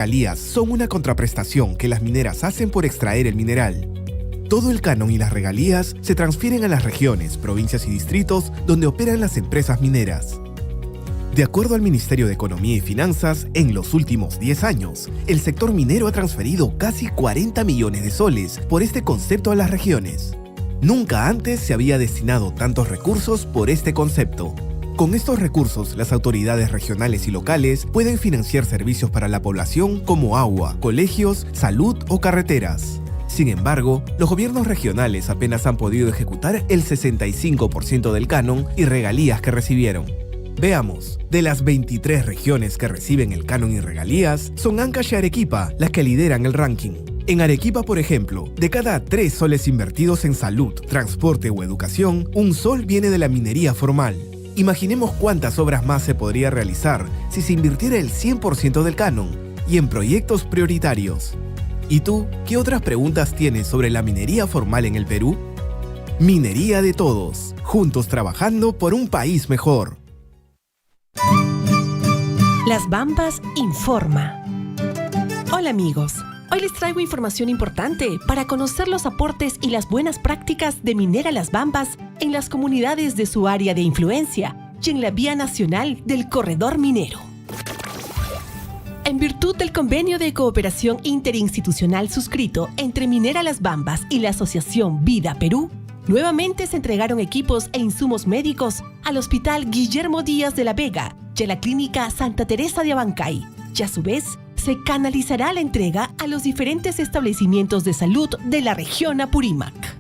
regalías son una contraprestación que las mineras hacen por extraer el mineral. Todo el canon y las regalías se transfieren a las regiones, provincias y distritos donde operan las empresas mineras. De acuerdo al Ministerio de Economía y Finanzas, en los últimos 10 años, el sector minero ha transferido casi 40 millones de soles por este concepto a las regiones. Nunca antes se había destinado tantos recursos por este concepto. Con estos recursos, las autoridades regionales y locales pueden financiar servicios para la población como agua, colegios, salud o carreteras. Sin embargo, los gobiernos regionales apenas han podido ejecutar el 65% del canon y regalías que recibieron. Veamos, de las 23 regiones que reciben el canon y regalías, son Ancash y Arequipa las que lideran el ranking. En Arequipa, por ejemplo, de cada 3 soles invertidos en salud, transporte o educación, 1 sol viene de la minería formal. Imaginemos cuántas obras más se podría realizar si se invirtiera el 100% del canon y en proyectos prioritarios. ¿Y tú, qué otras preguntas tienes sobre la minería formal en el Perú? Minería de todos, juntos trabajando por un país mejor. Las Bambas informa. Hola amigos, hoy les traigo información importante para conocer los aportes y las buenas prácticas de Minera Las Bambas en las comunidades de su área de influencia y en la vía nacional del corredor minero. En virtud del convenio de cooperación interinstitucional suscrito entre Minera Las Bambas y la Asociación Vida Perú, nuevamente se entregaron equipos e insumos médicos al Hospital Guillermo Díaz de la Vega y a la Clínica Santa Teresa de Abancay, y a su vez se canalizará la entrega a los diferentes establecimientos de salud de la región Apurímac.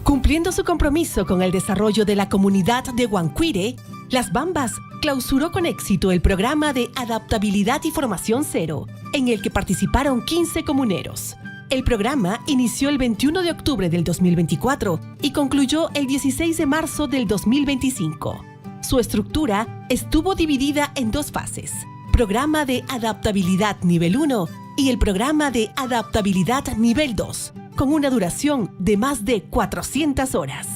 Cumpliendo su compromiso con el desarrollo de la comunidad de Huancuire, Las Bambas clausuró con éxito el programa de Adaptabilidad y Formación Cero, en el que participaron 15 comuneros. El programa inició el 21 de octubre del 2024 y concluyó el 16 de marzo del 2025. Su estructura estuvo dividida en 2 fases: Programa de Adaptabilidad Nivel 1 y el Programa de Adaptabilidad Nivel 2, con una duración de más de 400 horas.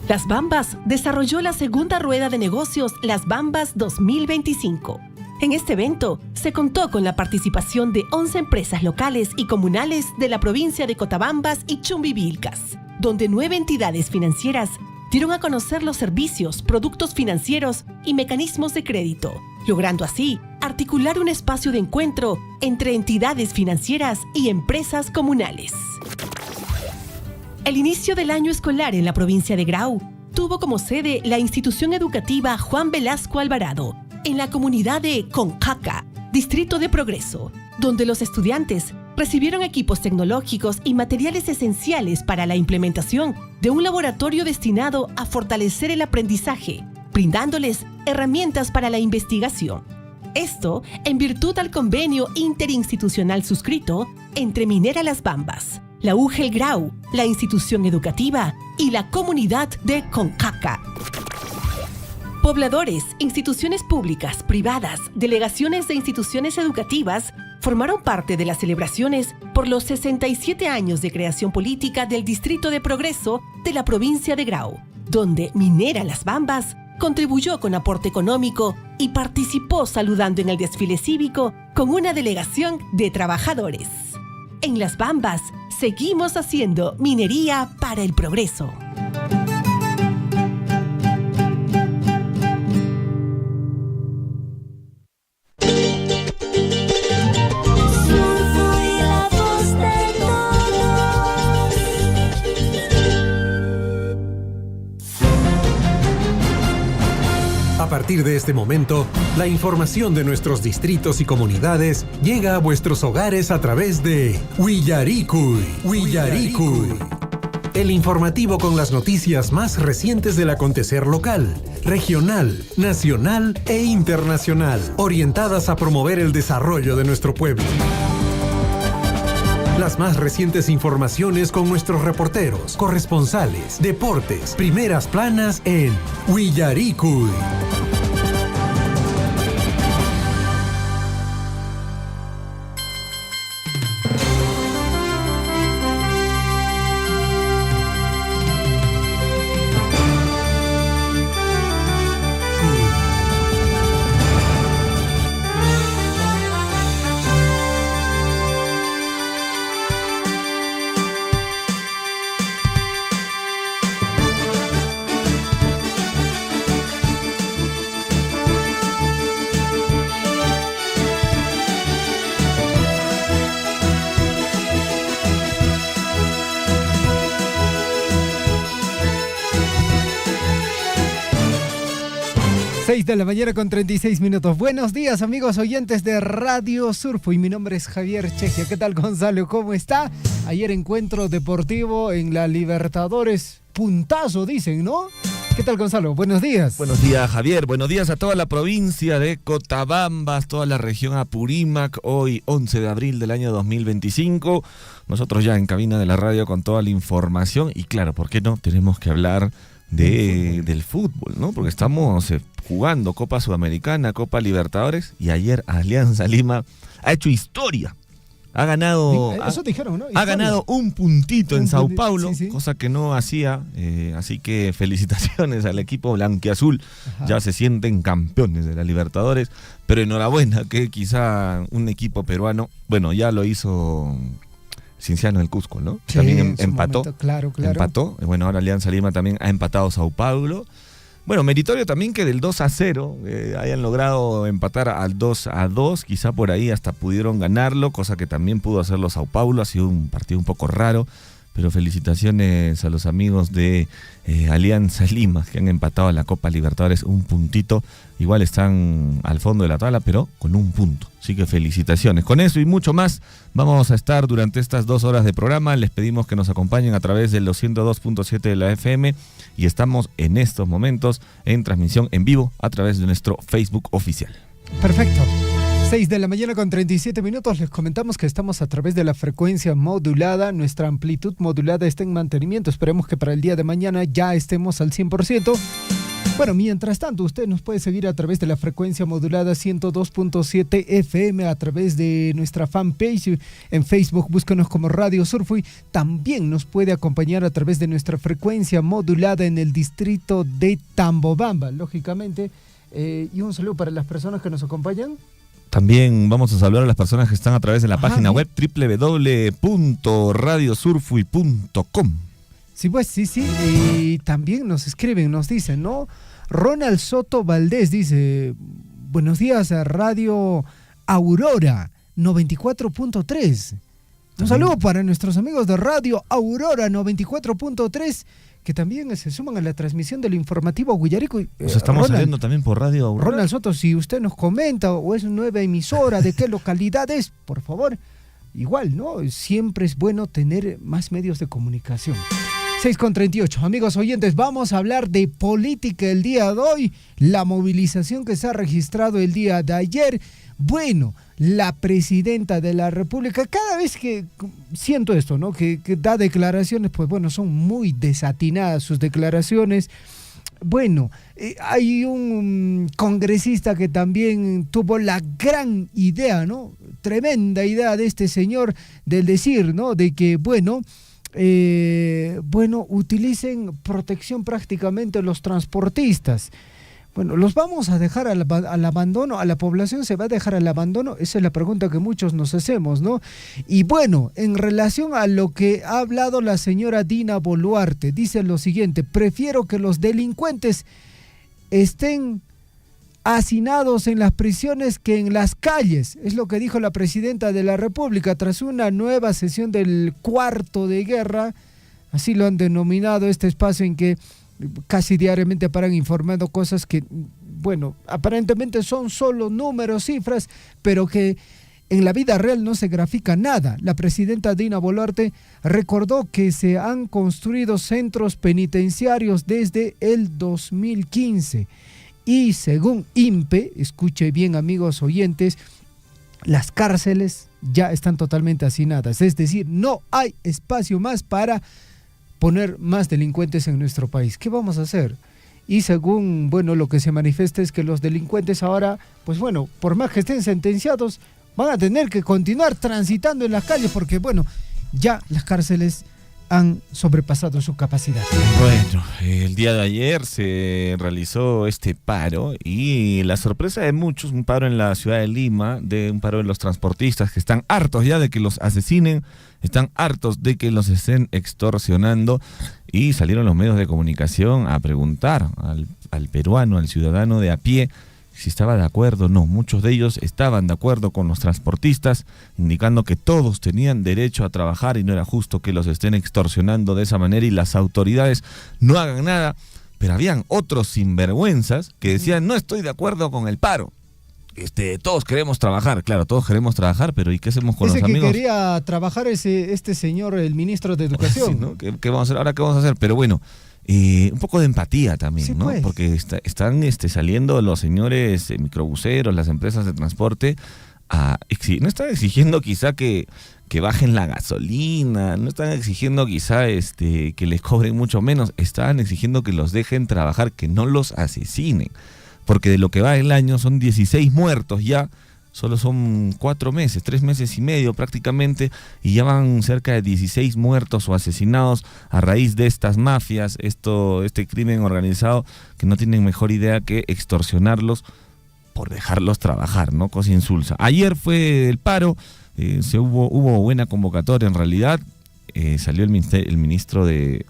Las Bambas desarrolló la segunda rueda de negocios Las Bambas 2025. En este evento se contó con la participación de 11 empresas locales y comunales de la provincia de Cotabambas y Chumbivilcas, donde 9 entidades financieras dieron a conocer los servicios, productos financieros y mecanismos de crédito, logrando así articular un espacio de encuentro entre entidades financieras y empresas comunales. El inicio del año escolar en la provincia de Grau tuvo como sede la institución educativa Juan Velasco Alvarado, en la comunidad de Concaca, Distrito de Progreso, donde los estudiantes recibieron equipos tecnológicos y materiales esenciales para la implementación de un laboratorio destinado a fortalecer el aprendizaje, brindándoles herramientas para la investigación. Esto en virtud al convenio interinstitucional suscrito entre Minera Las Bambas, la UGEL Grau, la institución educativa y la comunidad de Concaca. Pobladores, instituciones públicas, privadas, delegaciones de instituciones educativas formaron parte de las celebraciones por los 67 años de creación política del Distrito de Progreso de la provincia de Grau, donde Minera Las Bambas contribuyó con aporte económico y participó saludando en el desfile cívico con una delegación de trabajadores. En Las Bambas, seguimos haciendo minería para el progreso. A partir de este momento, la información de nuestros distritos y comunidades llega a vuestros hogares a través de Huillaricui. El informativo con las noticias más recientes del acontecer local, regional, nacional e internacional, orientadas a promover el desarrollo de nuestro pueblo. Las más recientes informaciones con nuestros reporteros, corresponsales, deportes, primeras planas en Huillaricui. 6 de la mañana con 36 minutos. Buenos días, amigos oyentes de Radio Surfo. Y mi nombre es Javier Chejia. ¿Qué tal, Gonzalo? ¿Cómo está? Ayer encuentro deportivo en la Libertadores. Puntazo, dicen, ¿no? ¿Qué tal, Gonzalo? Buenos días. Buenos días, Javier. Buenos días a toda la provincia de Cotabambas, toda la región Apurímac. Hoy, 11 de abril del año 2025. Nosotros ya en cabina de la radio con toda la información. Y claro, ¿por qué no? Tenemos que hablar del fútbol, ¿no? Porque estamos jugando Copa Sudamericana, Copa Libertadores, y ayer Alianza Lima ha hecho historia. Ha ganado, eso dijeron, ¿no? Ha ganado un puntito en Sao Paulo, sí. cosa que no hacía, así que felicitaciones al equipo blanquiazul. Ajá. Ya se sienten campeones de la Libertadores, pero enhorabuena que quizá un equipo peruano, bueno, ya lo hizo Cienciano del Cusco, ¿no? Sí, también empató. Momento, claro. Empató. Bueno, ahora Alianza Lima también ha empatado Sao Paulo. Bueno, meritorio también que del 2-0 hayan logrado empatar al 2-2. Quizá por ahí hasta pudieron ganarlo, cosa que también pudo hacerlo Sao Paulo. Ha sido un partido un poco raro, pero felicitaciones a los amigos de Alianza Lima que han empatado a la Copa Libertadores un puntito. Igual están al fondo de la tabla, pero con un punto. Así que felicitaciones. Con eso y mucho más vamos a estar durante estas 2 horas de programa. Les pedimos que nos acompañen a través del 102.7 de la FM y estamos en estos momentos en transmisión en vivo a través de nuestro Facebook oficial. Perfecto. 6 de la mañana con 37 minutos. Les comentamos que estamos a través de la frecuencia modulada. Nuestra amplitud modulada está en mantenimiento. Esperemos que para el día de mañana ya estemos al 100%. Bueno, mientras tanto, usted nos puede seguir a través de la frecuencia modulada 102.7 FM, a través de nuestra fanpage en Facebook, búsquenos como Radio Surfo, y también nos puede acompañar a través de nuestra frecuencia modulada en el distrito de Tambobamba, lógicamente. Y un saludo para las personas que nos acompañan. También vamos a saludar a las personas que están a través de la página web www.radiosurfui.com. Sí, pues, sí. Y también nos escriben, nos dicen, ¿no? Ronald Soto Valdés dice: buenos días a Radio Aurora 94.3. Un saludo para nuestros amigos de Radio Aurora 94.3, que también se suman a la transmisión del informativo Guillarico. Pues estamos saliendo también por Radio Aurora. Ronald Soto, si usted nos comenta o es una nueva emisora, de qué localidad es, por favor. Igual, ¿no? Siempre es bueno tener más medios de comunicación. 6:38. Amigos oyentes, vamos a hablar de política el día de hoy. La movilización que se ha registrado el día de ayer. Bueno, la presidenta de la República, cada vez que siento esto, ¿no? Que da declaraciones, pues bueno, son muy desatinadas sus declaraciones. Bueno, hay un congresista que también tuvo la gran idea, ¿no? Tremenda idea de este señor del decir, ¿no? De que, utilicen protección prácticamente los transportistas. Bueno, ¿los vamos a dejar al abandono? ¿A la población se va a dejar al abandono? Esa es la pregunta que muchos nos hacemos, ¿no? Y bueno, en relación a lo que ha hablado la señora Dina Boluarte, dice lo siguiente: prefiero que los delincuentes estén hacinados en las prisiones que en las calles. Es lo que dijo la presidenta de la República tras una nueva sesión del cuarto de guerra. Así lo han denominado este espacio en que casi diariamente paran informando cosas que, bueno, aparentemente son solo números, cifras, pero que en la vida real no se grafica nada. La presidenta Dina Boluarte recordó que se han construido centros penitenciarios desde el 2015 y según INPE, escuche bien amigos oyentes, las cárceles ya están totalmente hacinadas, es decir, no hay espacio más para poner más delincuentes en nuestro país. ¿Qué vamos a hacer? Y según, lo que se manifiesta es que los delincuentes ahora, por más que estén sentenciados, van a tener que continuar transitando en las calles porque, ya las cárceles han sobrepasado su capacidad. Bueno, el día de ayer se realizó este paro y la sorpresa de muchos, un paro en la ciudad de Lima, un paro de los transportistas que están hartos ya de que los asesinen, están hartos de que los estén extorsionando, y salieron los medios de comunicación a preguntar al peruano, al ciudadano de a pie, si estaba de acuerdo o no. Muchos de ellos estaban de acuerdo con los transportistas, indicando que todos tenían derecho a trabajar y no era justo que los estén extorsionando de esa manera y las autoridades no hagan nada. pero habían otros sinvergüenzas que decían, no estoy de acuerdo con el paro. Todos queremos trabajar, claro, todos queremos trabajar, pero ¿y qué hacemos con ese los amigos? Que quería trabajar este señor, el ministro de Educación. Sí, ¿no? ¿Qué vamos a hacer? ¿Ahora qué vamos a hacer? Pero bueno, un poco de empatía también, Sí, ¿no? pues. Porque están saliendo los señores microbuseros, las empresas de transporte, no están exigiendo quizá que bajen la gasolina, no están exigiendo quizá que les cobren mucho menos, están exigiendo que los dejen trabajar, que no los asesinen. Porque de lo que va el año son 16 muertos ya, solo son 4 meses, 3 meses y medio prácticamente, y ya van cerca de 16 muertos o asesinados a raíz de estas mafias, este crimen organizado, que no tienen mejor idea que extorsionarlos por dejarlos trabajar, ¿no? Cosa insulsa. Ayer fue el paro, hubo buena convocatoria en realidad, salió el Ministerio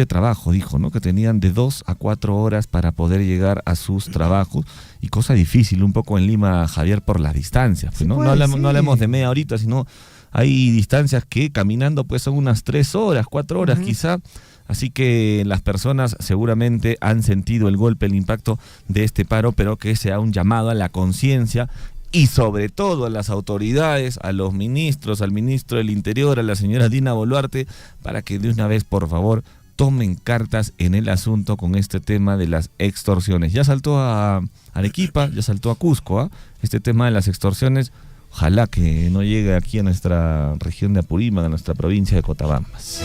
de Trabajo, dijo, ¿no? Que tenían de 2 a 4 horas para poder llegar a sus trabajos, y cosa difícil un poco en Lima, Javier, por las distancias, pues, ¿no? Sí, No hablamos, sí. no hablamos de media horita, sino hay distancias que caminando pues son unas 3 horas, 4 horas quizá, así que las personas seguramente han sentido el golpe, el impacto de este paro, pero que sea un llamado a la conciencia y sobre todo a las autoridades, a los ministros, al ministro del Interior, a la señora Dina Boluarte, para que de una vez, por favor, tomen cartas en el asunto con este tema de las extorsiones. Ya saltó a Arequipa, ya saltó a Cusco, ¿ah? Este tema de las extorsiones, ojalá que no llegue aquí a nuestra región de Apurímac, a nuestra provincia de Cotabambas.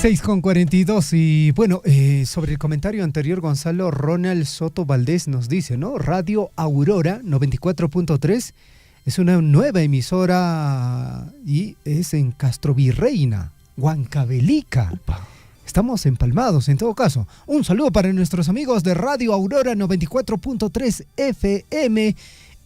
6:42 y bueno, sobre el comentario anterior, Gonzalo, Ronald Soto Valdés nos dice, ¿no? Radio Aurora 94.3 es una nueva emisora y es en Castrovirreina, Huancavelica. Upa. Estamos empalmados en todo caso. Un saludo para nuestros amigos de Radio Aurora 94.3 FM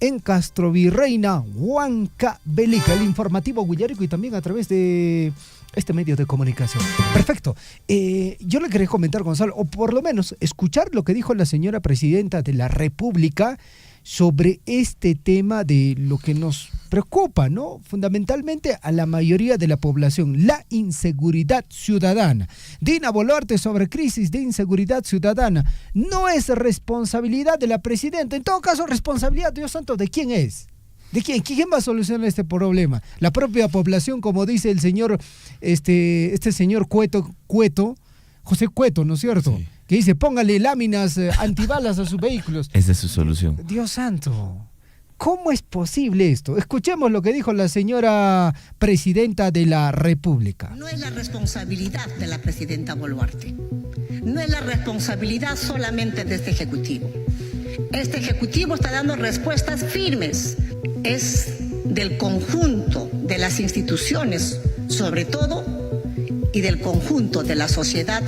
en Castrovirreina, Huancavelica, el informativo Guillarico, y también a través de este medio de comunicación. Perfecto. Yo le quería comentar, Gonzalo, o por lo menos escuchar lo que dijo la señora presidenta de la República sobre este tema de lo que nos preocupa, ¿no? Fundamentalmente a la mayoría de la población, la inseguridad ciudadana. Dina Boluarte sobre crisis de inseguridad ciudadana. No es responsabilidad de la presidenta. En todo caso, responsabilidad, Dios santo, ¿de quién es? ¿De quién? ¿Quién va a solucionar este problema? La propia población, como dice el señor, este señor Cueto, José Cueto, ¿no es cierto? Sí. Que dice, póngale láminas antibalas a sus vehículos. Esa es su solución. Dios santo, ¿cómo es posible esto? Escuchemos lo que dijo la señora presidenta de la República. No es la responsabilidad de la presidenta Boluarte. No es la responsabilidad solamente de este Ejecutivo. Este Ejecutivo está dando respuestas firmes. Es del conjunto de las instituciones, sobre todo, y del conjunto de la sociedad,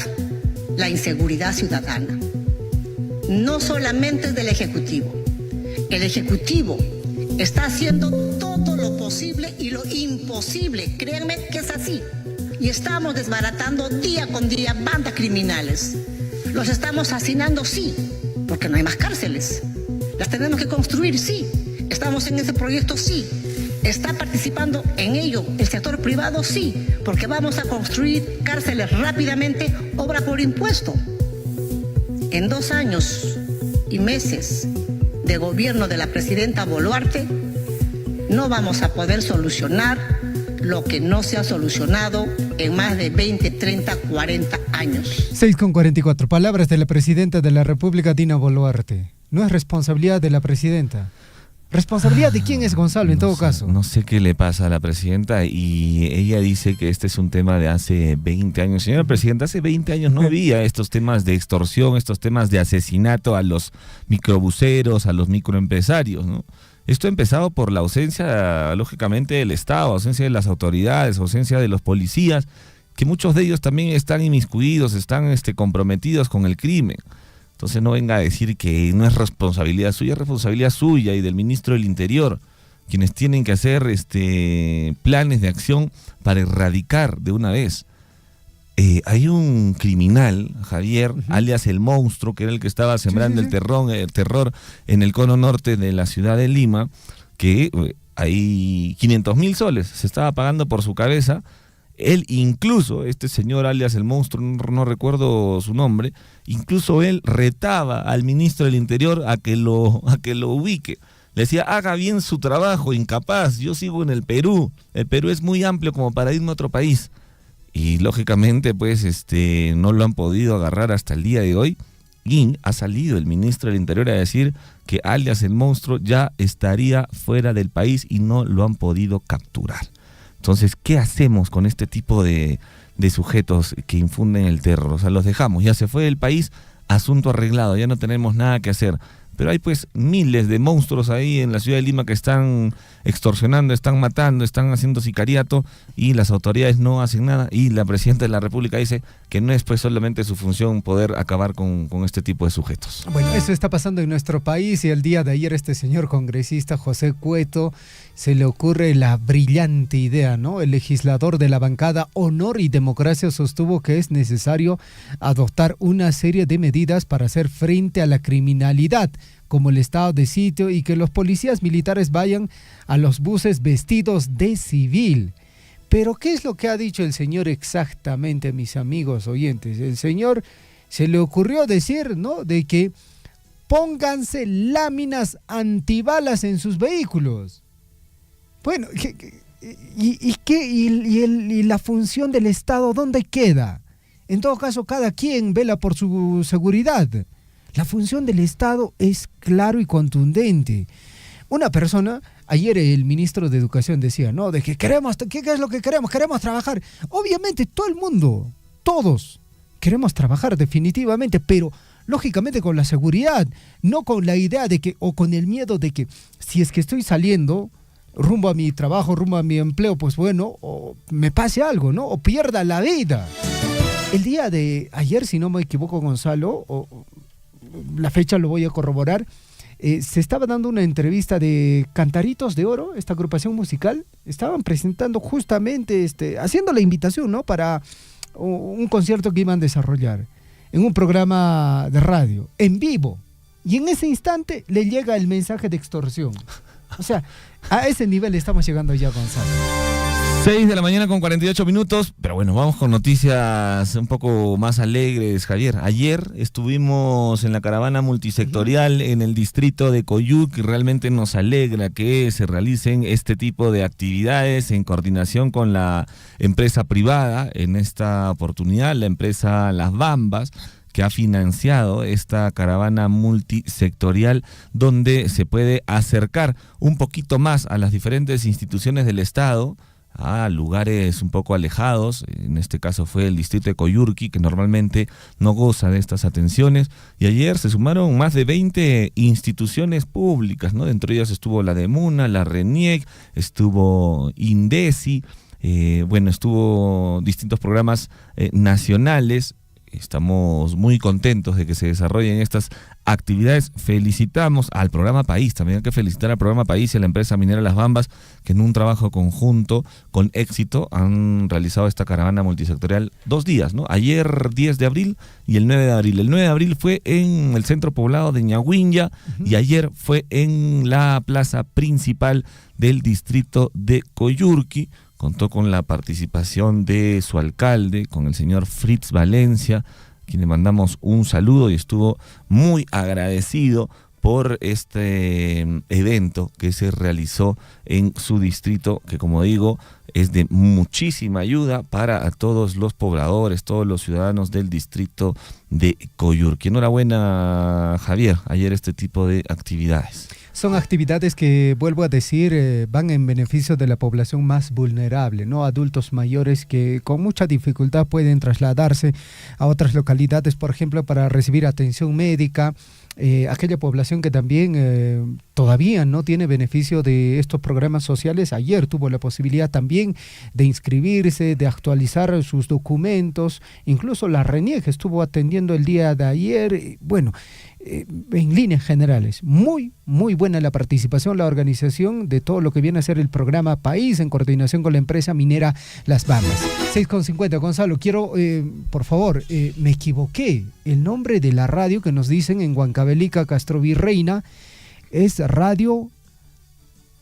la inseguridad ciudadana. No solamente es del Ejecutivo. El Ejecutivo está haciendo todo lo posible y lo imposible. Créanme que es así. Y estamos desbaratando día con día bandas criminales. Los estamos asesinando, sí, porque no hay más cárceles. Las tenemos que construir, sí. Estamos en ese proyecto, sí. ¿Está participando en ello el sector privado? Sí, porque vamos a construir cárceles rápidamente, obra por impuesto. En 2 años y meses de gobierno de la presidenta Boluarte, no vamos a poder solucionar lo que no se ha solucionado en más de 20, 30, 40 años. 6:44, palabras de la presidenta de la República, Dina Boluarte. No es responsabilidad de la presidenta. ¿Responsabilidad de quién es, Gonzalo, en todo caso? No sé qué le pasa a la presidenta, y ella dice que este es un tema de hace 20 años. Señora presidenta, hace 20 años no había estos temas de extorsión, estos temas de asesinato a los microbuseros, a los microempresarios, ¿no? Esto ha empezado por la ausencia, lógicamente, del Estado, ausencia de las autoridades, ausencia de los policías, que muchos de ellos también están inmiscuidos, están comprometidos con el crimen. Entonces no venga a decir que no es responsabilidad suya, es responsabilidad suya y del ministro del Interior, quienes tienen que hacer planes de acción para erradicar de una vez. Hay un criminal, Javier, alias el Monstruo, que era el que estaba sembrando el terror en el cono norte de la ciudad de Lima, que hay 500.000 soles, se estaba pagando por su cabeza, Él incluso, este señor alias el monstruo, no recuerdo su nombre, incluso él retaba al ministro del Interior a que lo ubique. Le decía, haga bien su trabajo, incapaz, yo sigo en el Perú es muy amplio como para irme a otro país. Y lógicamente pues no lo han podido agarrar hasta el día de hoy. Y ha salido el ministro del Interior a decir que alias el monstruo ya estaría fuera del país y no lo han podido capturar. Entonces, ¿qué hacemos con este tipo de sujetos que infunden el terror? O sea, los dejamos, ya se fue del país, asunto arreglado, ya no tenemos nada que hacer. Pero hay pues miles de monstruos ahí en la ciudad de Lima que están extorsionando, están matando, están haciendo sicariato y las autoridades no hacen nada, y la presidenta de la República dice que no es pues solamente su función poder acabar con este tipo de sujetos. Bueno, eso está pasando en nuestro país, y el día de ayer este señor congresista José Cueto se le ocurre la brillante idea, ¿no? El legislador de la bancada Honor y Democracia sostuvo que es necesario adoptar una serie de medidas para hacer frente a la criminalidad, como el estado de sitio, y que los policías militares vayan a los buses vestidos de civil. Pero ¿qué es lo que ha dicho el señor exactamente, mis amigos oyentes? El señor se le ocurrió decir, ¿no?, de que pónganse láminas antibalas en sus vehículos. Bueno, ¿y la función del Estado dónde queda? En todo caso, cada quien vela por su seguridad. La función del Estado es claro y contundente. Una persona, ayer el ministro de Educación decía, ¿no?, de que ¿qué es lo que queremos? Queremos trabajar. Obviamente todo el mundo, todos queremos trabajar definitivamente, pero lógicamente con la seguridad, no con la idea de que, o con el miedo de que si es que estoy saliendo rumbo a mi trabajo, rumbo a mi empleo, pues bueno, o me pase algo, ¿no?, o pierda la vida. El día de ayer, si no me equivoco, Gonzalo, la fecha lo voy a corroborar, se estaba dando una entrevista de Cantaritos de Oro, esta agrupación musical. Estaban presentando justamente, haciendo la invitación, ¿no?, para un concierto que iban a desarrollar en un programa de radio, en vivo. Y en ese instante le llega el mensaje de extorsión. O sea, a ese nivel estamos llegando ya, Gonzalo. 6 de la mañana con 48 minutos, pero bueno, vamos con noticias un poco más alegres, Javier. Ayer estuvimos en la caravana multisectorial en el distrito de Coyuqui, y realmente nos alegra que se realicen este tipo de actividades en coordinación con la empresa privada, en esta oportunidad la empresa Las Bambas, que ha financiado esta caravana multisectorial, donde se puede acercar un poquito más a las diferentes instituciones del Estado, a lugares un poco alejados. En este caso fue el distrito de Coyuqui, que normalmente no goza de estas atenciones, y ayer se sumaron más de 20 instituciones públicas, ¿no? Dentro de ellas estuvo la DEMUNA, la RENIEC, estuvo INDECI, estuvo distintos programas nacionales. Estamos muy contentos de que se desarrollen estas actividades. Felicitamos al Programa País, también hay que felicitar al Programa País y a la empresa minera Las Bambas, que en un trabajo conjunto, con éxito, han realizado esta caravana multisectorial 2 días, ¿no? Ayer 10 de abril y el 9 de abril. El 9 de abril fue en el centro poblado de Ñahuinya, y ayer fue en la plaza principal del distrito de Coyuqui. Contó con la participación de su alcalde, con el señor Fritz Valencia, quien le mandamos un saludo y estuvo muy agradecido por este evento que se realizó en su distrito, que, como digo, es de muchísima ayuda para todos los pobladores, todos los ciudadanos del distrito de Coyuqui. Enhorabuena, Javier, ayer este tipo de actividades. Son actividades que, vuelvo a decir, van en beneficio de la población más vulnerable, ¿no? Adultos mayores que con mucha dificultad pueden trasladarse a otras localidades, por ejemplo, para recibir atención médica. Aquella población que también todavía no tiene beneficio de estos programas sociales, ayer tuvo la posibilidad también de inscribirse, de actualizar sus documentos. Incluso la RENIEC estuvo atendiendo el día de ayer. Bueno, en líneas generales, muy buena la participación, la organización de todo lo que viene a ser el Programa País en coordinación con la empresa minera Las Bambas. 6:50, Gonzalo, quiero, por favor, me equivoqué. El nombre de la radio que nos dicen en Huancavelica, Castrovirreina, es Radio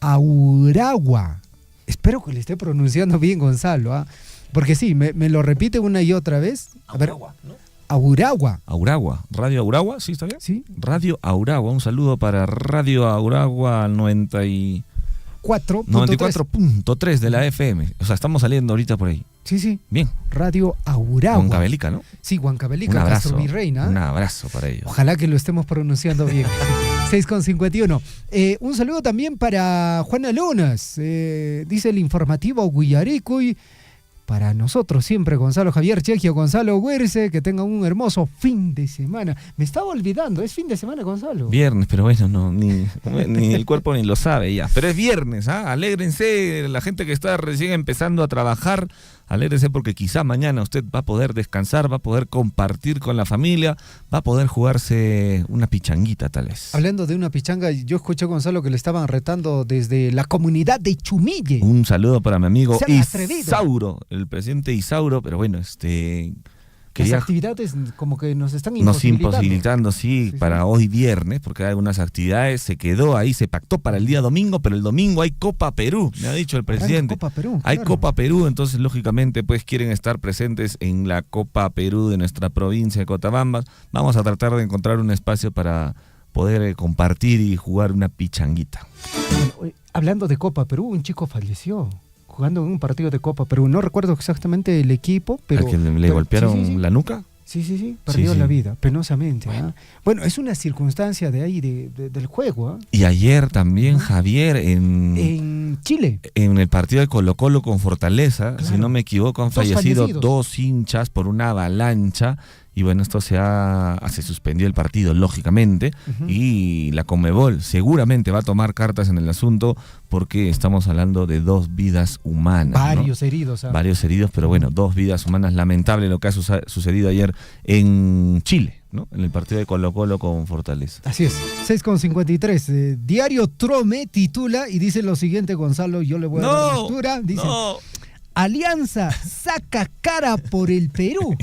Auragua. Espero que le esté pronunciando bien, Gonzalo, ¿ah? Porque sí, me lo repite una y otra vez. A ver, Auragua. Auragua, Radio Auragua, ¿sí está bien? Sí. Radio Auragua, un saludo para Radio Auragua 94.3 de la FM. O sea, estamos saliendo ahorita por ahí. Sí. Bien. Radio Auragua. Huancavelica, ¿no? Sí, Huancavelica, Un abrazo, Castro Virreina. un abrazo para ellos. Ojalá que lo estemos pronunciando bien. 6:51. Un saludo también para Juana Lunas. Dice el informativo Guillaricuy. Para nosotros siempre, Gonzalo Javier Chegio, Gonzalo Huerce, que tengan un hermoso fin de semana. Me estaba olvidando, es fin de semana, Gonzalo. Viernes, pero bueno, no, ni el cuerpo ni lo sabe ya. Pero es viernes, ¿ah? Alégrense, la gente que está recién empezando a trabajar, alégrense porque quizá mañana usted va a poder descansar, va a poder compartir con la familia, va a poder jugarse una pichanguita tal vez. Hablando de una pichanga, yo escuché a Gonzalo que le estaban retando desde la comunidad de Chumille. Un saludo para mi amigo Se han atrevido. Isauro, el presidente Isauro, pero bueno, Las actividades como que nos están imposibilitando, Sí, para sí. hoy viernes, porque hay algunas actividades, se quedó ahí, se pactó para el día domingo, pero el domingo hay Copa Perú, me ha dicho el presidente. Copa Perú, Hay claro. Copa Perú, entonces lógicamente pues quieren estar presentes en la Copa Perú de nuestra provincia de Cotabambas. Vamos a tratar de encontrar un espacio para poder compartir y jugar una pichanguita. Bueno, hablando de Copa Perú, un chico falleció jugando en un partido de Copa Perú. No recuerdo exactamente el equipo, pero... ¿A que le golpearon sí. la nuca? Sí, perdió Sí. la vida, penosamente. Bueno, es una circunstancia de ahí, del juego. Y ayer también, Javier, En Chile. en el partido de Colo-Colo con Fortaleza, Claro. si no me equivoco, han Dos fallecido fallecidos. 2 hinchas por una avalancha. Y bueno, esto se suspendió el partido, lógicamente, y la Conmebol seguramente va a tomar cartas en el asunto porque estamos hablando de 2 vidas humanas. Varios heridos. Varios heridos, pero bueno, 2 vidas humanas. Lamentable lo que ha sucedido ayer en Chile, ¿no? En el partido de Colo-Colo con Fortaleza. Así es, 6:53. Diario Trome titula y dice lo siguiente, Gonzalo, yo le voy a dar lectura. Dice, Alianza saca cara por el Perú.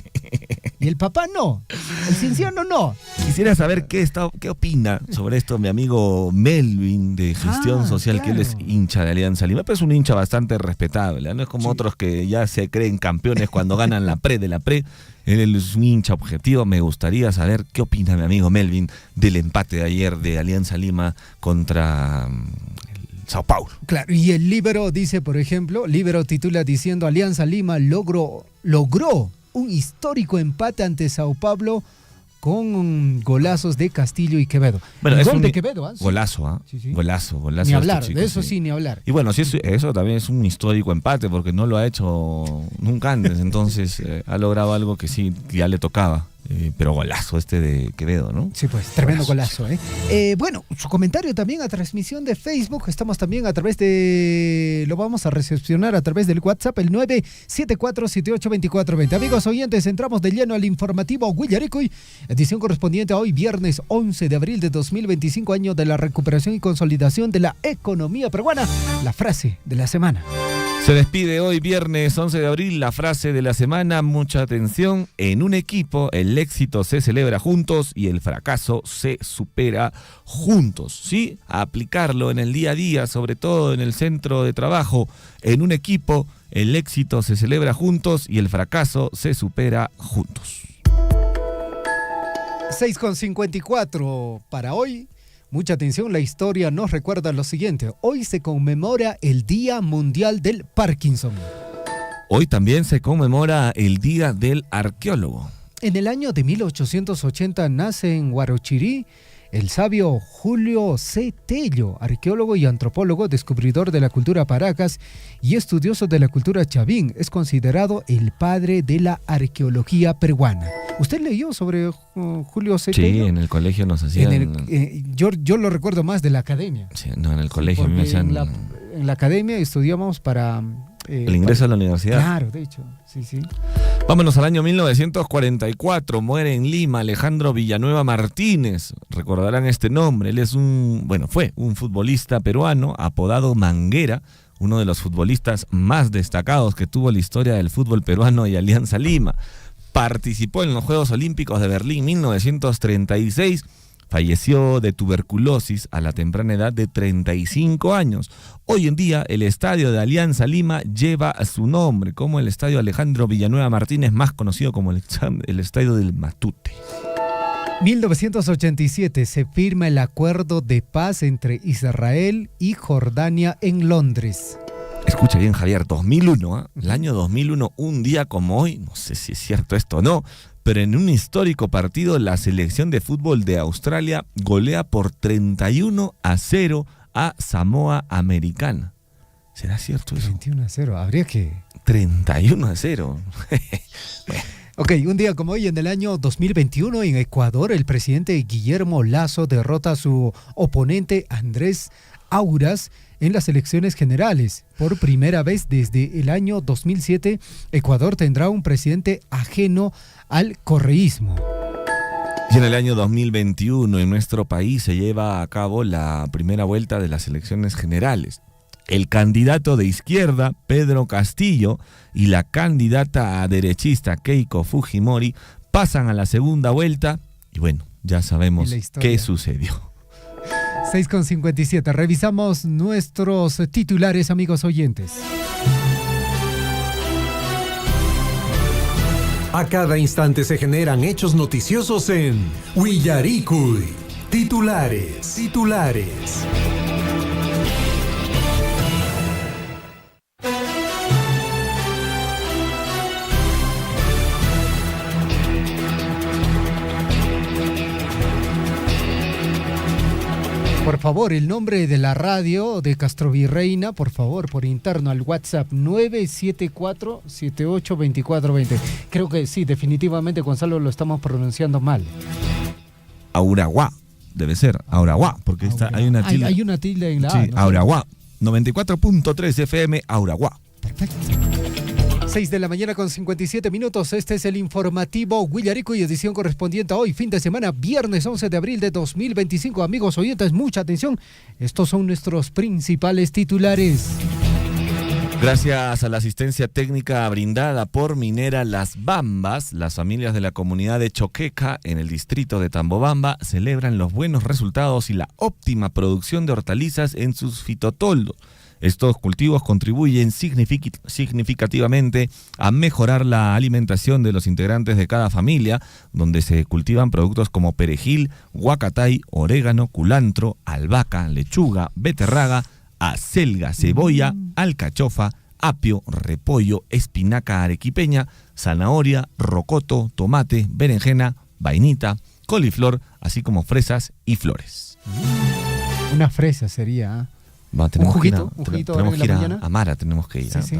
Y el papá no. El Cienciano no. Quisiera saber qué opina sobre esto mi amigo Melvin de Gestión Social, claro. que él es hincha de Alianza Lima, pero es un hincha bastante respetable, no es como otros que ya se creen campeones cuando ganan la pre de la pre. Él es un hincha objetivo. Me gustaría saber qué opina mi amigo Melvin del empate de ayer de Alianza Lima contra Sao Paulo. Claro, y el Líbero dice, por ejemplo, Líbero titula diciendo Alianza Lima logró un histórico empate ante Sao Paulo con golazos de Castillo y Quevedo. Bueno, el es gol un de Quevedo, ¿eh? Golazo, ¿eh? Sí. Golazo. Ni hablar, este chico, de eso sí, ni hablar. Y bueno, sí, eso también es un histórico empate porque no lo ha hecho nunca antes, entonces ha logrado algo que sí, ya le tocaba. Pero golazo este de Quevedo, ¿no? Sí, pues, tremendo golazo, bueno, su comentario también a transmisión de Facebook. Estamos también a través de... Lo vamos a recepcionar a través del WhatsApp, el 974782420. Amigos oyentes, entramos de lleno al informativo Guillaricuy, edición correspondiente a hoy, viernes 11 de abril de 2025, año de la recuperación y consolidación de la economía peruana. La frase de la semana. Se despide hoy, viernes 11 de abril, la frase de la semana. Mucha atención. En un equipo, el éxito se celebra juntos y el fracaso se supera juntos. ¿Sí? A aplicarlo en el día a día, sobre todo en el centro de trabajo. En un equipo, el éxito se celebra juntos y el fracaso se supera juntos. 6:54 para hoy. Mucha atención, la historia nos recuerda lo siguiente. Hoy se conmemora el Día Mundial del Parkinson. Hoy también se conmemora el Día del Arqueólogo. En el año de 1880 nace en Huarochirí el sabio Julio C. Tello, arqueólogo y antropólogo, descubridor de la cultura Paracas y estudioso de la cultura Chavín. Es considerado el padre de la arqueología peruana. ¿Usted leyó sobre Julio C. Tello? Sí, en el colegio nos hacían... Yo lo recuerdo más de la academia. Sí, no, en el colegio a mí me Porque hacían... en la academia estudiábamos para... el ingreso a la universidad. Claro, de hecho, sí. Vámonos al año 1944. Muere en Lima Alejandro Villanueva Martínez. Recordarán este nombre. Él fue un futbolista peruano apodado Manguera, uno de los futbolistas más destacados que tuvo la historia del fútbol peruano y Alianza Lima. Participó en los Juegos Olímpicos de Berlín 1936. Falleció de tuberculosis a la temprana edad de 35 años. Hoy en día el estadio de Alianza Lima lleva su nombre, como el estadio Alejandro Villanueva Martínez, más conocido como el estadio del Matute. 1987 se firma el acuerdo de paz entre Israel y Jordania en Londres. Escucha bien, Javier, 2001, ¿eh? El año 2001, un día como hoy, no sé si es cierto esto o no, pero en un histórico partido la selección de fútbol de Australia golea por 31-0 a Samoa Americana. ¿Será cierto eso? 31-0, habría que... 31-0. Bueno. Ok, un día como hoy en el año 2021 en Ecuador, el presidente Guillermo Lasso derrota a su oponente Andrés Auras en las elecciones generales. Por primera vez desde el año 2007, Ecuador tendrá un presidente ajeno al correísmo. Y en el año 2021 en nuestro país se lleva a cabo la primera vuelta de las elecciones generales. El candidato de izquierda, Pedro Castillo, y la candidata derechista, Keiko Fujimori, pasan a la segunda vuelta y bueno, ya sabemos qué sucedió. 6:57. Revisamos nuestros titulares, amigos oyentes. A cada instante se generan hechos noticiosos en Willaricui. Titulares. Por favor, el nombre de la radio de Castrovirreina, por favor, por interno al WhatsApp 974-782420. Creo que sí, definitivamente, Gonzalo, lo estamos pronunciando mal. Auraguá, debe ser, Auraguá, porque hay una tilde. Hay una tilde en la A. Sí, ¿no? Auraguá, 94.3 FM, Auraguá. Perfecto. 6 de la mañana con 57 minutos. Este es el informativo Willaricui, edición correspondiente a hoy, fin de semana, viernes 11 de abril de 2025. Amigos oyentes, mucha atención. Estos son nuestros principales titulares. Gracias a la asistencia técnica brindada por Minera Las Bambas, las familias de la comunidad de Choqueca, en el distrito de Tambobamba, celebran los buenos resultados y la óptima producción de hortalizas en sus fitotoldos. Estos cultivos contribuyen significativamente a mejorar la alimentación de los integrantes de cada familia, donde se cultivan productos como perejil, huacatay, orégano, culantro, albahaca, lechuga, beterraga, acelga, cebolla, alcachofa, apio, repollo, espinaca arequipeña, zanahoria, rocoto, tomate, berenjena, vainita, coliflor, así como fresas y flores. Una fresa sería... ¿Un juguito tenemos que ir a Amara, tenemos que ir. Sí.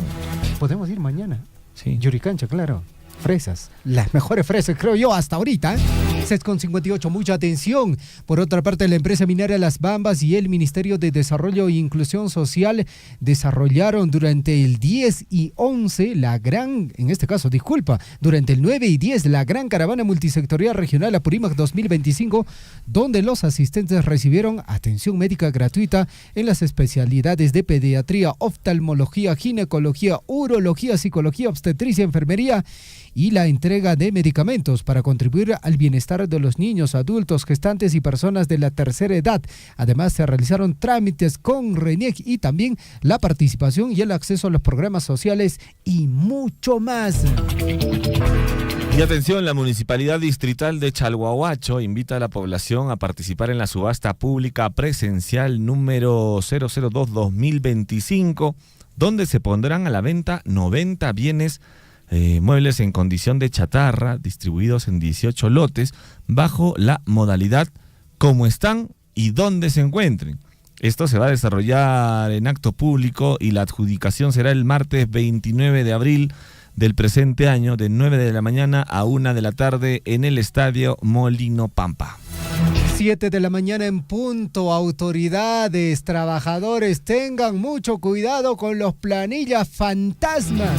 Podemos ir mañana. Sí. Yuricancha, claro. Fresas. Las mejores fresas, creo yo, hasta ahorita. 6:58, mucha atención. Por otra parte, la empresa minera Las Bambas y el Ministerio de Desarrollo e Inclusión Social desarrollaron durante el 10 y 11 durante el 9 y 10 la gran caravana multisectorial regional Apurímac 2025, donde los asistentes recibieron atención médica gratuita en las especialidades de pediatría, oftalmología, ginecología, urología, psicología, obstetricia, enfermería y la entrega de medicamentos para contribuir al bienestar de los niños, adultos, gestantes y personas de la tercera edad. Además, se realizaron trámites con RENIEC y también la participación y el acceso a los programas sociales y mucho más. Y atención, la Municipalidad Distrital de Chalhuahuacho invita a la población a participar en la subasta pública presencial número 002-2025, donde se pondrán a la venta 90 bienes muebles en condición de chatarra, distribuidos en 18 lotes, bajo la modalidad cómo están y dónde se encuentren. Esto se va a desarrollar en acto público y la adjudicación será el martes 29 de abril del presente año, de 9 de la mañana a 1 de la tarde en el Estadio Molino Pampa. 7 de la mañana en punto. Autoridades, trabajadores, tengan mucho cuidado con los planillas fantasmas.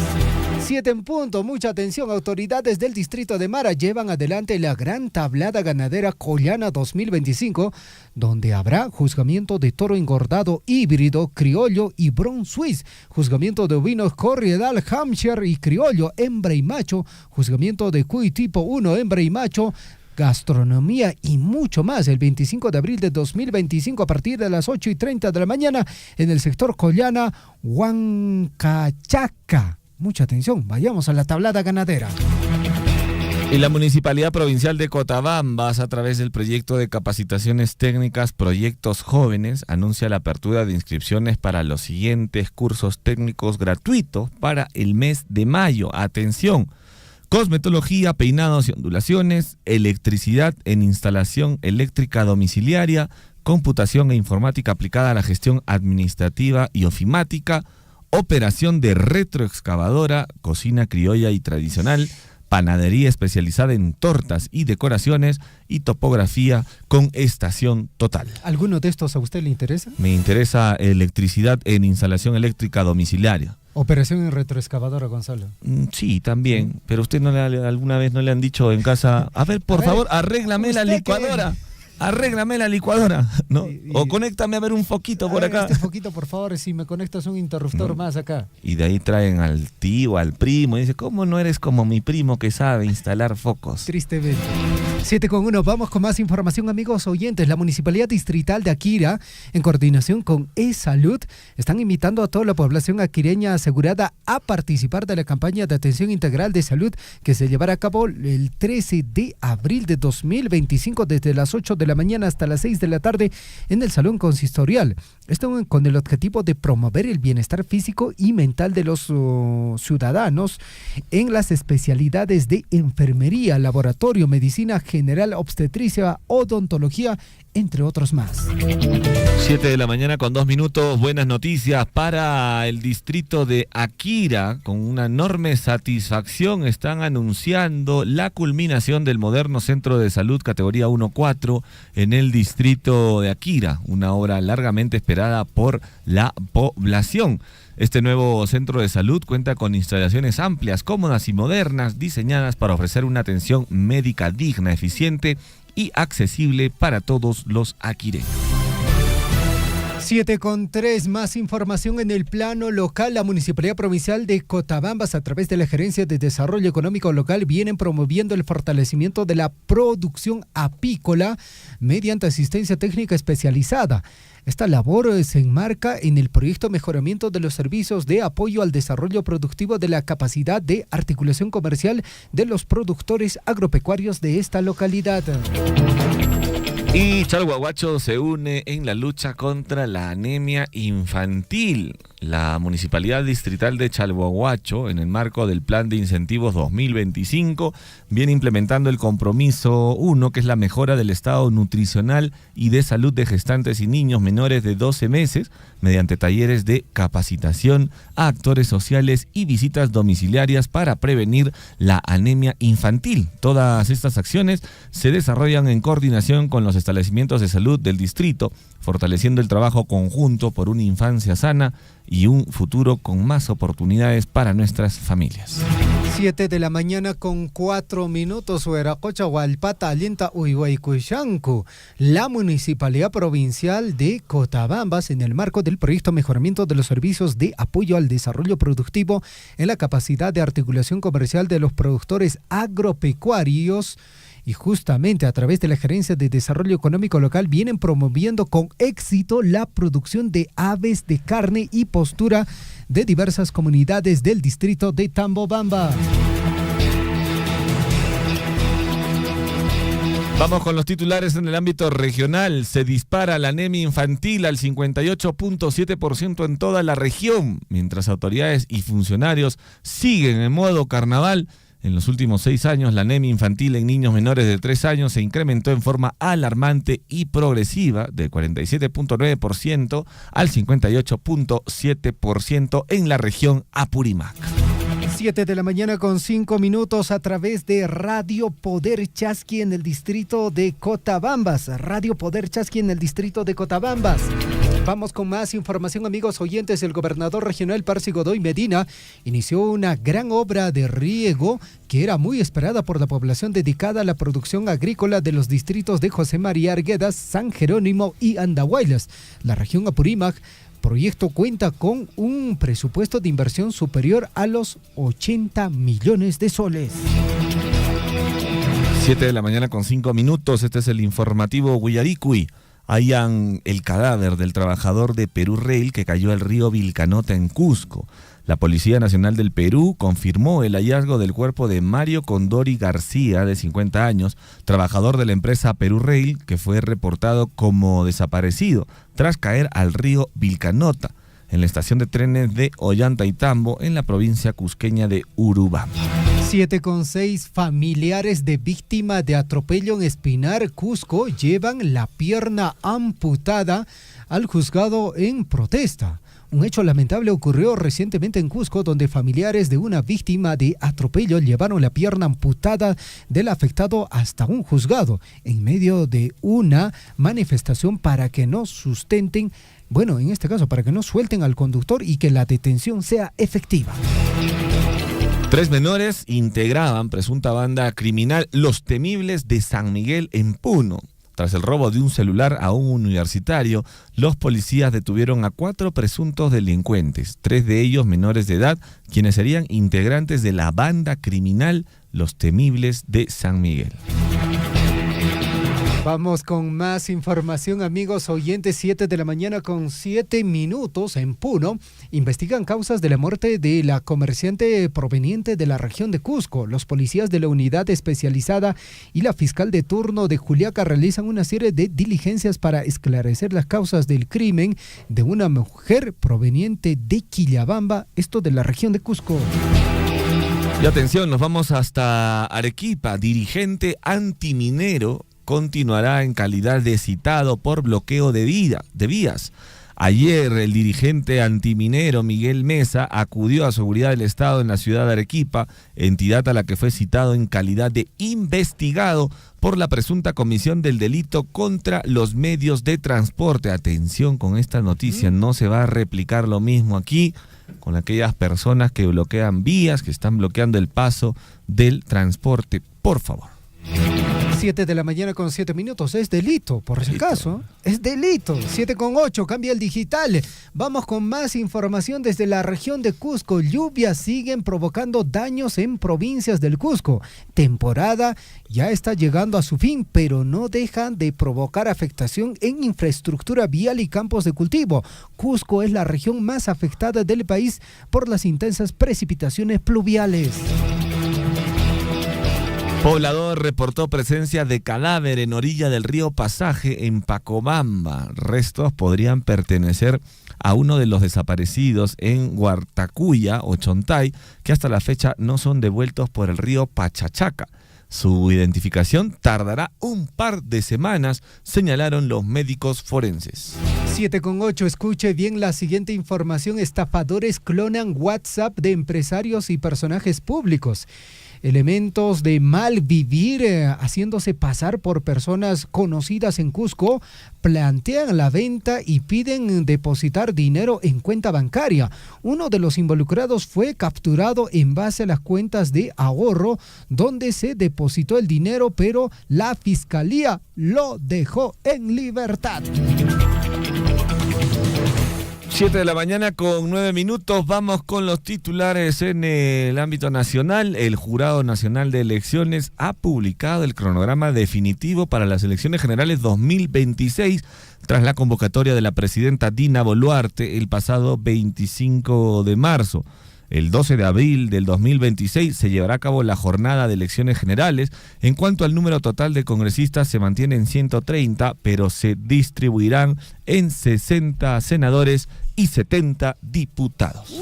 7 en punto, mucha atención. Autoridades del distrito de Mara llevan adelante la gran tablada ganadera Collana 2025, donde habrá juzgamiento de toro engordado híbrido, criollo y Brown Swiss, juzgamiento de ovinos corriedal, Hampshire y criollo, hembra y macho, juzgamiento de cuy tipo 1, hembra y macho, gastronomía y mucho más el 25 de abril de 2025 a partir de las 8:30 de la mañana en el sector Collana, Huancachaca. Mucha atención, vayamos a la tablada ganadera. Y la Municipalidad Provincial de Cotabambas, a través del proyecto de capacitaciones técnicas Proyectos Jóvenes, anuncia la apertura de inscripciones para los siguientes cursos técnicos gratuitos para el mes de mayo. Atención: cosmetología, peinados y ondulaciones, electricidad en instalación eléctrica domiciliaria, computación e informática aplicada a la gestión administrativa y ofimática, operación de retroexcavadora, cocina criolla y tradicional, panadería especializada en tortas y decoraciones y topografía con estación total. ¿Alguno de estos a usted le interesa? Me interesa electricidad en instalación eléctrica domiciliaria. Operación en retroexcavadora, Gonzalo. Sí, también, pero usted alguna vez no le han dicho en casa, a ver, por favor, arréglame la licuadora. Arréglame la licuadora, ¿no? O conéctame a ver un foquito por acá. Este foquito, por favor, si me conectas un interruptor más acá. Y de ahí traen al tío, al primo, y dice, ¿cómo no eres como mi primo que sabe instalar focos? Tristemente. 7:1, vamos con más información, amigos oyentes. La Municipalidad Distrital de Akira, en coordinación con eSalud, están invitando a toda la población aquireña asegurada a participar de la campaña de atención integral de salud que se llevará a cabo el 13 de abril de 2025 desde las 8 de la mañana hasta las 6 de la tarde en el Salón Consistorial. Esto con el objetivo de promover el bienestar físico y mental de los ciudadanos en las especialidades de enfermería, laboratorio, medicina general, obstetricia, odontología, entre otros más. 7 de la mañana con 2 minutos. Buenas noticias para el distrito de Akira. Con una enorme satisfacción están anunciando la culminación del moderno centro de salud categoría 1-4 en el distrito de Akira, una obra largamente esperada por la población. Este nuevo centro de salud cuenta con instalaciones amplias, cómodas y modernas, diseñadas para ofrecer una atención médica digna, eficiente y accesible para todos los aquireños. 7:3, más información en el plano local. La Municipalidad Provincial de Cotabambas, a través de la Gerencia de Desarrollo Económico Local, vienen promoviendo el fortalecimiento de la producción apícola mediante asistencia técnica especializada. Esta labor se enmarca en el proyecto Mejoramiento de los Servicios de Apoyo al Desarrollo Productivo de la Capacidad de Articulación Comercial de los Productores Agropecuarios de esta localidad. Y Chalhuahuacho se une en la lucha contra la anemia infantil. La Municipalidad Distrital de Chalhuahuacho, en el marco del Plan de Incentivos 2025, viene implementando el compromiso 1, que es la mejora del estado nutricional y de salud de gestantes y niños menores de 12 meses, mediante talleres de capacitación a actores sociales y visitas domiciliarias para prevenir la anemia infantil. Todas estas acciones se desarrollan en coordinación con los establecimientos de salud del distrito, fortaleciendo el trabajo conjunto por una infancia sana y un futuro con más oportunidades para nuestras familias. 7 de la mañana con 4 minutos. Hueracocha, Hualpata, Alienta, Uyhuaycushanco. La Municipalidad Provincial de Cotabambas, en el marco del proyecto Mejoramiento de los Servicios de Apoyo al Desarrollo Productivo en la capacidad de articulación comercial de los productores agropecuarios, y justamente a través de la Gerencia de Desarrollo Económico Local, vienen promoviendo con éxito la producción de aves de carne y postura de diversas comunidades del distrito de Tambobamba. Vamos con los titulares en el ámbito regional. Se dispara la anemia infantil al 58.7% en toda la región, mientras autoridades y funcionarios siguen en modo carnaval. En los últimos 6 años, la anemia infantil en niños menores de 3 años se incrementó en forma alarmante y progresiva, de 47.9% al 58.7% en la región Apurímac. 7 de la mañana con 5 minutos a través de Radio Poder Chasqui en el distrito de Cotabambas. Radio Poder Chasqui en el distrito de Cotabambas. Vamos con más información, amigos oyentes. El gobernador regional Parsi Godoy Medina inició una gran obra de riego que era muy esperada por la población dedicada a la producción agrícola de los distritos de José María Arguedas, San Jerónimo y Andahuaylas. La región Apurímac proyecto cuenta con un presupuesto de inversión superior a los 80 millones de soles. 7 de la mañana con 5 minutos. Este es el informativo Guillaricui. Hallan el cadáver del trabajador de Perú Rail que cayó al río Vilcanota en Cusco. La Policía Nacional del Perú confirmó el hallazgo del cuerpo de Mario Condori García, de 50 años, trabajador de la empresa Perú Rail, que fue reportado como desaparecido tras caer al río Vilcanota, en la estación de trenes de Ollantaytambo, en la provincia cusqueña de Urubamba. 7,6 familiares de víctima de atropello en Espinar, Cusco, llevan la pierna amputada al juzgado en protesta. Un hecho lamentable ocurrió recientemente en Cusco, donde familiares de una víctima de atropello llevaron la pierna amputada del afectado hasta un juzgado, en medio de una manifestación para que no sustenten, bueno, en este caso, para que no suelten al conductor y que la detención sea efectiva. 3 menores integraban presunta banda criminal Los Temibles de San Miguel en Puno. Tras el robo de un celular a un universitario, los policías detuvieron a 4 presuntos delincuentes, 3 de ellos menores de edad, quienes serían integrantes de la banda criminal Los Temibles de San Miguel. Vamos con más información, amigos oyentes. 7 de la mañana con 7 minutos en Puno. Investigan causas de la muerte de la comerciante proveniente de la región de Cusco. Los policías de la unidad especializada y la fiscal de turno de Juliaca realizan una serie de diligencias para esclarecer las causas del crimen de una mujer proveniente de Quillabamba, esto de la región de Cusco. Y atención, nos vamos hasta Arequipa. Dirigente antiminero continuará en calidad de citado por bloqueo de vías. Ayer el dirigente antiminero Miguel Mesa acudió a Seguridad del Estado en la ciudad de Arequipa, entidad a la que fue citado en calidad de investigado por la presunta comisión del delito contra los medios de transporte. Atención con esta noticia, no se va a replicar lo mismo aquí con aquellas personas que bloquean vías, que están bloqueando el paso del transporte, por favor. 7 de la mañana con 7 minutos, es delito, por si acaso, es delito. 7,8, cambia el digital. Vamos con más información desde la región de Cusco. Lluvias siguen provocando daños en provincias del Cusco. Temporada ya está llegando a su fin, pero no dejan de provocar afectación en infraestructura vial y campos de cultivo. Cusco es la región más afectada del país por las intensas precipitaciones pluviales. Poblador reportó presencia de cadáver en orilla del río Pasaje en Pacobamba. Restos podrían pertenecer a uno de los desaparecidos en Huartacuya o Chontay, que hasta la fecha no son devueltos por el río Pachachaca. Su identificación tardará un par de semanas, señalaron los médicos forenses. 7,8, escuche bien la siguiente información. Estafadores clonan WhatsApp de empresarios y personajes públicos. Elementos de mal vivir, haciéndose pasar por personas conocidas en Cusco, plantean la venta y piden depositar dinero en cuenta bancaria. Uno de los involucrados fue capturado en base a las cuentas de ahorro donde se depositó el dinero, pero la fiscalía lo dejó en libertad. 7 de la mañana con 9 minutos, vamos con los titulares en el ámbito nacional. El Jurado Nacional de Elecciones ha publicado el cronograma definitivo para las elecciones generales 2026 tras la convocatoria de la presidenta Dina Boluarte el pasado 25 de marzo. El 12 de abril del 2026 se llevará a cabo la jornada de elecciones generales. En cuanto al número total de congresistas, se mantiene en 130, pero se distribuirán en 60 senadores y 70 diputados.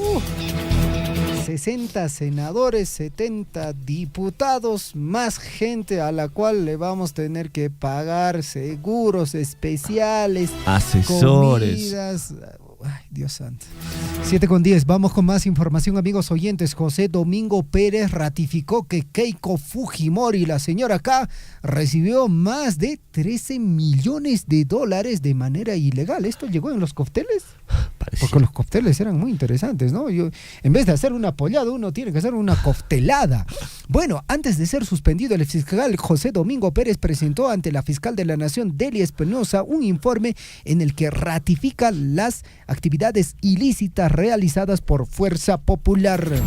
60 senadores, 70 diputados, más gente a la cual le vamos a tener que pagar seguros especiales, asesores, comidas. Ay, Dios santo. 7,10, vamos con más información, amigos oyentes. José Domingo Pérez ratificó que Keiko Fujimori, la señora K, recibió más de $13 millones de manera ilegal. ¿Esto llegó en los cócteles? Porque los cócteles eran muy interesantes, ¿no? En vez de hacer una pollada, uno tiene que hacer una costelada. Bueno, antes de ser suspendido, el fiscal José Domingo Pérez presentó ante la fiscal de la Nación, Delia Espinosa, un informe en el que ratifica las actividades ilícitas realizadas por Fuerza Popular.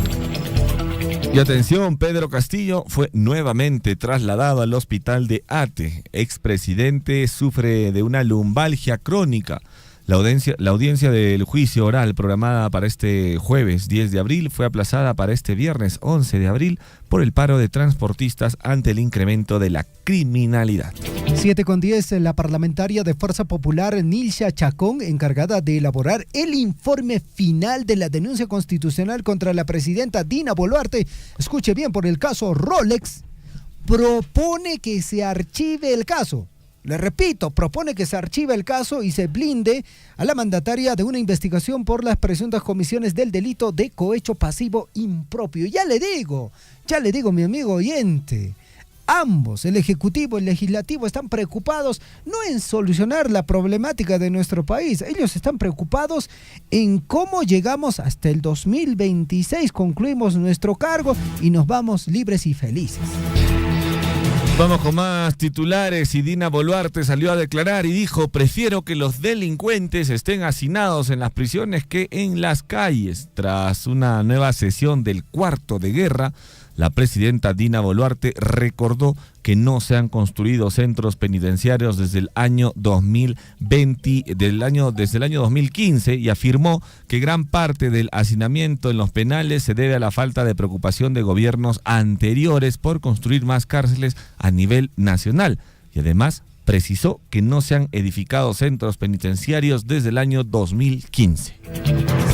Y atención, Pedro Castillo fue nuevamente trasladado al hospital de Ate. Expresidente sufre de una lumbalgia crónica. La audiencia del juicio oral programada para este jueves 10 de abril fue aplazada para este viernes 11 de abril por el paro de transportistas ante el incremento de la criminalidad. 7:10, la parlamentaria de Fuerza Popular Nilcia Chacón, encargada de elaborar el informe final de la denuncia constitucional contra la presidenta Dina Boluarte, escuche bien, por el caso Rolex, propone que se archive el caso. Le repito, propone que se archive el caso y se blinde a la mandataria de una investigación por las presuntas comisiones del delito de cohecho pasivo impropio. Ya le digo, mi amigo oyente, ambos, el Ejecutivo y el Legislativo, están preocupados no en solucionar la problemática de nuestro país, ellos están preocupados en cómo llegamos hasta el 2026, concluimos nuestro cargo y nos vamos libres y felices. Vamos con más titulares y Dina Boluarte salió a declarar y dijo: prefiero que los delincuentes estén hacinados en las prisiones que en las calles. Tras una nueva sesión del cuarto de guerra, la presidenta Dina Boluarte recordó que no se han construido centros penitenciarios desde el año 2015 y afirmó que gran parte del hacinamiento en los penales se debe a la falta de preocupación de gobiernos anteriores por construir más cárceles a nivel nacional. Y además precisó que no se han edificado centros penitenciarios desde el año 2015.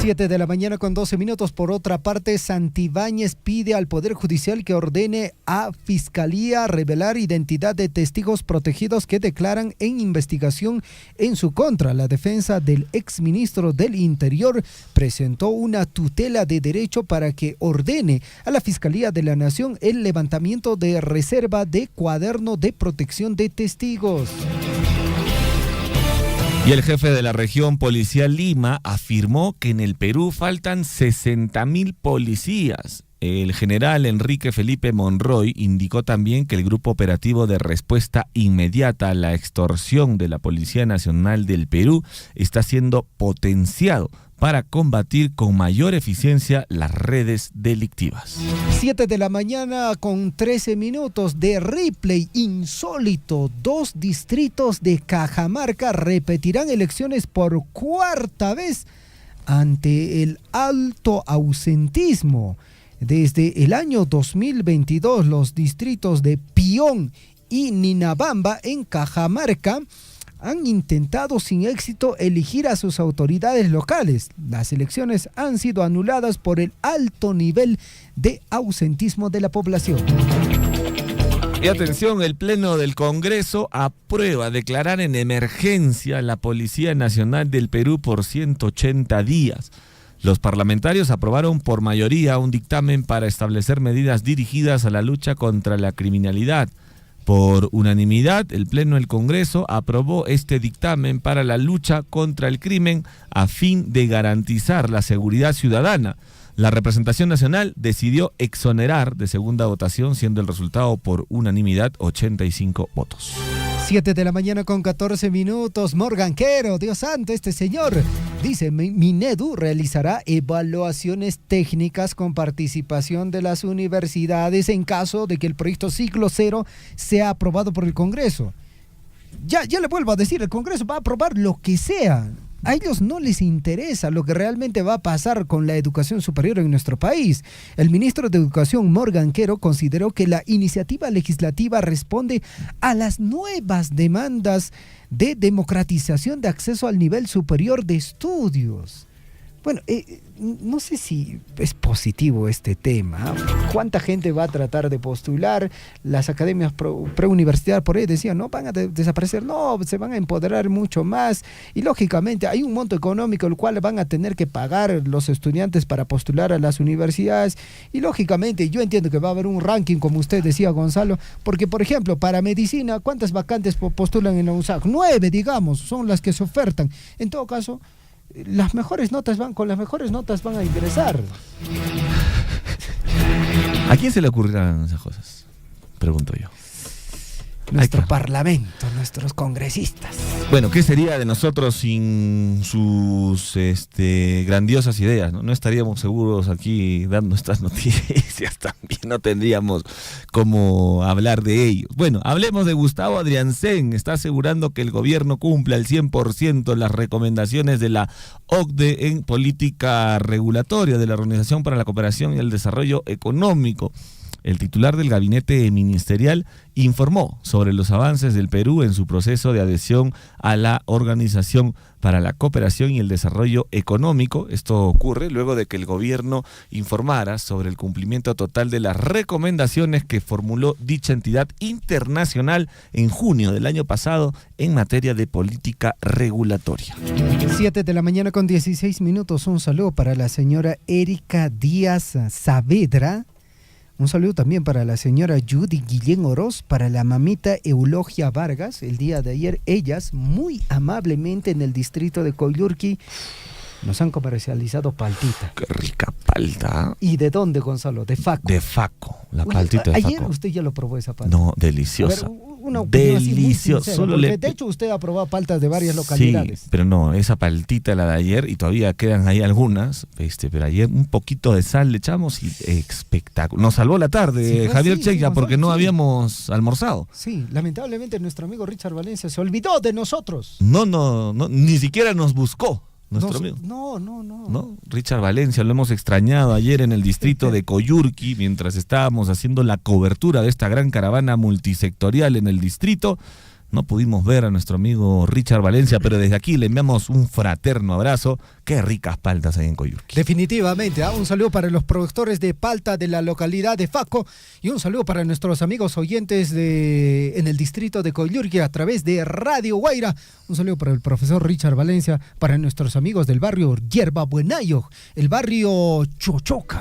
7:12 a.m. Por otra parte, Santibáñez pide al Poder Judicial que ordene a Fiscalía revelar identidad de testigos protegidos que declaran en investigación en su contra. La defensa del exministro del Interior presentó una tutela de derecho para que ordene a la Fiscalía de la Nación el levantamiento de reserva de cuaderno de protección de testigos. Y el jefe de la región policial Lima afirmó que en el Perú faltan 60.000 policías. El general Enrique Felipe Monroy indicó también que el Grupo Operativo de Respuesta Inmediata a la Extorsión de la Policía Nacional del Perú está siendo potenciado para combatir con mayor eficiencia las redes delictivas. 7:13 a.m. de replay insólito. 2 distritos de Cajamarca repetirán elecciones por cuarta vez ante el alto ausentismo. Desde el año 2022, los distritos de Pión y Ninabamba en Cajamarca han intentado sin éxito elegir a sus autoridades locales. Las elecciones han sido anuladas por el alto nivel de ausentismo de la población. Y atención, el Pleno del Congreso aprueba declarar en emergencia la Policía Nacional del Perú por 180 días. Los parlamentarios aprobaron por mayoría un dictamen para establecer medidas dirigidas a la lucha contra la criminalidad. Por unanimidad, el Pleno del Congreso aprobó este dictamen para la lucha contra el crimen a fin de garantizar la seguridad ciudadana. La representación nacional decidió exonerar de segunda votación, siendo el resultado por unanimidad 85 votos. 7:14 a.m. Morgan Quero, Dios santo, este señor, dice: Minedu realizará evaluaciones técnicas con participación de las universidades en caso de que el proyecto Ciclo Cero sea aprobado por el Congreso. Ya le vuelvo a decir, el Congreso va a aprobar lo que sea. A ellos no les interesa lo que realmente va a pasar con la educación superior en nuestro país. El ministro de Educación, Morgan Quero, consideró que la iniciativa legislativa responde a las nuevas demandas de democratización de acceso al nivel superior de estudios. Bueno, no sé si es positivo este tema. ¿Cuánta gente va a tratar de postular? Las academias preuniversitarias por ahí decían, no van a desaparecer, no, se van a empoderar mucho más. Y lógicamente hay un monto económico el cual van a tener que pagar los estudiantes para postular a las universidades. Y lógicamente yo entiendo que va a haber un ranking, como usted decía, Gonzalo, porque por ejemplo, para medicina, ¿cuántas vacantes postulan en la UNSAC? 9, digamos, son las que se ofertan. En todo caso, las mejores notas van a ingresar. ¿A quién se le ocurrirán esas cosas? Pregunto yo. nuestro parlamento, nuestros congresistas. Bueno, ¿qué sería de nosotros sin sus grandiosas ideas? ¿No? No estaríamos seguros aquí dando estas noticias, también no tendríamos cómo hablar de ellos. Bueno, hablemos de Gustavo Adrianzen. Está asegurando que el gobierno cumpla al 100% las recomendaciones de la OCDE en política regulatoria de la Organización para la Cooperación y el Desarrollo Económico. El titular del gabinete ministerial informó sobre los avances del Perú en su proceso de adhesión a la Organización para la Cooperación y el Desarrollo Económico. Esto ocurre luego de que el gobierno informara sobre el cumplimiento total de las recomendaciones que formuló dicha entidad internacional en junio del año pasado en materia de política regulatoria. 7 de la mañana con 16 minutos. Un saludo para la señora Erika Díaz Saavedra. Un saludo también para la señora Judy Guillén Oroz, para la mamita Eulogia Vargas. El día de ayer, ellas muy amablemente en el distrito de Coyurqui nos han comercializado paltita. ¡Qué rica palta! ¿Y de dónde, Gonzalo? De Faco. De Faco, la paltita de Faco. Ayer usted ya lo probó esa palta. No, deliciosa. A ver, una opinión así muy deliciosa. sincera, de hecho, usted ha probado paltas de varias localidades. Sí, pero no, esa paltita, la de ayer, y todavía quedan ahí algunas, pero ayer un poquito de sal le echamos y espectáculo. Nos salvó la tarde, sí, Javier Cheya, porque no habíamos almorzado. Sí, lamentablemente nuestro amigo Richard Valencia se olvidó de nosotros. No, ni siquiera nos buscó. Nuestro amigo. No, Richard Valencia, lo hemos extrañado ayer en el distrito de Coyurqui, mientras estábamos haciendo la cobertura de esta gran caravana multisectorial en el distrito. No pudimos ver a nuestro amigo Richard Valencia, pero desde aquí le enviamos un fraterno abrazo. Qué ricas paltas hay en Coyurqui. Definitivamente, un saludo para los productores de palta de la localidad de Faco y un saludo para nuestros amigos oyentes en el distrito de Coyurqui a través de Radio Guaira. Un saludo para el profesor Richard Valencia, para nuestros amigos del barrio Yerba Buenayo, el barrio Chochoca.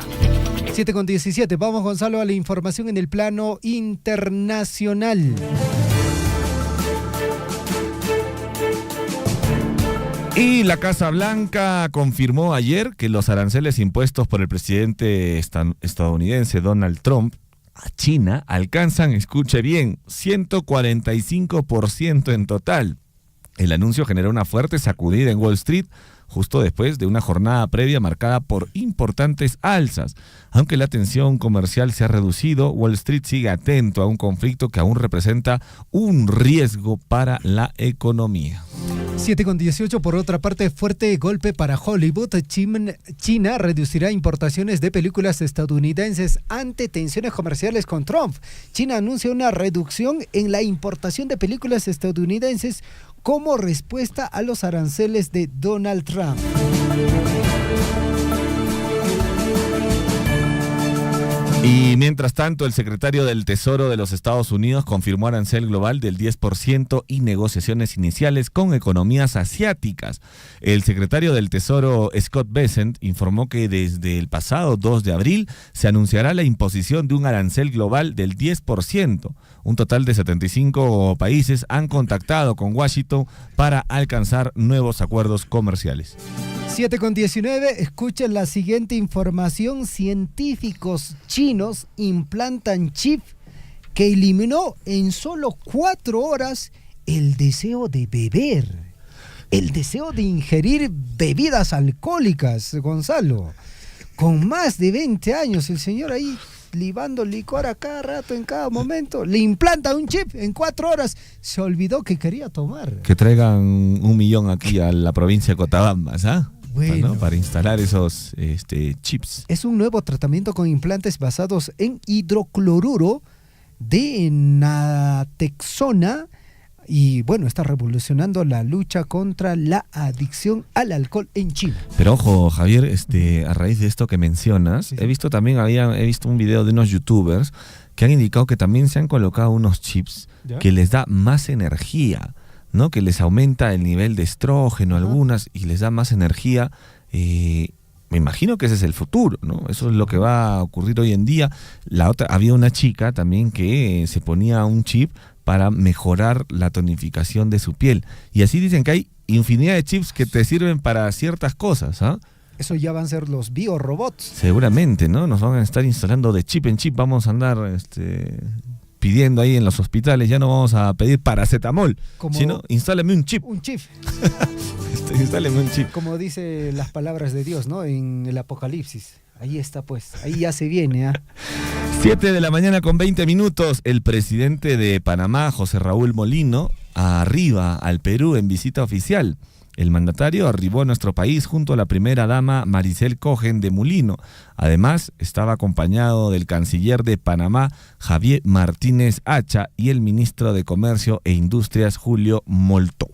7:17, vamos, Gonzalo, a la información en el plano internacional. Y la Casa Blanca confirmó ayer que los aranceles impuestos por el presidente estadounidense Donald Trump a China alcanzan, escuche bien, 145% en total. El anuncio generó una fuerte sacudida en Wall Street justo después de una jornada previa marcada por importantes alzas. Aunque la tensión comercial se ha reducido, Wall Street sigue atento a un conflicto que aún representa un riesgo para la economía. 7:18, por otra parte, fuerte golpe para Hollywood. China reducirá importaciones de películas estadounidenses ante tensiones comerciales con Trump. China anuncia una reducción en la importación de películas estadounidenses como respuesta a los aranceles de Donald Trump. Y mientras tanto, el secretario del Tesoro de los Estados Unidos confirmó arancel global del 10% y negociaciones iniciales con economías asiáticas. El secretario del Tesoro, Scott Bessent, informó que desde el pasado 2 de abril se anunciará la imposición de un arancel global del 10%. Un total de 75 países han contactado con Washington para alcanzar nuevos acuerdos comerciales. 7:19, escuchen la siguiente información. Científicos chinos implantan chip que eliminó en solo 4 horas el deseo de beber, el deseo de ingerir bebidas alcohólicas, Gonzalo. Con más de 20 años, el señor ahí libando licor a cada rato, en cada momento, le implanta un chip en 4 horas. Se olvidó que quería tomar. Que traigan 1 millón aquí a la provincia de Cotabambas, ¿ah? Bueno, para instalar esos chips. Es un nuevo tratamiento con implantes basados en hidrocloruro de naltrexona y bueno, está revolucionando la lucha contra la adicción al alcohol en China. Pero ojo, Javier, a raíz de esto que mencionas, Sí. he visto un video de unos youtubers que han indicado que también se han colocado unos chips ¿Ya? que les da más energía, ¿no? Que les aumenta el nivel de estrógeno algunas y les da más energía. Me imagino que ese es el futuro, ¿no? Eso es lo que va a ocurrir hoy en día. Había una chica también que se ponía un chip para mejorar la tonificación de su piel. Y así dicen que hay infinidad de chips que te sirven para ciertas cosas, ¿ah? Eso ya van a ser los biorobots. Seguramente, ¿no? Nos van a estar instalando de chip en chip, vamos a andar pidiendo ahí en los hospitales, ya no vamos a pedir paracetamol, sino instáleme un chip. Un chip. Instáleme un chip. Como dice las palabras de Dios, ¿no? En el Apocalipsis. Ahí está, pues. Ahí ya se viene, 7 de la mañana con 20 minutos. El presidente de Panamá, José Raúl Molino, arriba al Perú en visita oficial. El mandatario arribó a nuestro país junto a la primera dama Maricel Cohen de Molino. Además, estaba acompañado del canciller de Panamá, Javier Martínez Hacha, y el ministro de Comercio e Industrias, Julio Moltó.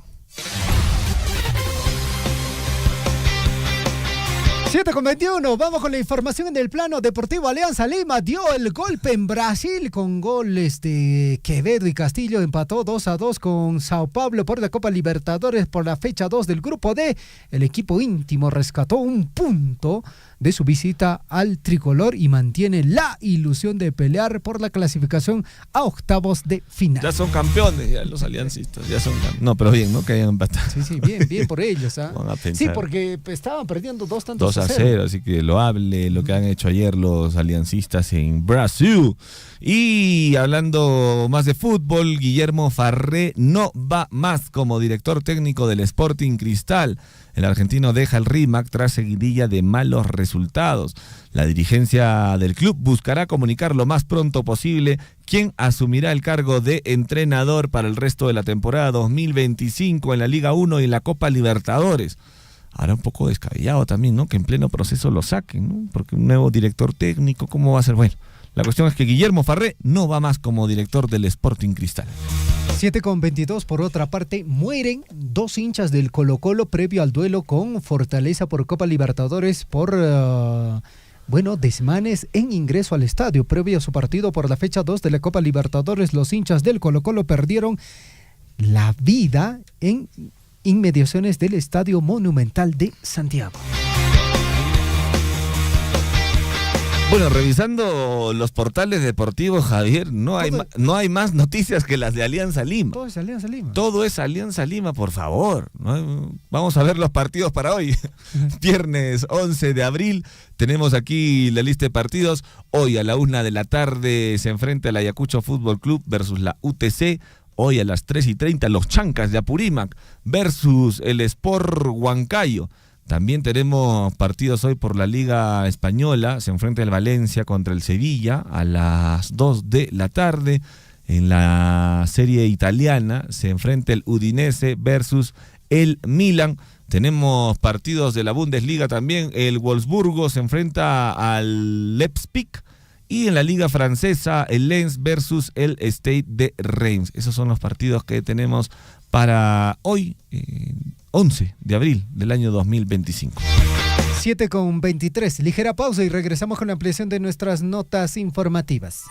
7:21, vamos con la información en el plano deportivo. Alianza Lima dio el golpe en Brasil con goles de Quevedo y Castillo. Empató 2-2 con Sao Paulo por la Copa Libertadores por la fecha 2 del grupo D. El equipo íntimo rescató un punto de su visita al tricolor y mantiene la ilusión de pelear por la clasificación a octavos de final. Ya son campeones, ya los aliancistas, ya son campeones. No, pero bien, ¿no? Que hayan empatado. Sí, bien por ellos. Sí, porque estaban perdiendo 2-0, así que loable lo que han hecho ayer los aliancistas en Brasil. Y hablando más de fútbol, Guillermo Farré no va más como director técnico del Sporting Cristal. El argentino deja el RIMAC tras seguidilla de malos resultados. La dirigencia del club buscará comunicar lo más pronto posible quién asumirá el cargo de entrenador para el resto de la temporada 2025 en la Liga 1 y en la Copa Libertadores. Ahora un poco descabellado también, ¿no? Que en pleno proceso lo saquen, ¿no? Porque un nuevo director técnico, ¿cómo va a ser? Bueno, la cuestión es que Guillermo Farré no va más como director del Sporting Cristal. 7:22, por otra parte, mueren 2 hinchas del Colo-Colo previo al duelo con Fortaleza por Copa Libertadores por, desmanes en ingreso al estadio. Previo a su partido por la fecha 2 de la Copa Libertadores, los hinchas del Colo-Colo perdieron la vida en inmediaciones del Estadio Monumental de Santiago. Bueno, revisando los portales deportivos, Javier, no hay más noticias que las de Alianza Lima. Todo es Alianza Lima. Todo es Alianza Lima, por favor. Vamos a ver los partidos para hoy. Viernes 11 de abril, tenemos aquí la lista de partidos. Hoy a la 1:00 p.m. se enfrenta el Ayacucho Fútbol Club versus la UTC. Hoy a las 3:30, los Chancas de Apurímac versus el Sport Huancayo. También tenemos partidos hoy por la Liga Española. Se enfrenta el Valencia contra el Sevilla a las 2:00 p.m. En la Serie Italiana se enfrenta el Udinese versus el Milan. Tenemos partidos de la Bundesliga también. El Wolfsburgo se enfrenta al Leipzig. Y en la Liga Francesa, el Lens versus el Stade de Reims. Esos son los partidos que tenemos para hoy, 11 de abril del año 2025. 7:23, ligera pausa y regresamos con la ampliación de nuestras notas informativas.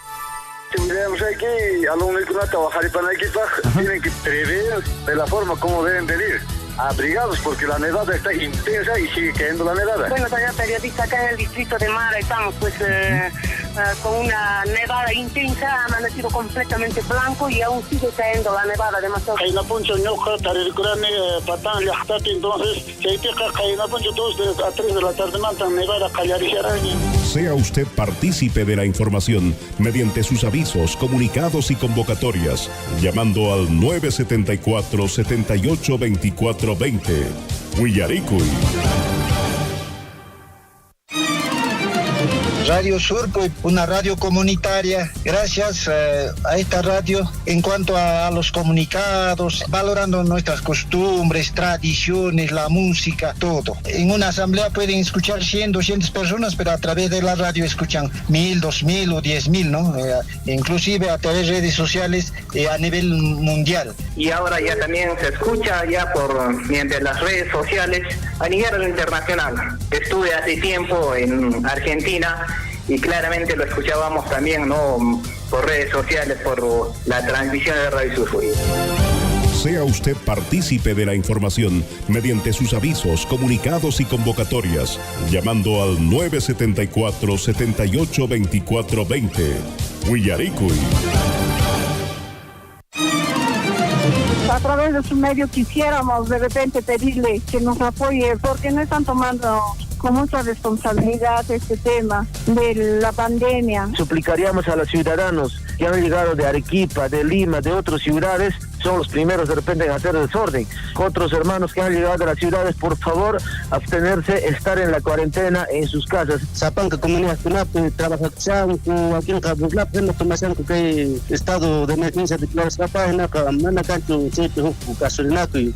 Tendríamos aquí alumnos que no trabajar para el equipo, tienen que prever de la forma como deben de ir. Abrigados porque la nevada está intensa y sigue cayendo la nevada. Bueno, señor periodista, acá en el distrito de Mara estamos con una nevada intensa, ha amanecido completamente blanco y aún sigue cayendo la nevada demasiado. Sea usted partícipe de la información mediante sus avisos, comunicados y convocatorias, llamando al 974-782420. Huillaricuy. Radio Surco, una radio comunitaria. Gracias a esta radio, en cuanto a los comunicados, valorando nuestras costumbres, tradiciones, la música, todo. En una asamblea pueden escuchar 100, 200 personas, pero a través de la radio escuchan 1000, 2000 o 10,000, ¿no? Inclusive a través de redes sociales a nivel mundial. Y ahora ya también se escucha ya mediante las redes sociales a nivel internacional. Estuve hace tiempo en Argentina y claramente lo escuchábamos también, ¿no?, por redes sociales, por la transmisión de Radio Surco. Sea usted partícipe de la información mediante sus avisos, comunicados y convocatorias, llamando al 974-782420. Huillaricuy. A través de su medio quisiéramos de repente pedirle que nos apoye porque no están tomando con mucha responsabilidad este tema de la pandemia. Suplicaríamos a los ciudadanos que han llegado de Arequipa, de Lima, de otras ciudades, son los primeros de repente en hacer desorden. Otros hermanos que han llegado de las ciudades, por favor, abstenerse, estar en la cuarentena en sus casas. Sapanca comunidad trabaja aquí en Cabuslap, en la formación que estado de emergencia de la página,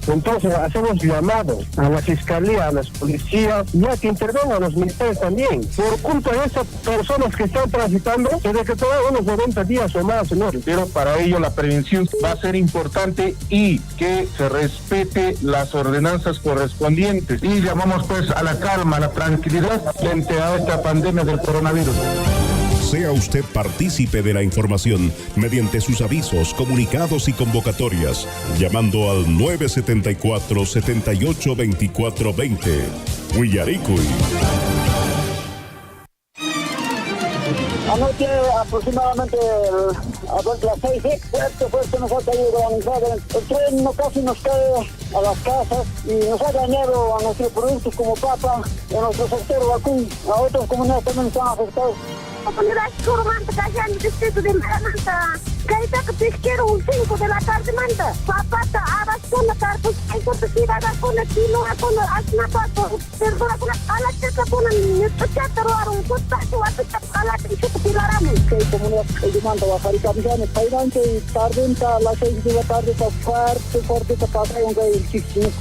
entonces hacemos llamado a la fiscalía, a las policías, ya que intervengan los militares también. Por culpa de esas personas que están transitando, se decretó unos 90 días o más, señor. Pero para ello la prevención va a ser importante y que se respete las ordenanzas correspondientes. Y llamamos pues a la calma, a la tranquilidad frente a esta pandemia del coronavirus. Sea usted partícipe de la información mediante sus avisos, comunicados y convocatorias, llamando al 974-782420. Huillaricuy. Anoche aproximadamente a las 6, fuerte nos ha caído granizada. El tren casi nos cae a las casas y nos ha dañado a nuestros productos como papa, a nuestro sector vacún, a otras comunidades también están afectados. La comunidad Curmanta, allá en el distrito de Maramanta, caída que pesquero 5 de la tarde, manta. Papata, abas con la tarde, hay cortesía, con el kilo, con la asnapato, perdona, con la chica, con el chata, un cotazo, a la chica, pilarame. Que comunidad de Manta, Bajarita, Villane, Pairante, tarde, a las 6 de la tarde, fuerte, pasa, un gay,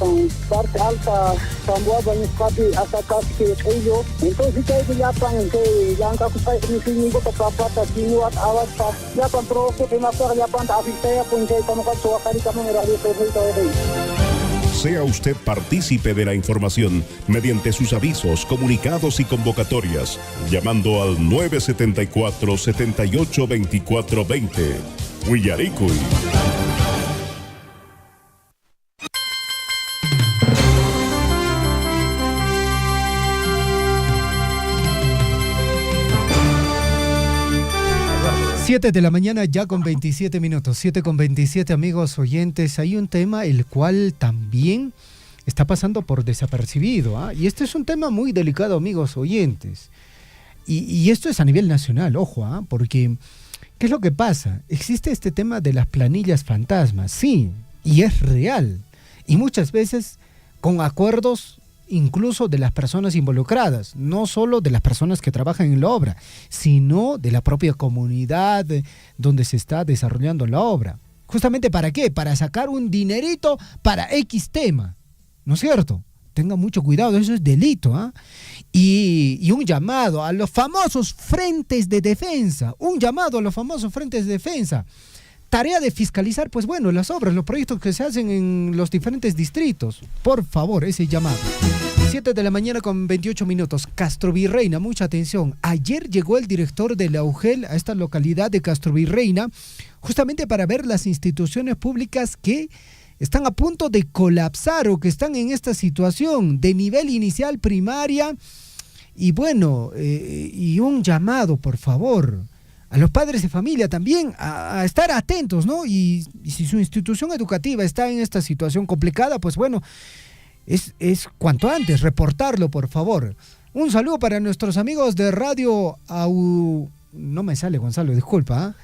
con parte alta, Zamboa, Baniscapi, hasta casi que ello. Entonces, que ya pan, que ya han capaz. Sini ko papapata kinuat awat pa ya pan proke pinapar ya pan afisaya punjay kamo ka suakari kamo radio todo. Sea usted partícipe de la información mediante sus avisos, comunicados y convocatorias, llamando al 974-782420. Huillaricuy. Siete de la mañana ya con 27 minutos, 7:27 amigos oyentes. Hay un tema el cual también está pasando por desapercibido, ¿eh? Y este es un tema muy delicado amigos oyentes. Y esto es a nivel nacional, ojo, ¿eh? Porque ¿qué es lo que pasa? Existe este tema de las planillas fantasmas, sí, y es real. Y muchas veces con acuerdos incluso de las personas involucradas, no solo de las personas que trabajan en la obra, sino de la propia comunidad donde se está desarrollando la obra. ¿Justamente para qué? Para sacar un dinerito para X tema, ¿no es cierto? Tengan mucho cuidado, eso es delito, ¿eh? Y un llamado a los famosos frentes de defensa, Tarea de fiscalizar, pues bueno, las obras, los proyectos que se hacen en los diferentes distritos. Por favor, ese llamado. 7 de la mañana con 28 minutos. Castrovirreina, mucha atención. Ayer llegó el director de la UGEL a esta localidad de Castrovirreina, justamente para ver las instituciones públicas que están a punto de colapsar o que están en esta situación de nivel inicial, primaria. Y bueno, y un llamado, por favor, a los padres de familia también a estar atentos, ¿no? Y si su institución educativa está en esta situación complicada, pues bueno, es cuanto antes reportarlo, por favor. Un saludo para nuestros amigos de Radio no me sale, Gonzalo, disculpa,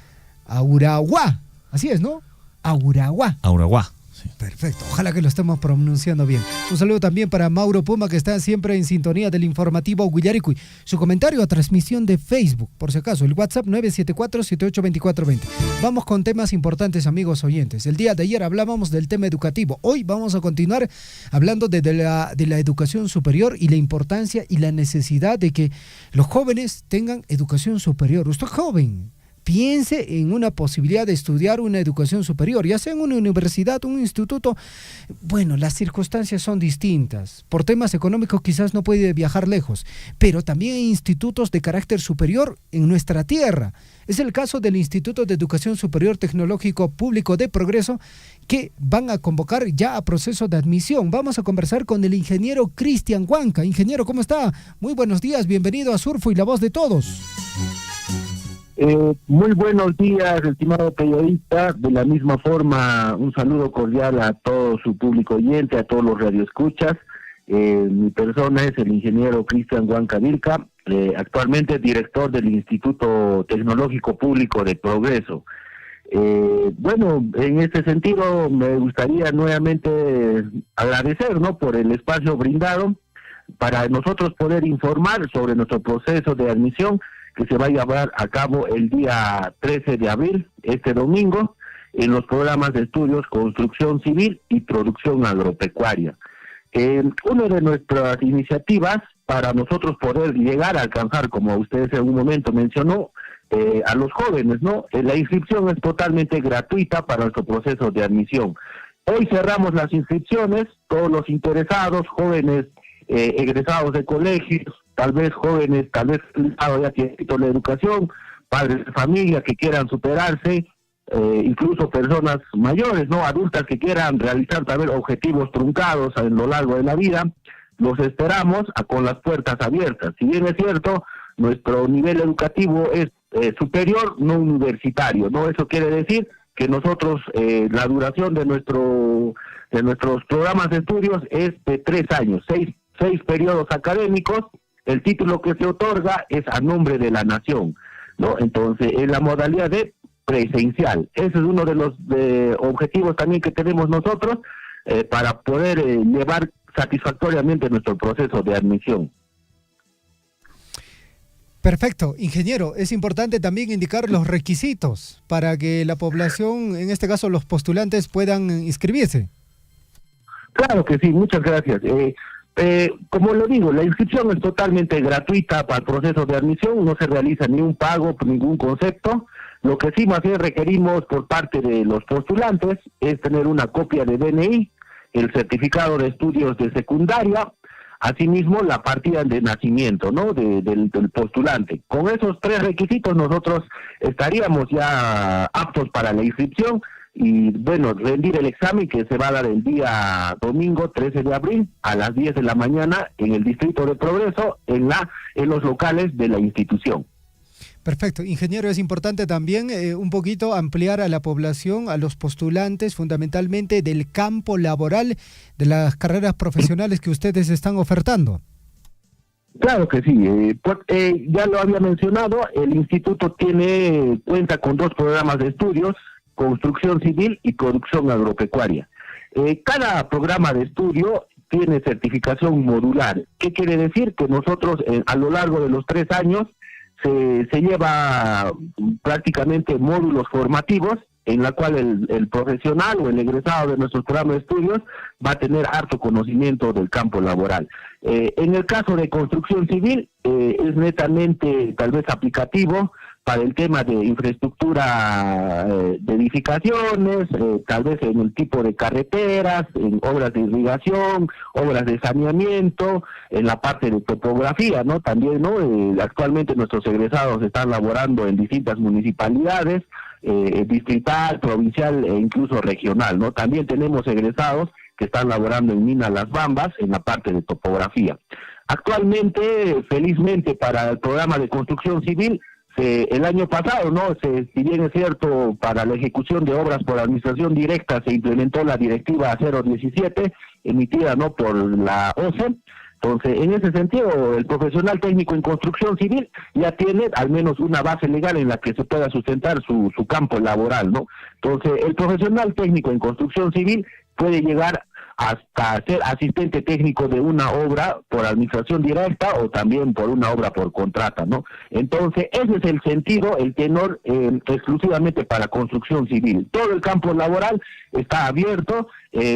Auraguá, así es, ¿no? Auraguá. Sí. Perfecto, ojalá que lo estemos pronunciando bien. Un saludo también para Mauro Puma, que está siempre en sintonía del informativo Huillaricuy. Su comentario a transmisión de Facebook, por si acaso, el WhatsApp 974-782420. Vamos con temas importantes, amigos oyentes. El día de ayer hablábamos del tema educativo. Hoy vamos a continuar hablando de la educación superior y la importancia y la necesidad de que los jóvenes tengan educación superior. Usted joven, piense en una posibilidad de estudiar una educación superior, ya sea en una universidad, un instituto. Bueno, las circunstancias son distintas. Por temas económicos quizás no puede viajar lejos, pero también hay institutos de carácter superior en nuestra tierra. Es el caso del Instituto de Educación Superior Tecnológico Público de Progreso, que van a convocar ya a proceso de admisión. Vamos a conversar con el ingeniero Cristian Huanca. Ingeniero, ¿cómo está? Muy buenos días, bienvenido a Surfo y la Voz de Todos. Muy buenos días, estimado periodista. De la misma forma, un saludo cordial a todo su público oyente, a todos los radioescuchas. Mi persona es el ingeniero Cristian Huancavilca, actualmente director del Instituto Tecnológico Público de Progreso. Bueno, en este sentido me gustaría nuevamente agradecer, ¿no?, por el espacio brindado para nosotros poder informar sobre nuestro proceso de admisión que se va a llevar a cabo el día 13 de abril, este domingo, en los programas de estudios Construcción Civil y Producción Agropecuaria. Una de nuestras iniciativas para nosotros poder llegar a alcanzar, como usted en un momento mencionó, a los jóvenes, ¿no? La inscripción es totalmente gratuita para nuestro proceso de admisión. Hoy cerramos las inscripciones, todos los interesados, jóvenes egresados de colegios, tal vez jóvenes, tal vez ya tienen título de educación, padres de familia que quieran superarse, incluso personas mayores, no adultas que quieran realizar tal vez objetivos truncados a lo largo de la vida. Los esperamos con las puertas abiertas. Si bien es cierto, nuestro nivel educativo es superior, no universitario, ¿no? Eso quiere decir que nosotros, la duración de nuestros programas de estudios es de 3 años, 6 periodos académicos. El título que se otorga es a nombre de la nación, ¿no? Entonces, en la modalidad de presencial. Ese es uno de los objetivos también que tenemos nosotros para poder llevar satisfactoriamente nuestro proceso de admisión. Perfecto. Ingeniero, es importante también indicar los requisitos para que la población, en este caso los postulantes, puedan inscribirse. Claro que sí, muchas gracias. Como lo digo, la inscripción es totalmente gratuita para el proceso de admisión, no se realiza ni un pago por ningún concepto. Lo que sí más bien requerimos por parte de los postulantes es tener una copia de DNI, el certificado de estudios de secundaria, asimismo la partida de nacimiento, ¿no?, del postulante. Con esos 3 requisitos nosotros estaríamos ya aptos para la inscripción y, bueno, rendir el examen que se va a dar el día domingo 13 de abril a las 10 de la mañana en el Distrito de Progreso, en los locales de la institución. Perfecto. Ingeniero, es importante también un poquito ampliar a la población, a los postulantes, fundamentalmente del campo laboral, de las carreras profesionales que ustedes están ofertando. Claro que sí. Ya lo había mencionado, el instituto cuenta con 2 programas de estudios, Construcción Civil y Producción Agropecuaria. Cada programa de estudio tiene certificación modular. ¿Qué quiere decir? Que nosotros a lo largo de los 3 años se lleva prácticamente módulos formativos en la cual el profesional o el egresado de nuestros programas de estudios va a tener harto conocimiento del campo laboral. En el caso de construcción civil es netamente tal vez aplicativo para el tema de infraestructura de edificaciones, tal vez en el tipo de carreteras, en obras de irrigación, obras de saneamiento, en la parte de topografía, ¿no? También, ¿no? Actualmente nuestros egresados están laborando en distintas municipalidades, distrital, provincial e incluso regional, ¿no? También tenemos egresados que están laborando en Mina Las Bambas, en la parte de topografía. Actualmente, felizmente para el programa de construcción civil, el año pasado, ¿no? Si bien es cierto, para la ejecución de obras por administración directa se implementó la directiva 017, emitida, ¿no?, por la OCE. Entonces, en ese sentido, el profesional técnico en construcción civil ya tiene al menos una base legal en la que se pueda sustentar su campo laboral, ¿no? Entonces, el profesional técnico en construcción civil puede llegar hasta ser asistente técnico de una obra por administración directa o también por una obra por contrata, ¿no? Entonces, ese es el sentido, el tenor exclusivamente para construcción civil. Todo el campo laboral está abierto,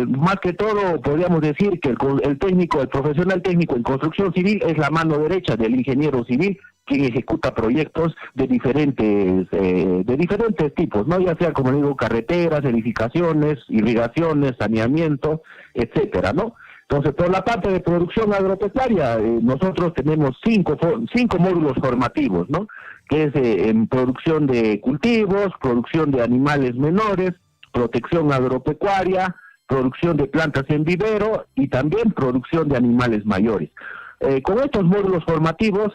más que todo podríamos decir que el técnico, el profesional técnico en construcción civil es la mano derecha del ingeniero civil, quien ejecuta proyectos de diferentes tipos, ¿no? Ya sea, como digo, carreteras, edificaciones, irrigaciones, saneamiento, etcétera, ¿no? Entonces, por la parte de producción agropecuaria, nosotros tenemos cinco módulos formativos, ¿no? Que es en producción de cultivos, producción de animales menores, protección agropecuaria, producción de plantas en vivero y también producción de animales mayores. Con estos módulos formativos,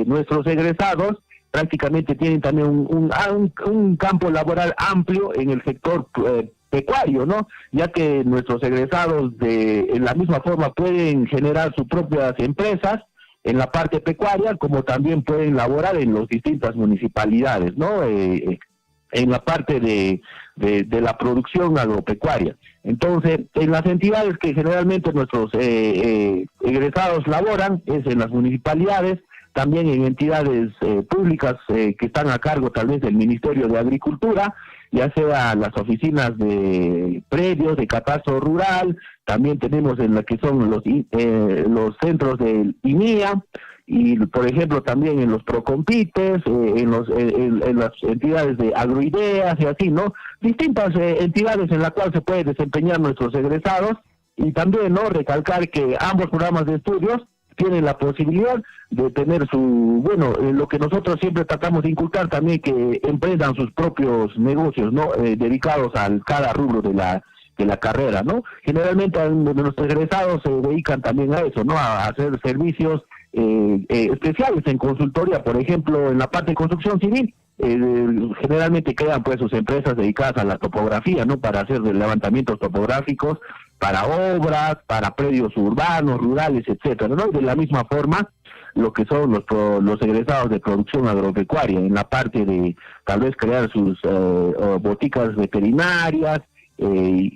nuestros egresados prácticamente tienen también un campo laboral amplio en el sector pecuario, ¿no? Ya que nuestros egresados en la misma forma pueden generar sus propias empresas en la parte pecuaria, como también pueden laborar en las distintas municipalidades, ¿no? En la parte de la producción agropecuaria. Entonces, en las entidades que generalmente nuestros egresados laboran, es en las municipalidades, también en entidades públicas que están a cargo tal vez del Ministerio de Agricultura, ya sea las oficinas de predios, de catastro rural, también tenemos en la que son los centros del INIA, y por ejemplo también en los Procompites, en las entidades de Agroideas y así, ¿no? Distintas entidades en las cuales se pueden desempeñar nuestros egresados, y también, ¿no?, recalcar que ambos programas de estudios tienen la posibilidad de tener lo que nosotros siempre tratamos de inculcar también, que emprendan sus propios negocios, ¿no?, dedicados a cada rubro de la carrera, ¿no? Generalmente nuestros egresados se dedican también a eso, ¿no?, a hacer servicios especiales en consultoría, por ejemplo, en la parte de construcción civil. Generalmente crean pues sus empresas dedicadas a la topografía, ¿no?, para hacer levantamientos topográficos, para obras, para predios urbanos, rurales, etcétera, ¿no? De la misma forma, lo que son los egresados de producción agropecuaria, en la parte de tal vez crear sus boticas veterinarias,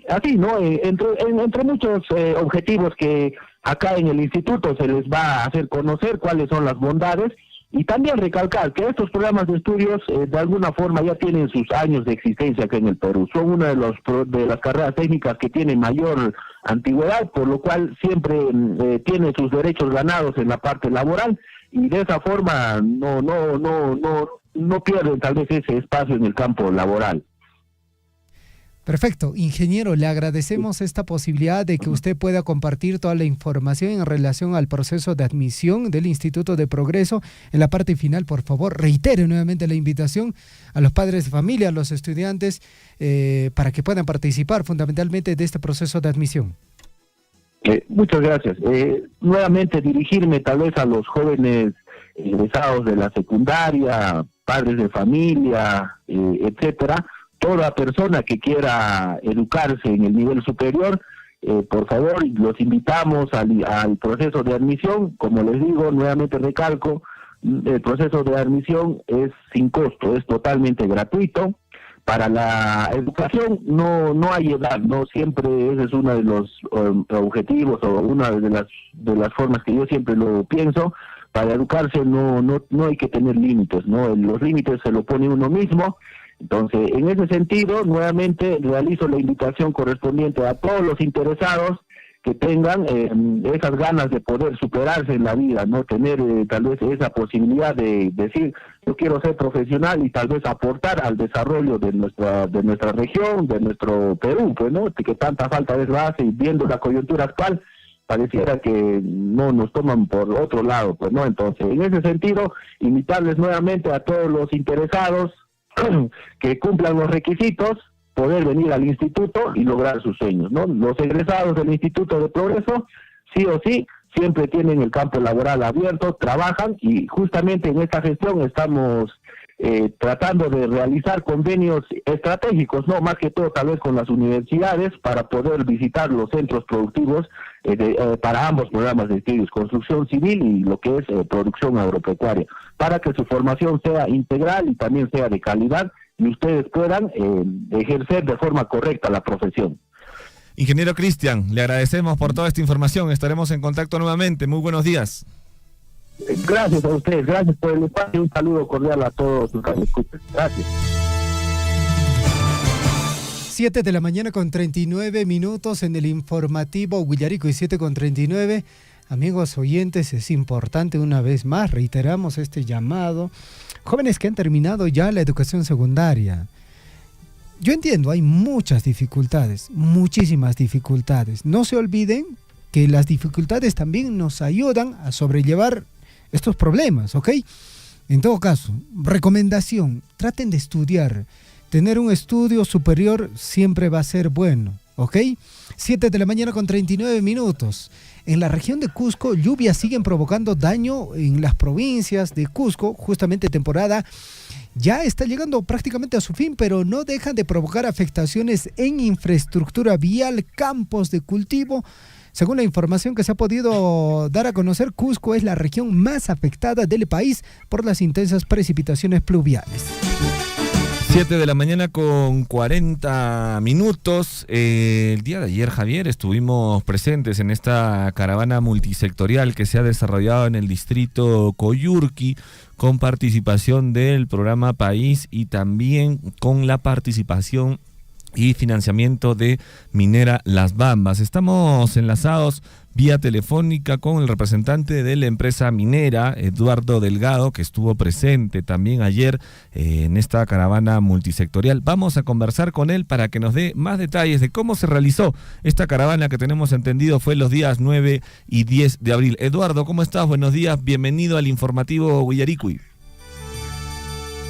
así, ¿no? Entre muchos objetivos que acá en el instituto se les va a hacer conocer cuáles son las bondades, y también recalcar que estos programas de estudios de alguna forma ya tienen sus años de existencia acá en el Perú. Son una de las carreras técnicas que tienen mayor antigüedad, por lo cual siempre tiene sus derechos ganados en la parte laboral, y de esa forma no pierden tal vez ese espacio en el campo laboral. Perfecto. Ingeniero, le agradecemos esta posibilidad de que usted pueda compartir toda la información en relación al proceso de admisión del Instituto de Progreso. En la parte final, por favor, reitere nuevamente la invitación a los padres de familia, a los estudiantes, para que puedan participar fundamentalmente de este proceso de admisión. Muchas gracias. Nuevamente dirigirme tal vez a los jóvenes egresados de la secundaria, padres de familia, etcétera. Toda persona que quiera educarse en el nivel superior, por favor, los invitamos al proceso de admisión. Como les digo, nuevamente recalco, el proceso de admisión es sin costo, es totalmente gratuito. Para la educación no hay edad, no siempre ese es uno de los objetivos o una de las formas que yo siempre lo pienso. Para educarse no hay que tener límites, ¿no? Los límites se lo pone uno mismo. Entonces, en ese sentido, nuevamente realizo la invitación correspondiente a todos los interesados que tengan esas ganas de poder superarse en la vida, no tener tal vez esa posibilidad de decir, yo quiero ser profesional y tal vez aportar al desarrollo de nuestra región, de nuestro Perú, pues, ¿no?, que tanta falta les hace, y viendo la coyuntura actual, pareciera que no nos toman por otro lado, pues, ¿no? Entonces, en ese sentido, invitarles nuevamente a todos los interesados que cumplan los requisitos, poder venir al instituto y lograr sus sueños, ¿no? Los egresados del Instituto de Progreso, sí o sí, siempre tienen el campo laboral abierto, trabajan, y justamente en esta gestión estamos tratando de realizar convenios estratégicos, no más que todo tal vez con las universidades, para poder visitar los centros productivos para ambos programas de estudios, construcción civil y lo que es producción agropecuaria, para que su formación sea integral y también sea de calidad, y ustedes puedan ejercer de forma correcta la profesión. Ingeniero Cristian, le agradecemos por toda esta información. Estaremos en contacto nuevamente. Muy buenos días. Gracias a ustedes, gracias por el espacio. Un saludo cordial a todos sus escuchas. Gracias. 7 de la mañana con 39 minutos en el informativo Huillarico, y 7 con 39. Amigos oyentes, es importante una vez más, reiteramos este llamado. Jóvenes que han terminado ya la educación secundaria. Yo entiendo, hay muchas dificultades, muchísimas dificultades. No se olviden que las dificultades también nos ayudan a sobrellevar estos problemas, ¿ok? En todo caso, recomendación, traten de estudiar. Tener un estudio superior siempre va a ser bueno, ¿ok? 7 de la mañana con 39 minutos. En la región de Cusco, lluvias siguen provocando daño en las provincias de Cusco, justamente temporada ya está llegando prácticamente a su fin, pero no dejan de provocar afectaciones en infraestructura vial, campos de cultivo. Según la información que se ha podido dar a conocer, Cusco es la región más afectada del país por las intensas precipitaciones pluviales. 7 de la mañana con 40 minutos. El día de ayer, Javier, estuvimos presentes en esta caravana multisectorial que se ha desarrollado en el distrito Coyurqui, con participación del programa País y también con la participación y financiamiento de Minera Las Bambas. Estamos enlazados vía telefónica con el representante de la empresa minera, Eduardo Delgado, que estuvo presente también ayer en esta caravana multisectorial. Vamos a conversar con él para que nos dé más detalles de cómo se realizó esta caravana, que tenemos entendido fue los días 9 y 10 de abril. Eduardo, ¿cómo estás? Buenos días, bienvenido al informativo Guillaricui.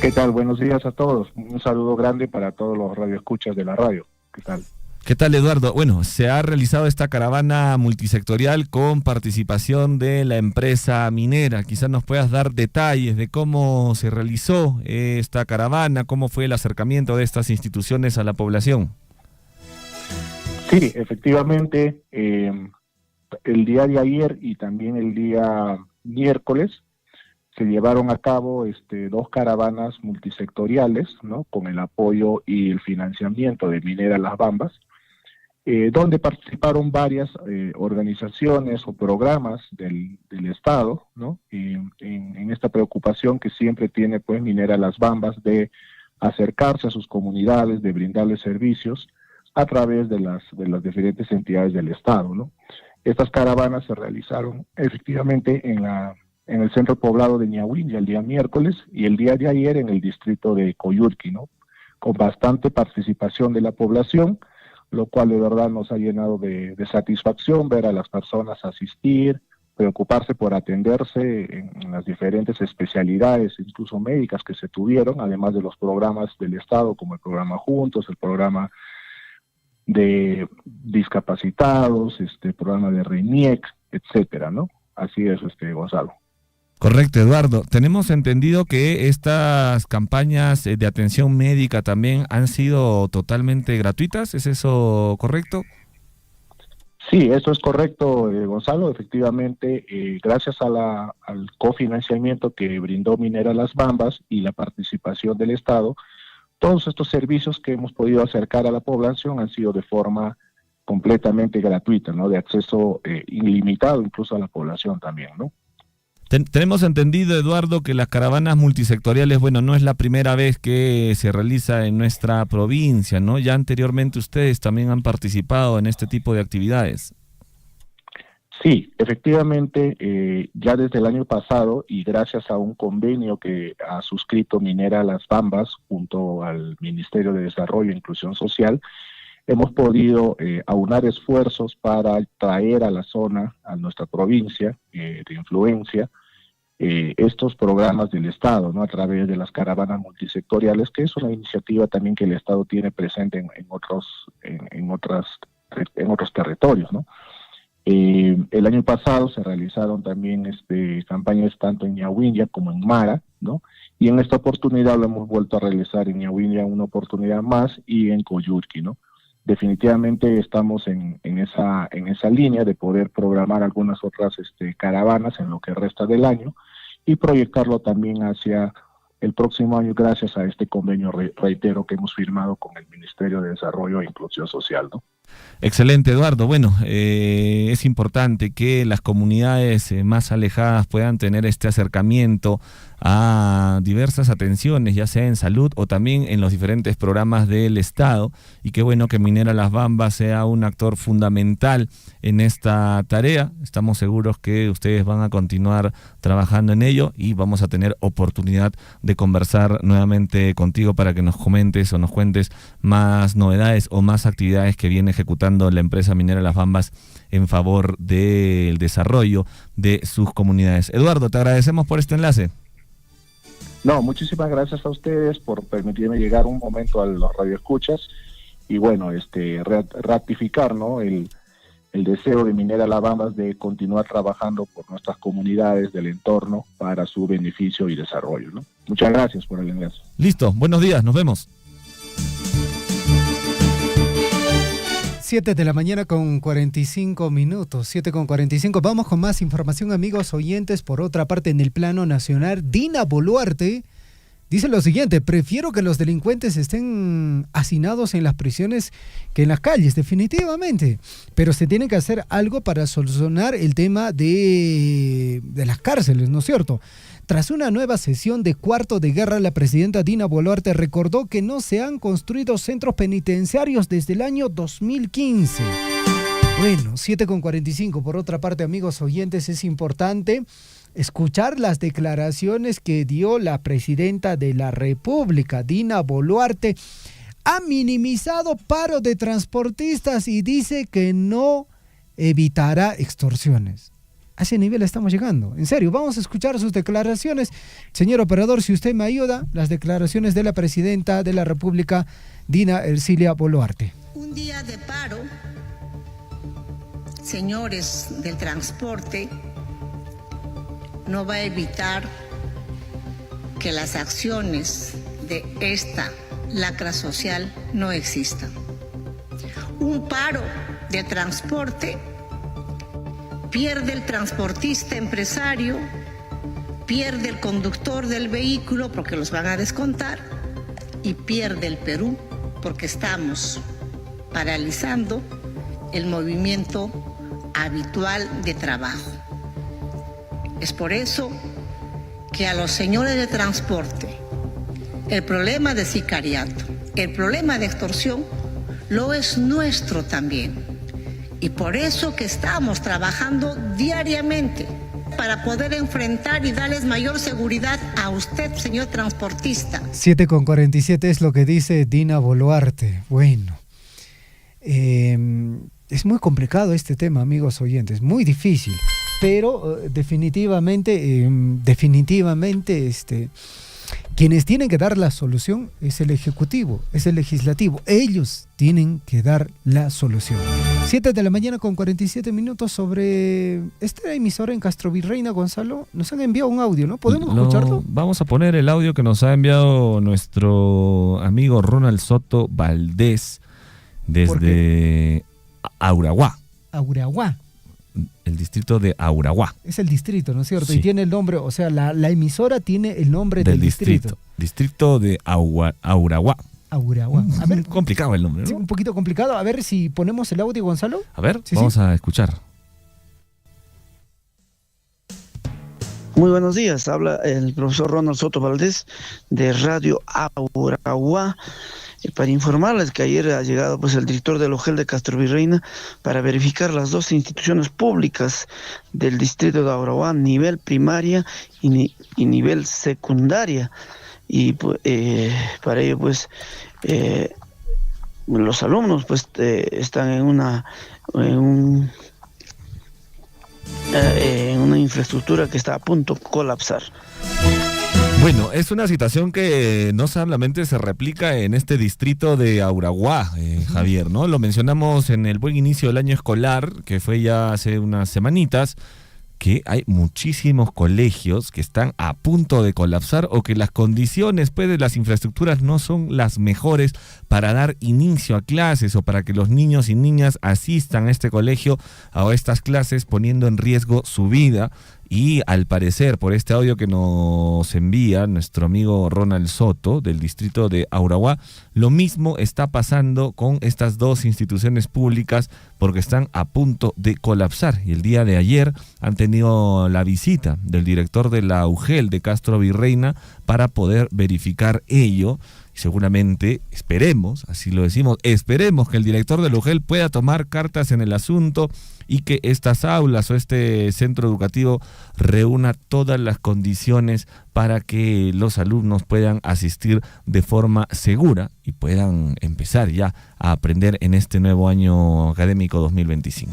¿Qué tal? Buenos días a todos. Un saludo grande para todos los radioescuchas de la radio. ¿Qué tal? ¿Qué tal, Eduardo? Bueno, se ha realizado esta caravana multisectorial con participación de la empresa minera. Quizás nos puedas dar detalles de cómo se realizó esta caravana, cómo fue el acercamiento de estas instituciones a la población. Sí, efectivamente, el día de ayer y también el día miércoles se llevaron a cabo 2 caravanas multisectoriales, ¿no?, con el apoyo y el financiamiento de Minera Las Bambas, donde participaron varias organizaciones o programas del Estado, ¿no?, en esta preocupación que siempre tiene pues Minera Las Bambas de acercarse a sus comunidades, de brindarles servicios a través de las diferentes entidades del Estado, ¿no? Estas caravanas se realizaron efectivamente en el centro poblado de Ñahuinlla el día miércoles y el día de ayer en el distrito de Coyurqui, ¿no?, con bastante participación de la población, lo cual de verdad nos ha llenado de satisfacción ver a las personas asistir, preocuparse por atenderse en las diferentes especialidades, incluso médicas, que se tuvieron, además de los programas del Estado como el programa Juntos, el programa de discapacitados, programa de RENIEC, etcétera, ¿no? Así es, Gonzalo. Correcto, Eduardo. Tenemos entendido que estas campañas de atención médica también han sido totalmente gratuitas, ¿es eso correcto? Sí, eso es correcto, Gonzalo. Efectivamente, gracias al cofinanciamiento que brindó Minera Las Bambas y la participación del Estado, todos estos servicios que hemos podido acercar a la población han sido de forma completamente gratuita, ¿no?, de acceso ilimitado incluso a la población también, ¿no? Tenemos entendido, Eduardo, que las caravanas multisectoriales, bueno, no es la primera vez que se realiza en nuestra provincia, ¿no? Ya anteriormente ustedes también han participado en este tipo de actividades. Sí, efectivamente, ya desde el año pasado y gracias a un convenio que ha suscrito Minera Las Bambas junto al Ministerio de Desarrollo e Inclusión Social, hemos podido aunar esfuerzos para traer a la zona, a nuestra provincia de influencia, estos programas del Estado, ¿no?, a través de las caravanas multisectoriales, que es una iniciativa también que el Estado tiene presente en otros territorios, ¿no? El año pasado se realizaron también campañas tanto en Ñahuinlla como en Mara, ¿no? Y en esta oportunidad lo hemos vuelto a realizar en Ñahuinlla una oportunidad más y en Coyurqui, ¿no? Definitivamente estamos en esa línea de poder programar algunas otras caravanas en lo que resta del año y proyectarlo también hacia el próximo año gracias a este convenio, reitero, que hemos firmado con el Ministerio de Desarrollo e Inclusión Social, ¿no? Excelente, Eduardo. Bueno, es importante que las comunidades más alejadas puedan tener este acercamiento a diversas atenciones, ya sea en salud o también en los diferentes programas del Estado, y qué bueno que Minera Las Bambas sea un actor fundamental en esta tarea. Estamos seguros que ustedes van a continuar trabajando en ello y vamos a tener oportunidad de conversar nuevamente contigo para que nos comentes o nos cuentes más novedades o más actividades que viene ejecutando la empresa Minera Las Bambas en favor del desarrollo de sus comunidades. Eduardo, te agradecemos por este enlace. No, muchísimas gracias a ustedes por permitirme llegar un momento a los radioescuchas y bueno, ratificar, ¿no?, el el deseo de Minera Las Bambas de continuar trabajando por nuestras comunidades del entorno para su beneficio y desarrollo, ¿no? Muchas gracias por el enlace. Listo, buenos días, nos vemos. 7 de la mañana con 45 minutos, 7 con 45. Vamos con más información, amigos oyentes. Por otra parte, en el plano nacional, Dina Boluarte dice lo siguiente: prefiero que los delincuentes estén hacinados en las prisiones que en las calles, definitivamente. Pero se tiene que hacer algo para solucionar el tema de las cárceles, ¿no es cierto? Tras una nueva sesión de cuarto de guerra, la presidenta Dina Boluarte recordó que no se han construido centros penitenciarios desde el año 2015. Bueno, 7:45. Por otra parte, amigos oyentes, es importante escuchar las declaraciones que dio la presidenta de la República, Dina Boluarte. Ha minimizado paro de transportistas y dice que no evitará extorsiones. A ese nivel estamos llegando. En serio, vamos a escuchar sus declaraciones. Señor operador, si usted me ayuda, las declaraciones de la presidenta de la República, Dina Ercilia Boluarte. Un día de paro, señores del transporte, no va a evitar que las acciones de esta lacra social no existan. Un paro de transporte, pierde el transportista empresario, pierde el conductor del vehículo porque los van a descontar y pierde el Perú porque estamos paralizando el movimiento habitual de trabajo. Es por eso que a los señores de transporte el problema de sicariato, el problema de extorsión, lo es nuestro también. Y por eso que estamos trabajando diariamente para poder enfrentar y darles mayor seguridad a usted, señor transportista. 7:47 es lo que dice Dina Boluarte. Bueno, es muy complicado este tema, amigos oyentes, muy difícil, pero definitivamente, quienes tienen que dar la solución es el Ejecutivo, es el Legislativo. Ellos tienen que dar la solución. 7 de la mañana con 47 minutos sobre esta emisora en Castrovirreyna, Gonzalo. Nos han enviado un audio, ¿no? ¿Podemos escucharlo? Vamos a poner el audio que nos ha enviado nuestro amigo Ronald Soto Valdés desde Auraguá. Auraguá. El distrito de Auraguá. Es el distrito, ¿no es cierto? Sí. Y tiene el nombre, o sea, la emisora tiene el nombre del distrito. Distrito de Auraguá. Auraguá. A ver, complicado el nombre, ¿no? Sí, un poquito complicado. A ver si ponemos el audio, Gonzalo. A ver, sí, vamos a escuchar. Muy buenos días, habla el profesor Ronald Soto Valdés de Radio Auraguá. Para informarles que ayer ha llegado pues el director del OGEL de Castrovirreyna para verificar las dos instituciones públicas del distrito de Auraguá, nivel primaria y nivel secundaria. Y para ello pues los alumnos pues están en una infraestructura que está a punto de colapsar. Bueno, es una situación que no solamente se replica en este distrito de Auraguá, Javier, ¿no? Lo mencionamos en el buen inicio del año escolar, que fue ya hace unas semanitas, que hay muchísimos colegios que están a punto de colapsar o que las condiciones pues, de las infraestructuras no son las mejores para dar inicio a clases o para que los niños y niñas asistan a este colegio o a estas clases poniendo en riesgo su vida. Y al parecer, por este audio que nos envía nuestro amigo Ronald Soto del distrito de Auraguá, lo mismo está pasando con estas dos instituciones públicas porque están a punto de colapsar. Y el día de ayer han tenido la visita del director de la UGEL de Castrovirreyna para poder verificar ello. Seguramente, esperemos, así lo decimos, esperemos que el director del UGEL pueda tomar cartas en el asunto y que estas aulas o este centro educativo reúna todas las condiciones para que los alumnos puedan asistir de forma segura y puedan empezar ya a aprender en este nuevo año académico 2025.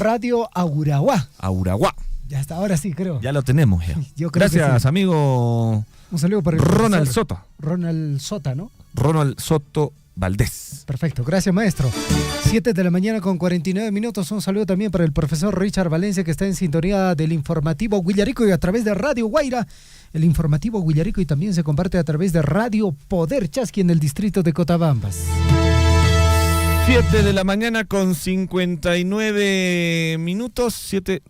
Radio Auraguá. Auraguá. Ya hasta ahora sí, creo. Ya lo tenemos ya. Yo creo Gracias, sí. amigo. Un saludo para el Ronald Soto. Ronald Sota, ¿no? Ronald Soto Valdés. Perfecto, gracias maestro. 7 de la mañana con 49 minutos. Un saludo también para el profesor Richard Valencia, que está en sintonía del informativo Guillarico y a través de Radio Guaira. El informativo Guillarico y también se comparte a través de Radio Poder Chasqui en el distrito de Cotabambas. 7 de la mañana con 59 minutos, 7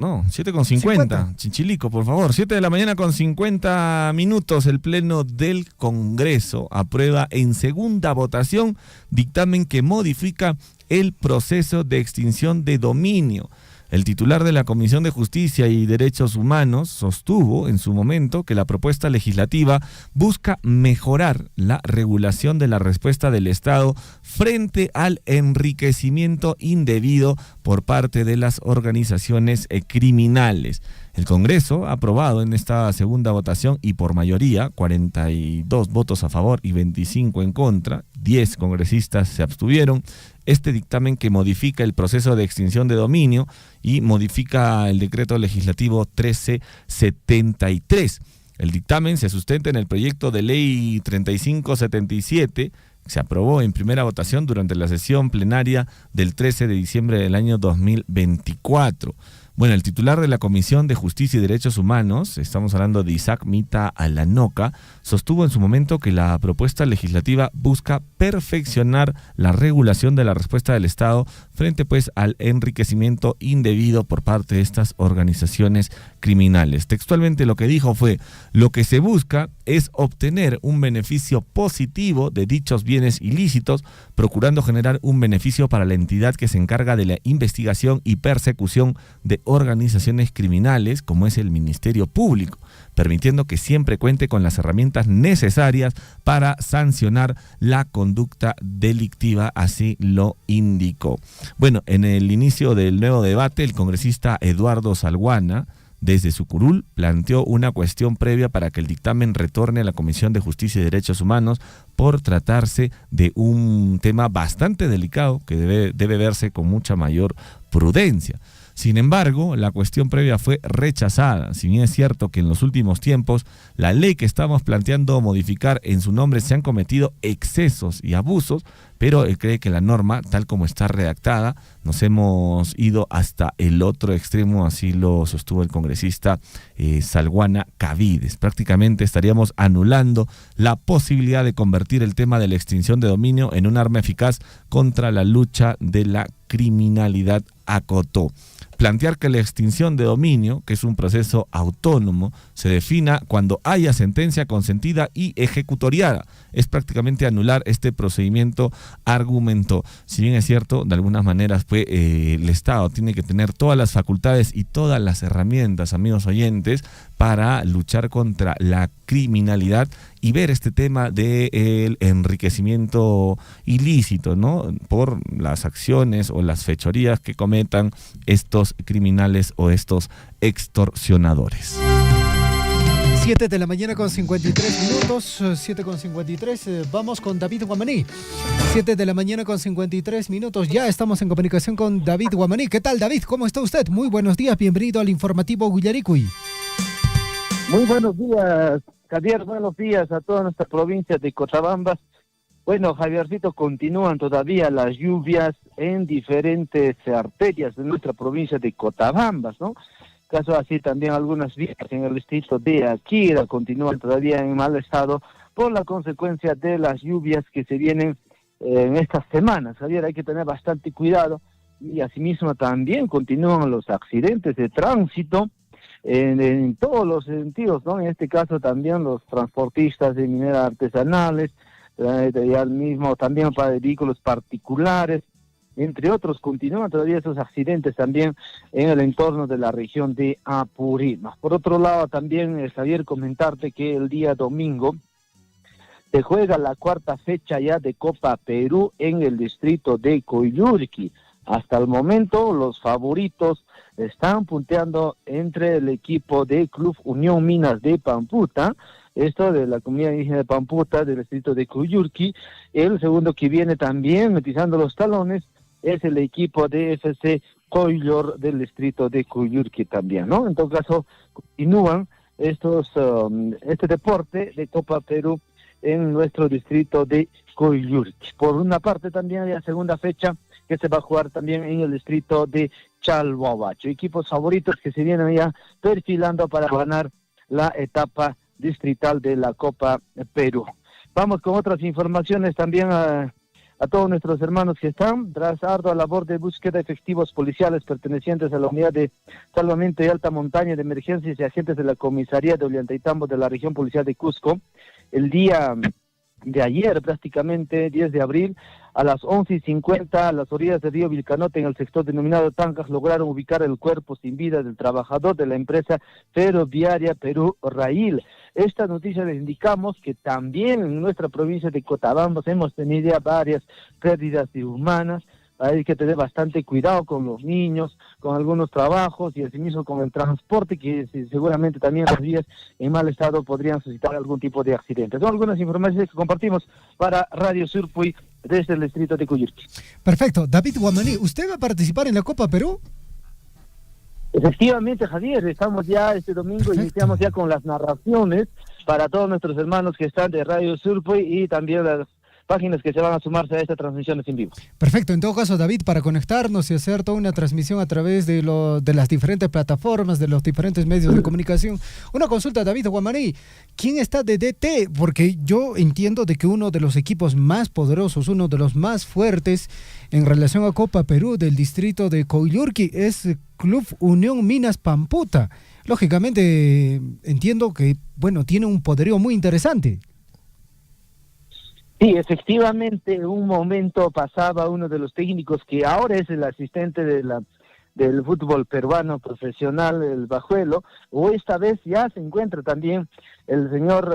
con 50. Chinchilico, por favor. 7 de la mañana con 50 minutos. El Pleno del Congreso aprueba en segunda votación dictamen que modifica el proceso de extinción de dominio. El titular de la Comisión de Justicia y Derechos Humanos sostuvo en su momento que la propuesta legislativa busca mejorar la regulación de la respuesta del Estado frente al enriquecimiento indebido por parte de las organizaciones criminales. El Congreso ha aprobado en esta segunda votación y por mayoría, 42 votos a favor y 25 en contra, 10 congresistas se abstuvieron, este dictamen que modifica el proceso de extinción de dominio y modifica el decreto legislativo 1373. El dictamen se sustenta en el proyecto de ley 3577, que se aprobó en primera votación durante la sesión plenaria del 13 de diciembre del año 2024. Bueno, el titular de la Comisión de Justicia y Derechos Humanos, estamos hablando de Isaac Mita Alanoca, sostuvo en su momento que la propuesta legislativa busca perfeccionar la regulación de la respuesta del Estado frente pues al enriquecimiento indebido por parte de estas organizaciones criminales. Textualmente lo que dijo fue: lo que se busca es obtener un beneficio positivo de dichos bienes ilícitos, procurando generar un beneficio para la entidad que se encarga de la investigación y persecución de organizaciones criminales, como es el Ministerio Público, permitiendo que siempre cuente con las herramientas necesarias para sancionar la conducta delictiva, así lo indicó. Bueno, en el inicio del nuevo debate, el congresista Eduardo Salguana, desde su curul, planteó una cuestión previa para que el dictamen retorne a la Comisión de Justicia y Derechos Humanos por tratarse de un tema bastante delicado que debe verse con mucha mayor prudencia. Sin embargo, la cuestión previa fue rechazada. Si bien es cierto que en los últimos tiempos la ley que estamos planteando modificar en su nombre se han cometido excesos y abusos, pero él cree que la norma, tal como está redactada, nos hemos ido hasta el otro extremo, así lo sostuvo el congresista Salguana Cavides. Prácticamente estaríamos anulando la posibilidad de convertir el tema de la extinción de dominio en un arma eficaz contra la lucha de la criminalidad, acotó. Plantear que la extinción de dominio, que es un proceso autónomo, se defina cuando haya sentencia consentida y ejecutoriada, es prácticamente anular este procedimiento, argumentó. Si bien es cierto, de algunas maneras el Estado tiene que tener todas las facultades y todas las herramientas, amigos oyentes, para luchar contra la criminalidad y ver este tema del enriquecimiento ilícito, ¿no?, por las acciones o las fechorías que cometan estos criminales o estos extorsionadores. 7 de la mañana con 53 minutos, 7 con 53, vamos con David Guamaní. 7 de la mañana con 53 minutos, ya estamos en comunicación con David Guamaní. ¿Qué tal, David? ¿Cómo está usted? Muy buenos días, bienvenido al informativo Guillaricuy. Muy buenos días, Javier, buenos días a toda nuestra provincia de Cochabamba. Bueno, Javiercito, continúan todavía las lluvias en diferentes arterias de nuestra provincia de Cochabamba, ¿no? Caso así también algunas vías en el distrito de Akira continúan todavía en mal estado por la consecuencia de las lluvias que se vienen en estas semanas. Javier, hay que tener bastante cuidado y asimismo también continúan los accidentes de tránsito en todos los sentidos, ¿no? En este caso también los transportistas de mineras artesanales, y al mismo también para vehículos particulares, entre otros, continúan todavía esos accidentes también en el entorno de la región de Apurímac. Por otro lado, también, Javier, comentarte que el día domingo se juega la cuarta fecha ya de Copa Perú en el distrito de Coyurqui. Hasta el momento, los favoritos están punteando entre el equipo de Club Unión Minas de Pamputa, esto de la comunidad indígena de Pamputa, del distrito de Coyurqui. El segundo que viene también pisando los talones es el equipo de FC Coillor del distrito de Coyurqui también, ¿no? En todo caso, continúan este deporte de Copa Perú en nuestro distrito de Coyurqui. Por una parte también hay la segunda fecha que se va a jugar también en el distrito de Chalhuahuacho. Equipos favoritos que se vienen ya perfilando para ganar la etapa distrital de la Copa Perú. Vamos con otras informaciones también a todos nuestros hermanos que están tras ardua labor de búsqueda de efectivos policiales pertenecientes a la unidad de salvamento y alta montaña de emergencias y agentes de la comisaría de Ollantaytambo de la región policial de Cusco. El día de ayer, prácticamente 10 de abril, a las 11:50, a las orillas del río Vilcanote, en el sector denominado Tancas, lograron ubicar el cuerpo sin vida del trabajador de la empresa ferroviaria Perú Rail. Esta noticia les indicamos que también en nuestra provincia de Cotabamba hemos tenido ya varias pérdidas de humanas. Hay que tener bastante cuidado con los niños, con algunos trabajos y asimismo con el transporte, que seguramente también las vías en mal estado podrían suscitar algún tipo de accidente. Son algunas informaciones que compartimos para Radio Surpuy desde el distrito de Coyurqui. Perfecto. David Guamaní, ¿usted va a participar en la Copa Perú? Efectivamente, Javier, estamos ya este domingo, Perfecto. Iniciamos ya con las narraciones para todos nuestros hermanos que están de Radio Surpuy y también las páginas que se van a sumarse a esta transmisión en vivo. Perfecto, en todo caso, David, para conectarnos y hacer toda una transmisión a través de las diferentes plataformas, de los diferentes medios de comunicación. Una consulta, David Guamaní, ¿quién está de DT? Porque yo entiendo de que uno de los equipos más poderosos, uno de los más fuertes en relación a Copa Perú del distrito de Coyurqui es Club Unión Minas Pamputa. Lógicamente, entiendo que, bueno, tiene un poderío muy interesante. Sí, efectivamente, un momento pasaba uno de los técnicos que ahora es el asistente del fútbol peruano profesional, el Bajuelo, o esta vez ya se encuentra también el señor,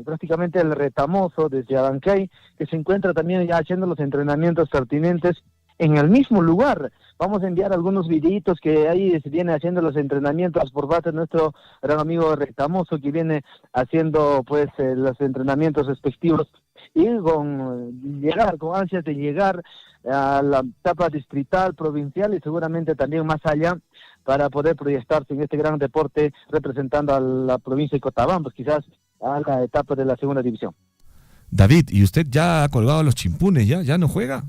prácticamente el Retamoso desde Abancay, que se encuentra también ya haciendo los entrenamientos pertinentes en el mismo lugar. Vamos a enviar algunos videitos que ahí se viene haciendo los entrenamientos por parte de nuestro gran amigo Retamoso, que viene haciendo pues los entrenamientos respectivos y con ansias de llegar a la etapa distrital, provincial y seguramente también más allá para poder proyectarse en este gran deporte representando a la provincia de Cotabamba, quizás a la etapa de la segunda división. David, ¿y usted ya ha colgado los chimpunes? ¿Ya no juega?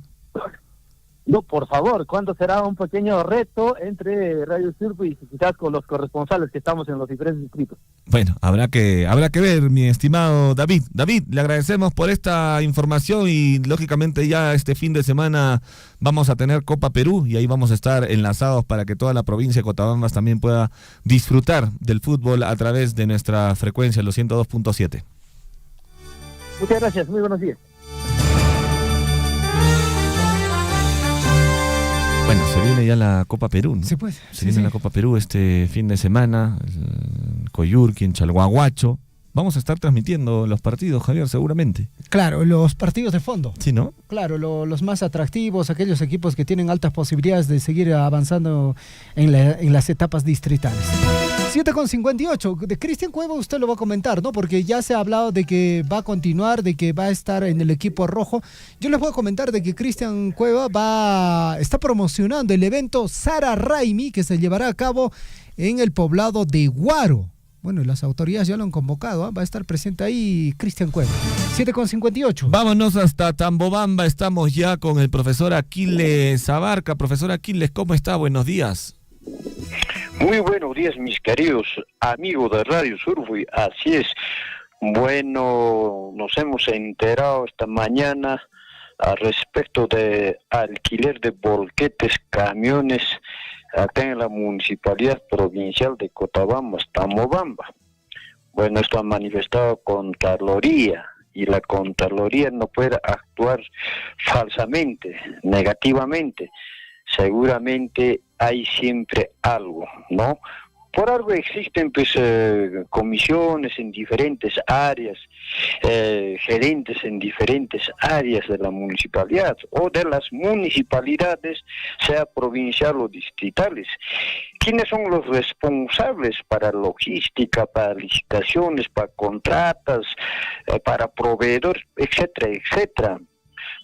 No, por favor, ¿cuándo será un pequeño reto entre Radio Surpuy y quizás con los corresponsales que estamos en los diferentes distritos? Bueno, habrá que ver, mi estimado David. David, le agradecemos por esta información y lógicamente ya este fin de semana vamos a tener Copa Perú y ahí vamos a estar enlazados para que toda la provincia de Cotabambas también pueda disfrutar del fútbol a través de nuestra frecuencia, los 102.7. Muchas gracias, muy buenos días. Bueno, se viene ya la Copa Perú, ¿no? Sí, pues. Se viene la Copa Perú este fin de semana, Coyurqui, en Chalhuahuacho. Vamos a estar transmitiendo los partidos, Javier, seguramente. Claro, los partidos de fondo. Sí, ¿no? Claro, los más atractivos, aquellos equipos que tienen altas posibilidades de seguir avanzando en las etapas distritales. 7:58. De Cristian Cueva usted lo va a comentar, ¿no? Porque ya se ha hablado de que va a continuar, de que va a estar en el equipo rojo. Yo les voy a comentar de que Cristian Cueva está promocionando el evento Sara Raimi, que se llevará a cabo en el poblado de Guaro. Bueno, las autoridades ya lo han convocado, ¿eh? Va a estar presente ahí Cristian Cueva. 7:58. Vámonos hasta Tambobamba, estamos ya con el profesor Aquiles Abarca. Profesor Aquiles, ¿cómo está? Buenos días. Muy buenos días, mis queridos amigos de Radio Surpuy. Así es. Bueno, nos hemos enterado esta mañana al respecto de alquiler de volquetes, camiones, acá en la Municipalidad Provincial de Cotabamba, Tambobamba. Bueno, esto ha manifestado Contraloría y la Contraloría no puede actuar falsamente, negativamente. Seguramente hay siempre algo, ¿no? Por algo existen pues comisiones en diferentes áreas, gerentes en diferentes áreas de la municipalidad o de las municipalidades, sea provincial o distritales. ¿Quiénes son los responsables para logística, para licitaciones, para contratas, para proveedores, etcétera, etcétera?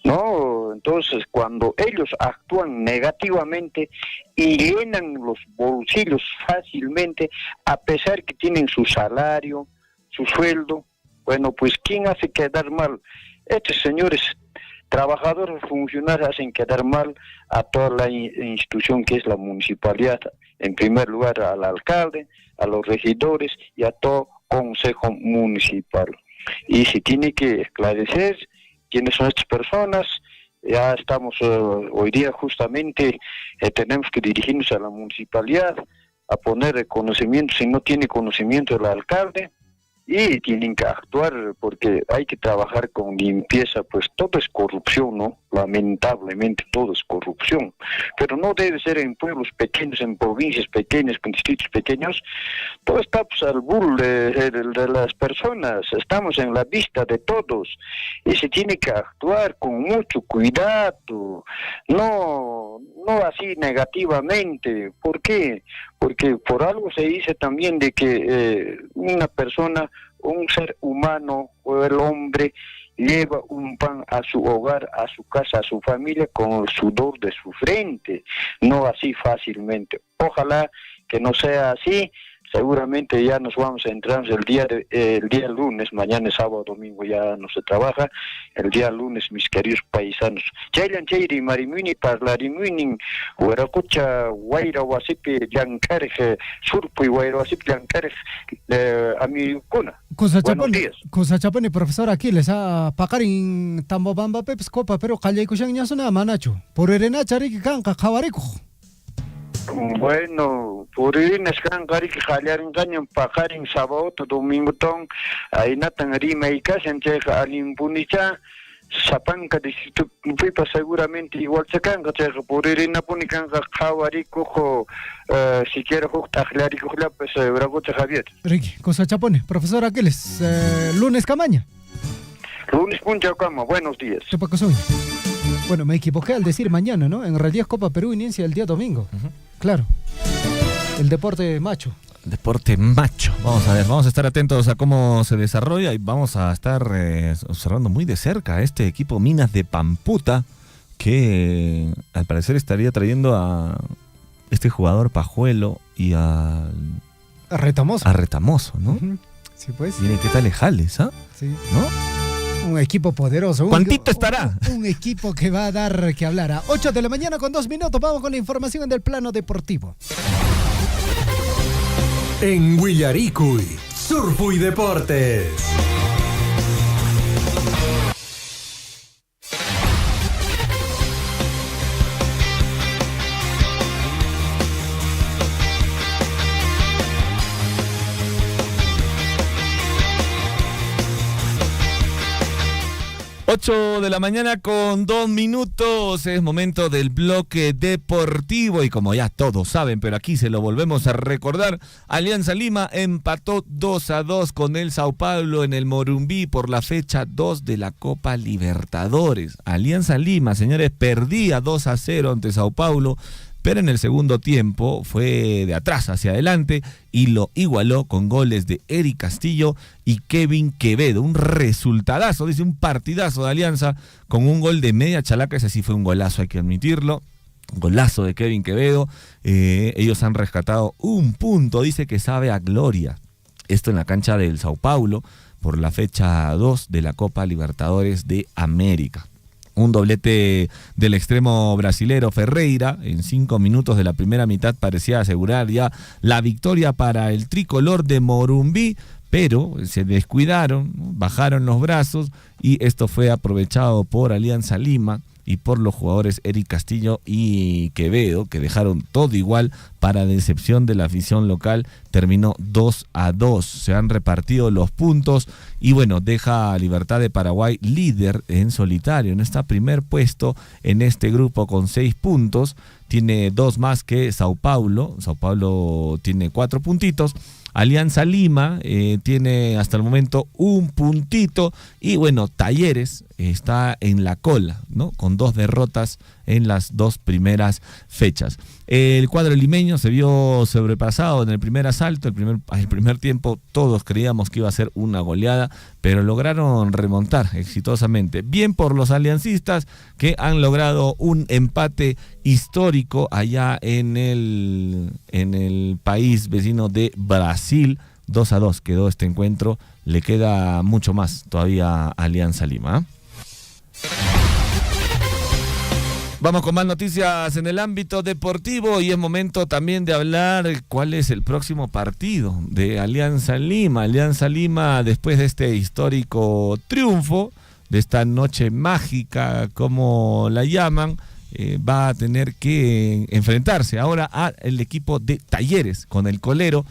¿No? Entonces, cuando ellos actúan negativamente y llenan los bolsillos fácilmente, a pesar que tienen su salario, su sueldo, bueno, pues ¿quién hace quedar mal? Estos señores trabajadores, funcionarios hacen quedar mal a toda la institución que es la municipalidad. En primer lugar al alcalde, a los regidores y a todo consejo municipal. Y se tiene que esclarecer quiénes son estas personas. Ya estamos hoy día justamente, tenemos que dirigirnos a la municipalidad, a poner el conocimiento, si no tiene conocimiento el alcalde, y tienen que actuar porque hay que trabajar con limpieza, pues todo es corrupción, ¿no? Lamentablemente todo es corrupción, pero no debe ser en pueblos pequeños, en provincias pequeñas, con distritos pequeños, todo está pues, al bull de las personas, estamos en la vista de todos y se tiene que actuar con mucho cuidado, no así negativamente. ¿Por qué? Porque por algo se dice también de que una persona, un ser humano o el hombre lleva un pan a su hogar, a su casa, a su familia con el sudor de su frente, no así fácilmente. Ojalá que no sea así. Seguramente ya nos vamos a entrar el día lunes, mañana es sábado, domingo ya no se trabaja, el día lunes, mis queridos paisanos. Chaylan chayri marimuni parlarimuni, hueracucha guaira wasipi llancarje, surpu y guaira wasipi llancarje, amiguna. Buenos días. Kusachapone, profesor Aquiles, pakarin tambobamba peps copa, pero calleikushan yasuna manacho, por erena chariki kanka kawariko. Bueno, por ir en escangari que jalearon gañan pajarin sábado, domingo ton, ahí natan rima y casa en checa al impunicha, sapanca de pipa seguramente igual se canga checa, por ir en apunicanga jawari cojo, siquiera justa jaleari cojo pues bragocha Javier. Ricky, cosa chapone, profesor Aquiles, lunes camaña. Lunes puncha cama, buenos días. ¿Qué pasó? Bueno, me equivoqué al decir mañana, ¿no? En realidad es Copa Perú inicia el día domingo. Claro. El deporte macho. Deporte macho. Vamos a ver, vamos a estar atentos a cómo se desarrolla y vamos a estar observando muy de cerca a este equipo Minas de Pamputa que al parecer estaría trayendo a este jugador Pajuelo y a Retamoso. A Retamoso, ¿no? Sí, pues. Miren qué tal Jales, ¿ah? Sí. ¿No? Un equipo poderoso. ¿Cuántito estará? Un equipo que va a dar que hablar. A 8 de la mañana con 2 minutos vamos con la información del plano deportivo. En Huillaricuy, Surfu y Deportes. Ocho de la mañana con 2 minutos, es momento del bloque deportivo y como ya todos saben, pero aquí se lo volvemos a recordar, Alianza Lima empató 2-2 con el Sao Paulo en el Morumbí por la fecha 2 de la Copa Libertadores. Alianza Lima, señores, perdía 2-0 ante Sao Paulo, pero en el segundo tiempo fue de atrás hacia adelante y lo igualó con goles de Eric Castillo y Kevin Quevedo. Un resultadazo, dice, un partidazo de Alianza con un gol de media chalaca. Ese sí fue un golazo, hay que admitirlo. Golazo de Kevin Quevedo. Ellos han rescatado un punto, dice que sabe a gloria. Esto en la cancha del Sao Paulo por la fecha 2 de la Copa Libertadores de América. Un doblete del extremo brasilero Ferreira en 5 minutos de la primera mitad parecía asegurar ya la victoria para el tricolor de Morumbí, pero se descuidaron, bajaron los brazos y esto fue aprovechado por Alianza Lima y por los jugadores Eric Castillo y Quevedo, que dejaron todo igual para decepción de la afición local. Terminó 2-2, se han repartido los puntos y bueno, deja a Libertad de Paraguay líder en solitario, en este primer puesto en este grupo con 6 puntos, tiene 2 más que Sao Paulo tiene 4 puntitos. Alianza Lima tiene hasta el momento 1 puntito y bueno, Talleres está en la cola, ¿no? Con 2 derrotas en las 2 primeras fechas. El cuadro limeño se vio sobrepasado en el primer asalto, el primer tiempo todos creíamos que iba a ser una goleada, pero lograron remontar exitosamente. Bien por los aliancistas que han logrado un empate histórico allá en el país vecino de Brasil. 2-2 quedó este encuentro, le queda mucho más todavía a Alianza Lima. Vamos con más noticias en el ámbito deportivo y es momento también de hablar cuál es el próximo partido de Alianza Lima. Alianza Lima, después de este histórico triunfo, de esta noche mágica, como la llaman, va a tener que enfrentarse ahora al equipo de Talleres con el colero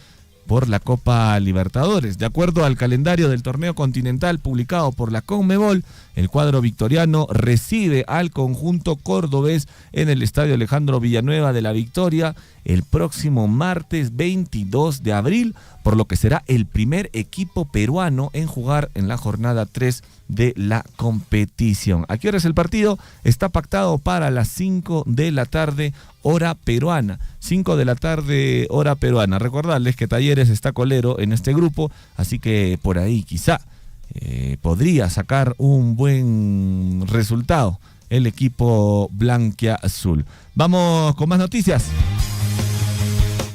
por la Copa Libertadores. De acuerdo al calendario del torneo continental publicado por la Conmebol, el cuadro victoriano recibe al conjunto cordobés en el Estadio Alejandro Villanueva de la Victoria el próximo martes 22 de abril, por lo que será el primer equipo peruano en jugar en la jornada 3 de la competición. ¿A qué hora es el partido? Está pactado para las 5 de la tarde, hora peruana. 5 de la tarde, hora peruana. Recordarles que Talleres está colero en este grupo, así que por ahí quizá podría sacar un buen resultado el equipo blanquiazul. Vamos con más noticias.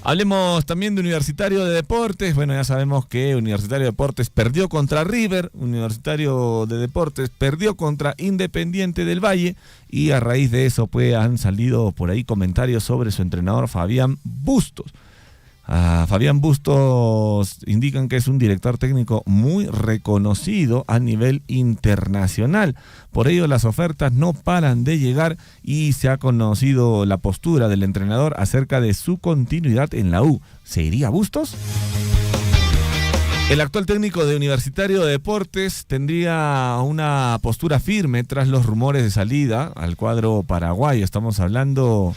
Hablemos también de Universitario de Deportes. Bueno, ya sabemos que Universitario de Deportes perdió contra River, Universitario de Deportes perdió contra Independiente del Valle y a raíz de eso pues han salido por ahí comentarios sobre su entrenador Fabián Bustos. Fabián Bustos indican que es un director técnico muy reconocido a nivel internacional. Por ello las ofertas no paran de llegar y se ha conocido la postura del entrenador acerca de su continuidad en la U. ¿Se iría Bustos? El actual técnico de Universitario de Deportes tendría una postura firme tras los rumores de salida al cuadro paraguayo. Estamos hablando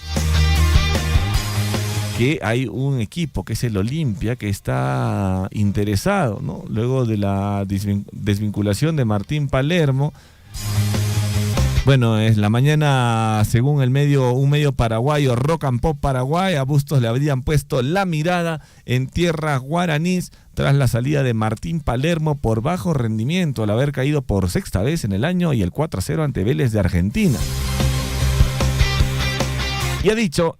que hay un equipo que es el Olimpia que está interesado, ¿no? Luego de la desvinculación de Martín Palermo. Bueno, es la mañana, según un medio paraguayo, Rock and Pop Paraguay, a Bustos le habrían puesto la mirada en tierras guaraníes tras la salida de Martín Palermo por bajo rendimiento al haber caído por sexta vez en el año y el 4-0 ante Vélez de Argentina. Y ha dicho,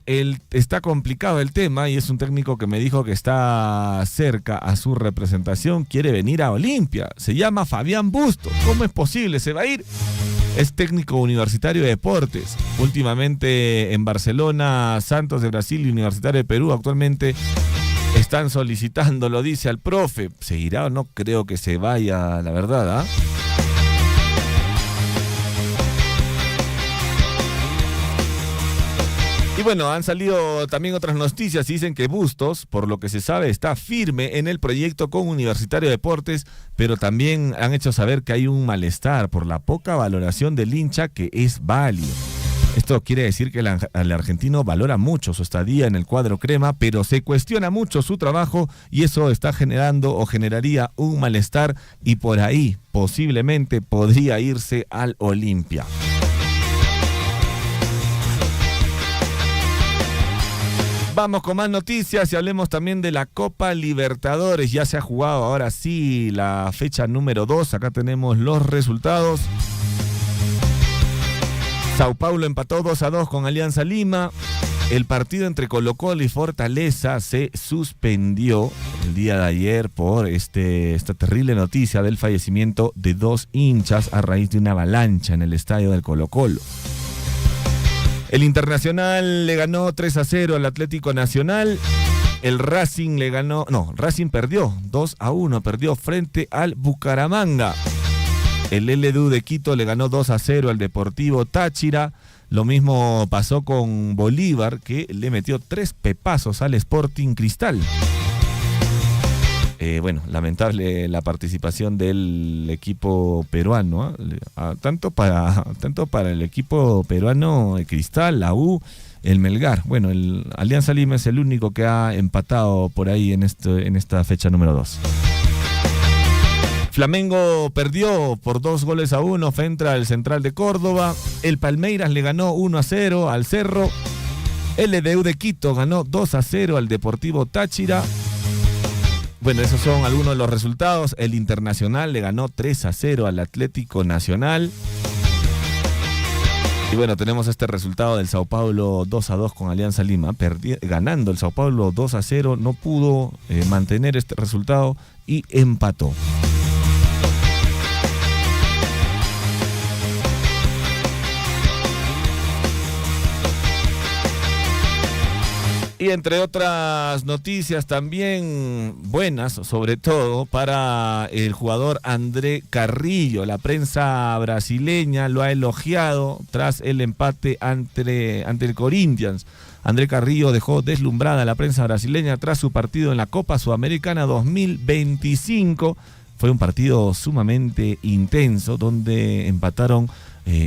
está complicado el tema y es un técnico que me dijo que está cerca a su representación, quiere venir a Olimpia, se llama Fabián Bustos. ¿Cómo es posible? ¿Se va a ir? Es técnico Universitario de Deportes, últimamente en Barcelona, Santos de Brasil y Universitario de Perú. Actualmente están solicitando, lo dice al profe. ¿Se irá o no? Creo que se vaya, la verdad, ¿ah? Y bueno, han salido también otras noticias y dicen que Bustos, por lo que se sabe, está firme en el proyecto con Universitario de Deportes, pero también han hecho saber que hay un malestar por la poca valoración del hincha, que es válido. Esto quiere decir que el argentino valora mucho su estadía en el cuadro crema, pero se cuestiona mucho su trabajo y eso está generando o generaría un malestar y por ahí posiblemente podría irse al Olimpia. Vamos con más noticias y hablemos también de la Copa Libertadores. Ya se ha jugado ahora sí la fecha número 2. Acá tenemos los resultados. Sao Paulo empató 2-2 con Alianza Lima. El partido entre Colo-Colo y Fortaleza se suspendió el día de ayer por esta terrible noticia del fallecimiento de 2 hinchas a raíz de una avalancha en el estadio del Colo-Colo. El Internacional le ganó 3-0 al Atlético Nacional. El Racing Racing perdió 2-1, perdió frente al Bucaramanga. El LDU de Quito le ganó 2-0 al Deportivo Táchira. Lo mismo pasó con Bolívar, que le metió 3 pepazos al Sporting Cristal. Bueno, lamentable la participación del equipo peruano, tanto para el equipo peruano Cristal, la U, el Melgar. Bueno, el Alianza Lima es el único que ha empatado por ahí en esta fecha número 2. Flamengo perdió por 2-1 frente al Central de Córdoba. El Palmeiras le ganó 1-0 al Cerro. El LDU de Quito ganó 2-0 al Deportivo Táchira. Bueno, esos son algunos de los resultados. El Internacional le ganó 3-0 al Atlético Nacional. Y bueno, tenemos este resultado del Sao Paulo 2-2 con Alianza Lima. Ganando el Sao Paulo 2-0, no pudo mantener este resultado y empató. Y entre otras noticias también buenas, sobre todo para el jugador André Carrillo. La prensa brasileña lo ha elogiado tras el empate ante el Corinthians. André Carrillo dejó deslumbrada a la prensa brasileña tras su partido en la Copa Sudamericana 2025. Fue un partido sumamente intenso donde empataron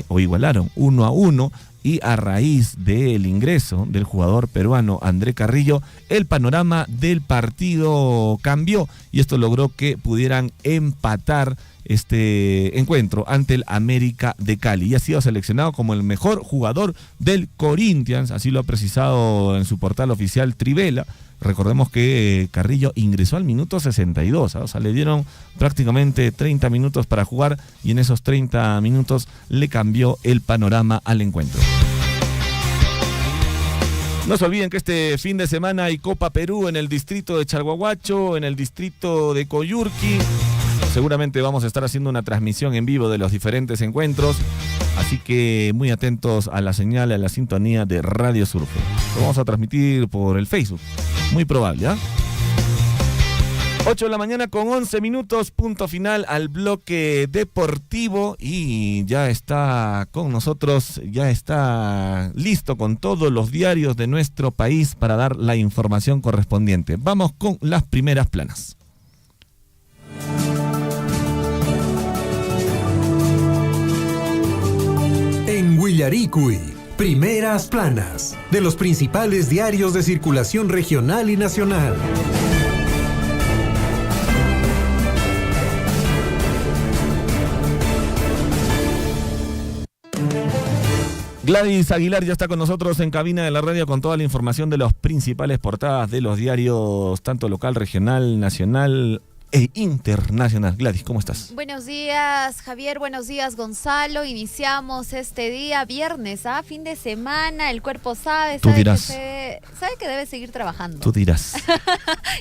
o igualaron 1-1. Y a raíz del ingreso del jugador peruano André Carrillo, el panorama del partido cambió y esto logró que pudieran empatar este encuentro ante el América de Cali. Y ha sido seleccionado como el mejor jugador del Corinthians, así lo ha precisado en su portal oficial Trivela. Recordemos que Carrillo ingresó al minuto 62, o sea, le dieron prácticamente 30 minutos para jugar y en esos 30 minutos le cambió el panorama al encuentro. No se olviden que este fin de semana hay Copa Perú en el distrito de Chalhuahuacho, en el distrito de Coyurqui. Seguramente vamos a estar haciendo una transmisión en vivo de los diferentes encuentros, así que muy atentos a la señal, a la sintonía de Radio Surfe. Lo vamos a transmitir por el Facebook, muy probable, ¿ah? 8 de la mañana con 11 minutos, punto final al bloque deportivo y ya está con nosotros, ya está listo con todos los diarios de nuestro país para dar la información correspondiente. Vamos con las primeras planas. En Huillaricui, primeras planas de los principales diarios de circulación regional y nacional. Gladys Aguilar ya está con nosotros en cabina de la radio con toda la información de las principales portadas de los diarios, tanto local, regional, nacional e internacional. Gladys, ¿cómo estás? Buenos días, Javier. Buenos días, Gonzalo. Iniciamos este día viernes, fin de semana. El cuerpo sabe que debe seguir trabajando. Tú dirás.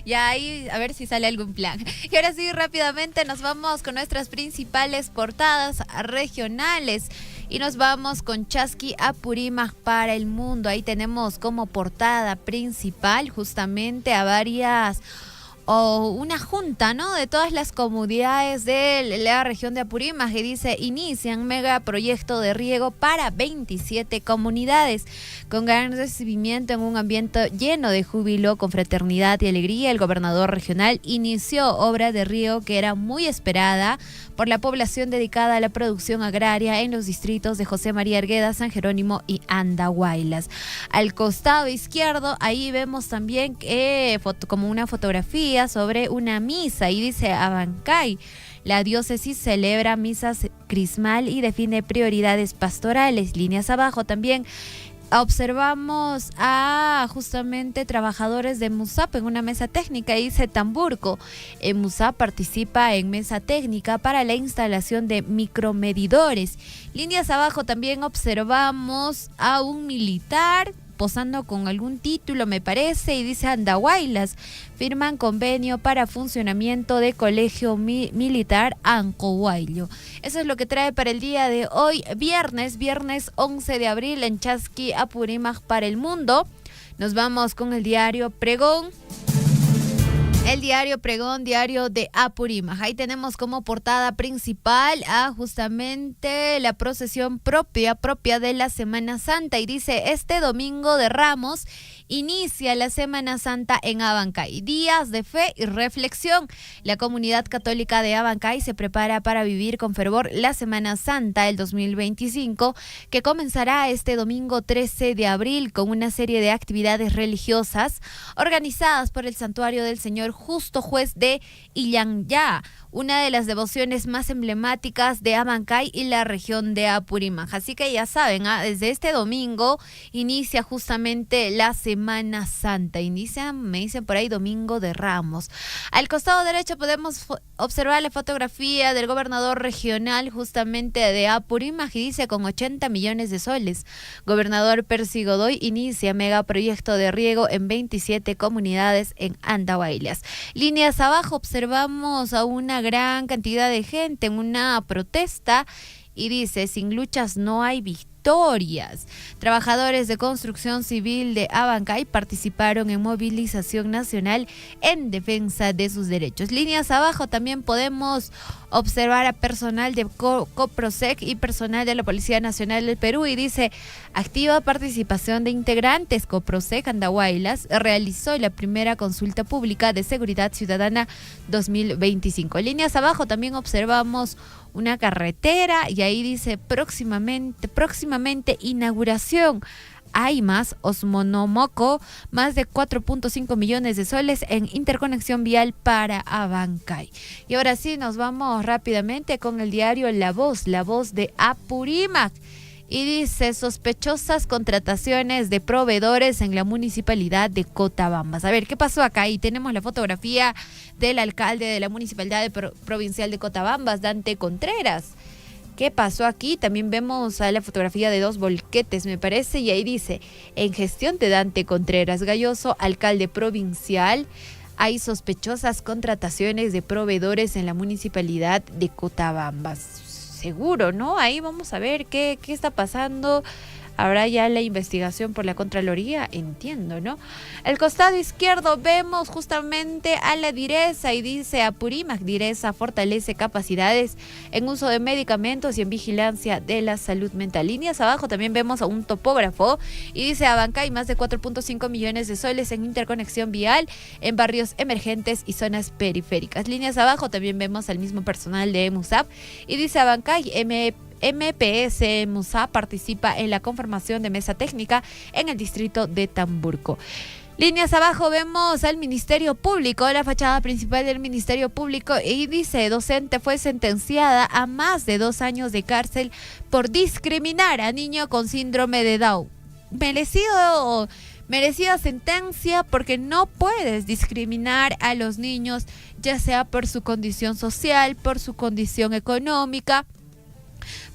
Ya ahí, a ver si sale algún plan. Y ahora sí, rápidamente nos vamos con nuestras principales portadas regionales. Y nos vamos con Chasqui Apurímac para el mundo. Ahí tenemos como portada principal justamente a una junta, ¿no?, de todas las comunidades de la región de Apurímac, que dice: inician megaproyecto de riego para 27 comunidades. Con gran recibimiento en un ambiente lleno de júbilo, confraternidad y alegría, el gobernador regional inició obra de riego que era muy esperada por la población dedicada a la producción agraria en los distritos de José María Arguedas, San Jerónimo y Andahuaylas. Al costado izquierdo, ahí vemos también como una fotografía sobre una misa y dice: Abancay, la diócesis celebra misas crismal y define prioridades pastorales. Líneas abajo también observamos a justamente trabajadores de MUSAP en una mesa técnica y dice: Tamburco, MUSAP participa en mesa técnica para la instalación de micromedidores. Líneas abajo también observamos a un militar posando con algún título, me parece, y dice: Andahuaylas, firman convenio para funcionamiento de colegio militar Ancohuaylo. Eso es lo que trae para el día de hoy, viernes 11 de abril, en Chasqui Apurímac para el mundo. Nos vamos con el diario Pregón. El diario Pregón, diario de Apurímac. Ahí tenemos como portada principal a justamente la procesión propia de la Semana Santa. Y dice: este domingo de Ramos inicia la Semana Santa en Abancay. Días de fe y reflexión. La comunidad católica de Abancay se prepara para vivir con fervor la Semana Santa del 2025, que comenzará este domingo 13 de abril con una serie de actividades religiosas organizadas por el Santuario del Señor Justo Juez de Illanyá, una de las devociones más emblemáticas de Abancay y la región de Apurímac. Así que ya saben, desde este domingo inicia justamente la Semana Santa. Me dicen por ahí domingo de Ramos. Al costado derecho podemos observar la fotografía del gobernador regional justamente de Apurímac y dice: con 80 millones de soles, gobernador Percy Godoy inicia megaproyecto de riego en 27 comunidades en Andahuaylas. Líneas abajo observamos a una gran cantidad de gente en una protesta y dice: sin luchas no hay historias. Trabajadores de construcción civil de Abancay participaron en movilización nacional en defensa de sus derechos. Líneas abajo también podemos observar a personal de Coprosec y personal de la Policía Nacional del Perú y dice: activa participación de integrantes. Coprosec Andahuaylas realizó la primera consulta pública de seguridad ciudadana 2025. Líneas abajo también observamos una carretera y ahí dice próximamente inauguración. Hay más, Osmonomoco, más de 4.5 millones de soles en interconexión vial para Abancay. Y ahora sí, nos vamos rápidamente con el diario La Voz de Apurímac. Y dice: sospechosas contrataciones de proveedores en la municipalidad de Cotabambas. A ver, ¿qué pasó acá? Y tenemos la fotografía del alcalde de la municipalidad provincial de Cotabambas, Dante Contreras. ¿Qué pasó aquí? También vemos a la fotografía de 2 volquetes, me parece, y ahí dice: en gestión de Dante Contreras Galloso, alcalde provincial, hay sospechosas contrataciones de proveedores en la municipalidad de Cotabambas. Seguro, ¿no? Ahí vamos a ver qué está pasando. Habrá ya la investigación por la Contraloría, entiendo, ¿no? Al costado izquierdo vemos justamente a la Direza y dice: Apurímac, Direza fortalece capacidades en uso de medicamentos y en vigilancia de la salud mental. Líneas abajo también vemos a un topógrafo y dice: Abancay, más de 4.5 millones de soles en interconexión vial en barrios emergentes y zonas periféricas. Líneas abajo también vemos al mismo personal de EMUSAP y dice: Abancay, MPS Musa participa en la conformación de mesa técnica en el distrito de Tamburco. Líneas abajo vemos al Ministerio Público, la fachada principal del Ministerio Público, y dice: docente fue sentenciada a más de 2 años de cárcel por discriminar a niño con síndrome de Down. Merecida sentencia, porque no puedes discriminar a los niños, ya sea por su condición social, por su condición económica,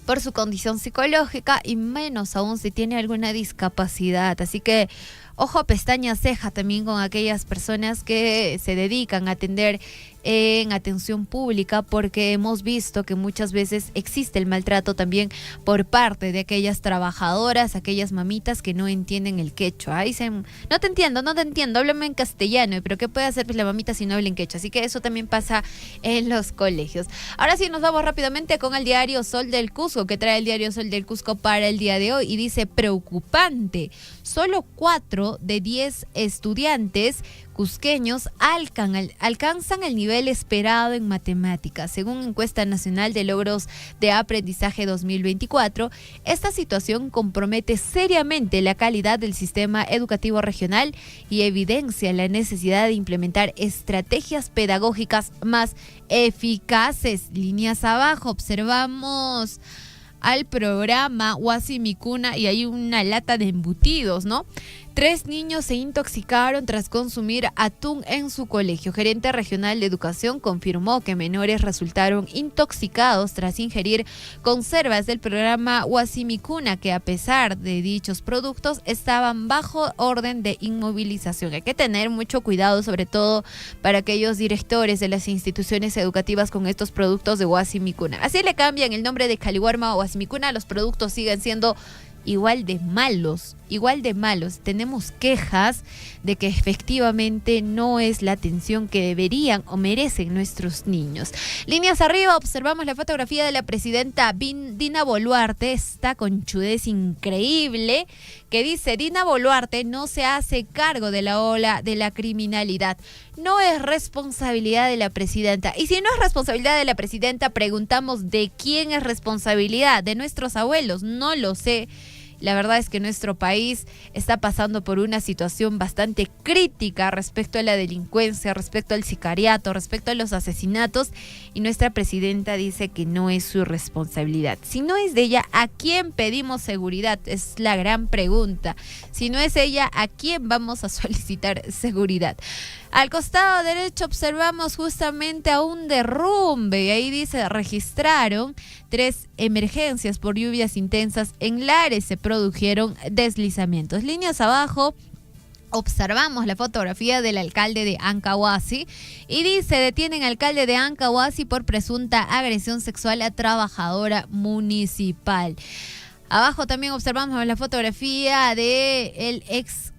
por su condición psicológica y menos aún si tiene alguna discapacidad. Así que ojo, pestaña, ceja también con aquellas personas que se dedican a atender en atención pública, porque hemos visto que muchas veces existe el maltrato también por parte de aquellas trabajadoras, aquellas mamitas que no entienden el quechua. Dicen: no te entiendo, háblame en castellano. Pero ¿qué puede hacer pues la mamita si no habla en quechua? Así que eso también pasa en los colegios. Ahora sí, nos vamos rápidamente con el diario Sol del Cusco, que trae el diario Sol del Cusco para el día de hoy y dice: preocupante, solo 4 de 10 estudiantes cusqueños alcanzan el nivel esperado en matemáticas. Según encuesta nacional de logros de aprendizaje 2024, esta situación compromete seriamente la calidad del sistema educativo regional y evidencia la necesidad de implementar estrategias pedagógicas más eficaces. Líneas abajo observamos al programa Huasimicuna y hay una lata de embutidos, ¿no? 3 niños se intoxicaron tras consumir atún en su colegio. Gerente regional de educación confirmó que menores resultaron intoxicados tras ingerir conservas del programa Huasimicuna, que a pesar de dichos productos estaban bajo orden de inmovilización. Hay que tener mucho cuidado, sobre todo para aquellos directores de las instituciones educativas, con estos productos de Huasimicuna. Así le cambian el nombre de Caliwarma o Huasimicuna, los productos siguen siendo igual de malos. Tenemos quejas de que efectivamente no es la atención que deberían o merecen nuestros niños. Líneas arriba observamos la fotografía de la presidenta Dina Boluarte, esta conchudez increíble que dice: Dina Boluarte no se hace cargo de la ola de la criminalidad. No es responsabilidad de la presidenta. Y si no es responsabilidad de la presidenta, preguntamos: ¿de quién es responsabilidad? ¿De nuestros abuelos? No lo sé. La verdad es que nuestro país está pasando por una situación bastante crítica respecto a la delincuencia, respecto al sicariato, respecto a los asesinatos, y nuestra presidenta dice que no es su responsabilidad. Si no es de ella, ¿a quién pedimos seguridad? Es la gran pregunta. Si no es ella, ¿a quién vamos a solicitar seguridad? Al costado derecho observamos justamente a un derrumbe y ahí dice: registraron 3 emergencias por lluvias intensas en Lares, se produjeron deslizamientos. Líneas abajo observamos la fotografía del alcalde de Ancahuasi y dice: detienen al alcalde de Ancahuasi por presunta agresión sexual a trabajadora municipal. Abajo también observamos la fotografía de el ex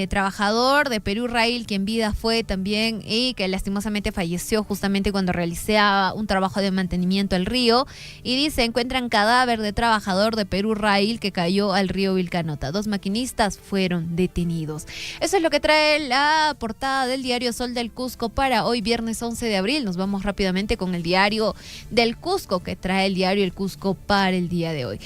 trabajador de Perú Rail, que en vida fue también y que lastimosamente falleció justamente cuando realizaba un trabajo de mantenimiento al río. Y dice, encuentran cadáver de trabajador de Perú Rail que cayó al río Vilcanota. 2 maquinistas fueron detenidos. Eso es lo que trae la portada del diario Sol del Cusco para hoy viernes 11 de abril. Nos vamos rápidamente con el diario del Cusco que trae el diario El Cusco para el día de hoy.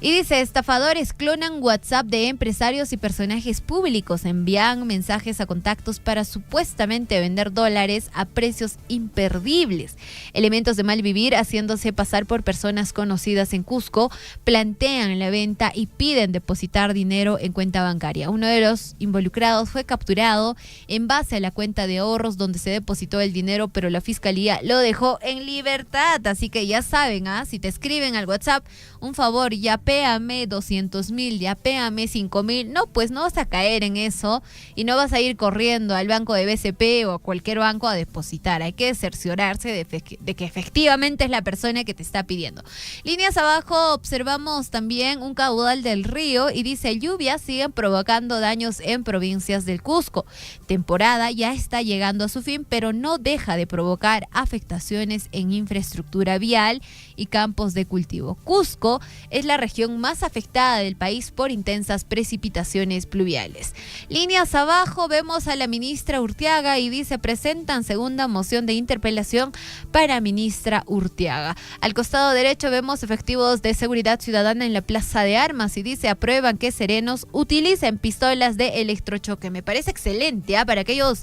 Y dice, estafadores clonan WhatsApp de empresarios y personajes públicos, envían mensajes a contactos para supuestamente vender dólares a precios imperdibles. Elementos de mal vivir haciéndose pasar por personas conocidas en Cusco, plantean la venta y piden depositar dinero en cuenta bancaria. Uno de los involucrados fue capturado en base a la cuenta de ahorros donde se depositó el dinero, pero la fiscalía lo dejó en libertad. Así que ya saben, si te escriben al WhatsApp, un favor, yapéame 200,000, yapéame 5,000. No, pues no vas a caer en eso y no vas a ir corriendo al banco de BCP o a cualquier banco a depositar. Hay que cerciorarse de que efectivamente es la persona que te está pidiendo. Líneas abajo observamos también un caudal del río y dice, lluvias siguen provocando daños en provincias del Cusco. Temporada ya está llegando a su fin, pero no deja de provocar afectaciones en infraestructura vial y campos de cultivo. Cusco es la región más afectada del país por intensas precipitaciones pluviales. Líneas abajo vemos a la ministra Urteaga y dice, presentan segunda moción de interpelación para ministra Urteaga. Al costado derecho vemos efectivos de seguridad ciudadana en la Plaza de Armas y dice, aprueban que serenos utilicen pistolas de electrochoque. Me parece excelente, para aquellos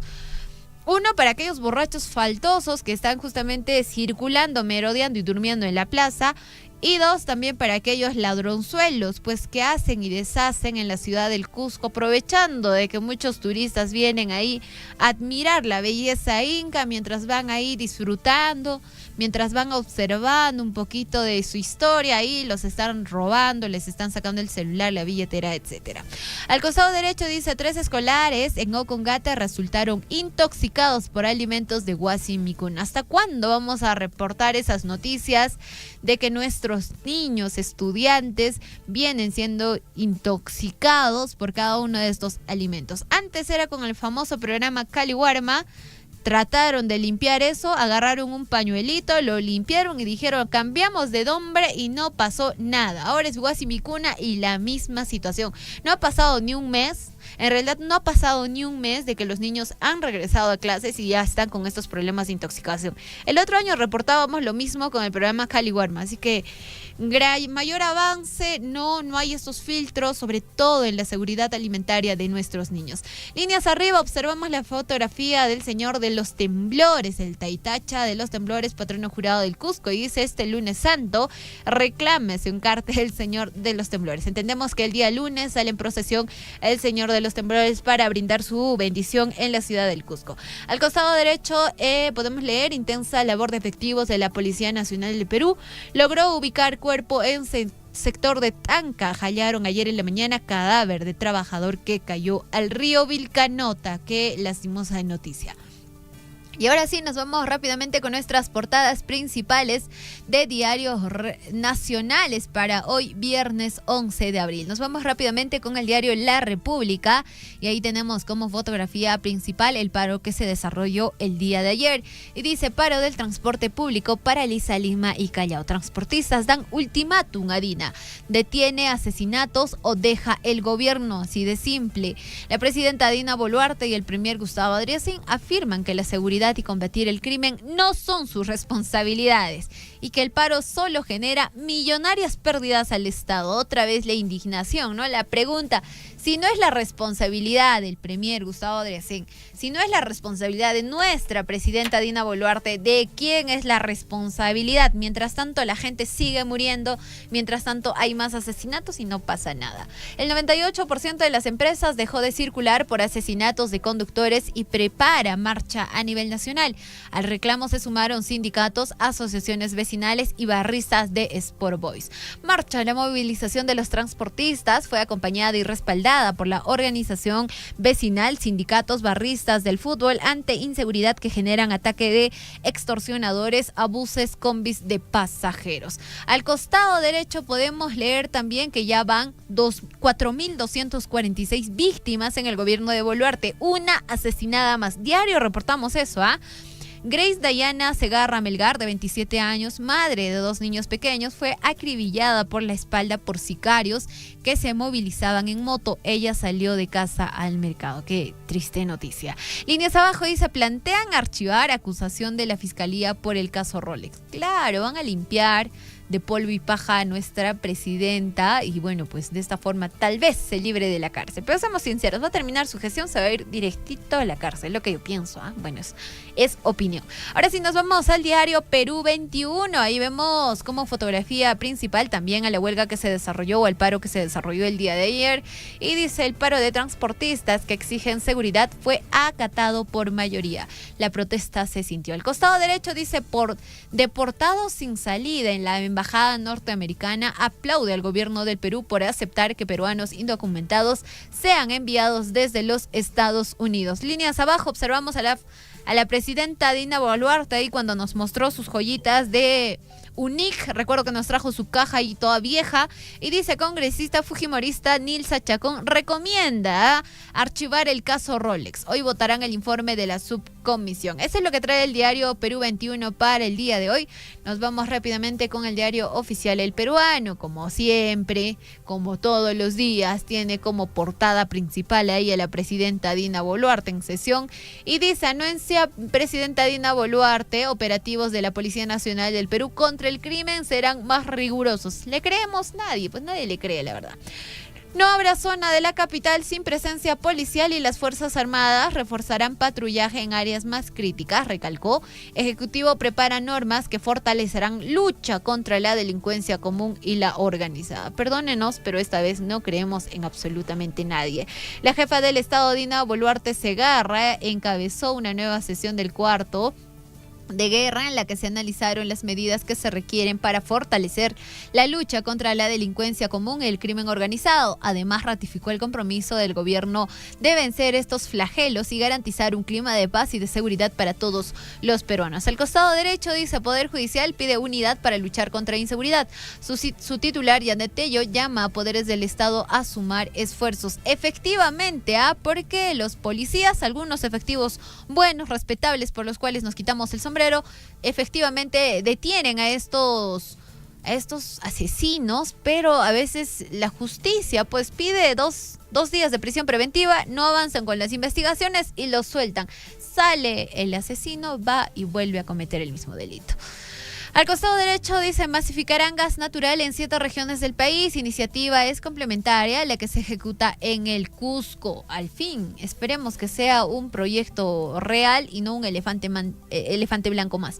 borrachos faltosos que están justamente circulando, merodeando y durmiendo en la plaza. Y 2, también para aquellos ladronzuelos, pues que hacen y deshacen en la ciudad del Cusco, aprovechando de que muchos turistas vienen ahí a admirar la belleza inca mientras van ahí disfrutando, mientras van observando un poquito de su historia, ahí los están robando, les están sacando el celular, la billetera, etcétera. Al costado derecho dice, 3 escolares en Ocongate resultaron intoxicados por alimentos de Huasi Micún. ¿Hasta cuándo vamos a reportar esas noticias de que nuestros niños, estudiantes, vienen siendo intoxicados por cada uno de estos alimentos? Antes era con el famoso programa Caliwarma. Trataron de limpiar eso, agarraron un pañuelito, lo limpiaron y dijeron, cambiamos de nombre y no pasó nada. Ahora es Huasi Micuna y la misma situación. No ha pasado ni un mes. En realidad no ha pasado ni un mes de que los niños han regresado a clases y ya están con estos problemas de intoxicación. El otro año reportábamos lo mismo con el programa Caliwarma, así que mayor avance, no hay estos filtros, sobre todo en la seguridad alimentaria de nuestros niños. Líneas arriba observamos la fotografía del señor de los temblores, el Taitacha de los temblores, patrono jurado del Cusco, y dice, este lunes santo reclámese un cartel del señor de los temblores. Entendemos que el día lunes sale en procesión el señor de los temblores para brindar su bendición en la ciudad del Cusco. Al costado derecho podemos leer, intensa labor de efectivos de la Policía Nacional de Perú logró ubicar cuerpo en sector de Tanca. Hallaron ayer en la mañana cadáver de trabajador que cayó al río Vilcanota. Qué lastimosa noticia. Y ahora sí, nos vamos rápidamente con nuestras portadas principales de diarios nacionales para hoy, viernes 11 de abril. Nos vamos rápidamente con el diario La República y ahí tenemos como fotografía principal el paro que se desarrolló el día de ayer. Y dice, paro del transporte público paraliza Lima y Callao. Transportistas dan ultimátum a Dina. Detiene asesinatos o deja el gobierno, así de simple. La presidenta Dina Boluarte y el premier Gustavo Adriancín afirman que la seguridad y combatir el crimen no son sus responsabilidades y que el paro solo genera millonarias pérdidas al Estado. Otra vez la indignación, ¿no? La pregunta, si no es la responsabilidad del premier Gustavo Adriancín, si no es la responsabilidad de nuestra presidenta Dina Boluarte, ¿de quién es la responsabilidad? Mientras tanto la gente sigue muriendo, mientras tanto hay más asesinatos y no pasa nada. El 98% de las empresas dejó de circular por asesinatos de conductores y prepara marcha a nivel nacional. Al reclamo se sumaron sindicatos, asociaciones vecinales y barristas de Sport Boys. Marcha, la movilización de los transportistas fue acompañada y respaldada convocada por la organización vecinal, sindicatos barristas del fútbol ante inseguridad que generan ataque de extorsionadores a buses, combis de pasajeros. Al costado derecho podemos leer también que ya van 4.246 víctimas en el gobierno de Boluarte, una asesinada más. Diario reportamos eso, Grace Dayana Segarra Melgar, de 27 años, madre de 2 niños pequeños, fue acribillada por la espalda por sicarios que se movilizaban en moto. Ella salió de casa al mercado. Qué triste noticia. Líneas abajo dice, plantean archivar acusación de la fiscalía por el caso Rolex. Claro, van a limpiar de polvo y paja a nuestra presidenta y bueno, pues de esta forma tal vez se libre de la cárcel. Pero seamos sinceros, va a terminar su gestión, se va a ir directito a la cárcel, lo que yo pienso, Bueno, es opinión. Ahora sí nos vamos al diario Perú 21, ahí vemos como fotografía principal también a la huelga que se desarrolló o al paro que se desarrolló el día de ayer y dice, el paro de transportistas que exigen seguridad fue acatado por mayoría. La protesta se sintió. Al costado derecho dice, por deportados sin salida en la embajada norteamericana aplaude al gobierno del Perú por aceptar que peruanos indocumentados sean enviados desde los Estados Unidos. Líneas abajo observamos a la presidenta Dina Boluarte ahí cuando nos mostró sus joyitas de UNIC. Recuerdo que nos trajo su caja y toda vieja. Y dice, congresista fujimorista Nilsa Chacón recomienda archivar el caso Rolex. Hoy votarán el informe de la subcomisión. Eso es lo que trae el diario Perú 21 para el día de hoy. Nos vamos rápidamente con el diario oficial El Peruano. Como siempre, como todos los días, tiene como portada principal ahí a la presidenta Dina Boluarte en sesión. Y dice, anuncia presidenta Dina Boluarte, operativos de la Policía Nacional del Perú contra el crimen serán más rigurosos. ¿Le creemos? Nadie, pues nadie le cree, la verdad. No habrá zona de la capital sin presencia policial y las Fuerzas Armadas reforzarán patrullaje en áreas más críticas, recalcó. Ejecutivo prepara normas que fortalecerán lucha contra la delincuencia común y la organizada. Perdónenos, pero esta vez no creemos en absolutamente nadie. La jefa del Estado, Dina Boluarte Segarra, encabezó una nueva sesión del cuarto de guerra en la que se analizaron las medidas que se requieren para fortalecer la lucha contra la delincuencia común y el crimen organizado. Además, ratificó el compromiso del gobierno de vencer estos flagelos y garantizar un clima de paz y de seguridad para todos los peruanos. Al costado derecho dice, Poder Judicial pide unidad para luchar contra inseguridad. Su titular, Yanet Tello, llama a poderes del Estado a sumar esfuerzos. Efectivamente, porque los policías, algunos efectivos buenos, respetables, por los cuales nos quitamos el sombrero, efectivamente detienen a estos asesinos, pero a veces la justicia pues pide dos días de prisión preventiva, no avanzan con las investigaciones y los sueltan. Sale el asesino, va y vuelve a cometer el mismo delito. Al costado derecho dice, masificarán gas natural en 7 regiones del país. Iniciativa es complementaria a la que se ejecuta en el Cusco. Al fin, esperemos que sea un proyecto real y no un elefante blanco más.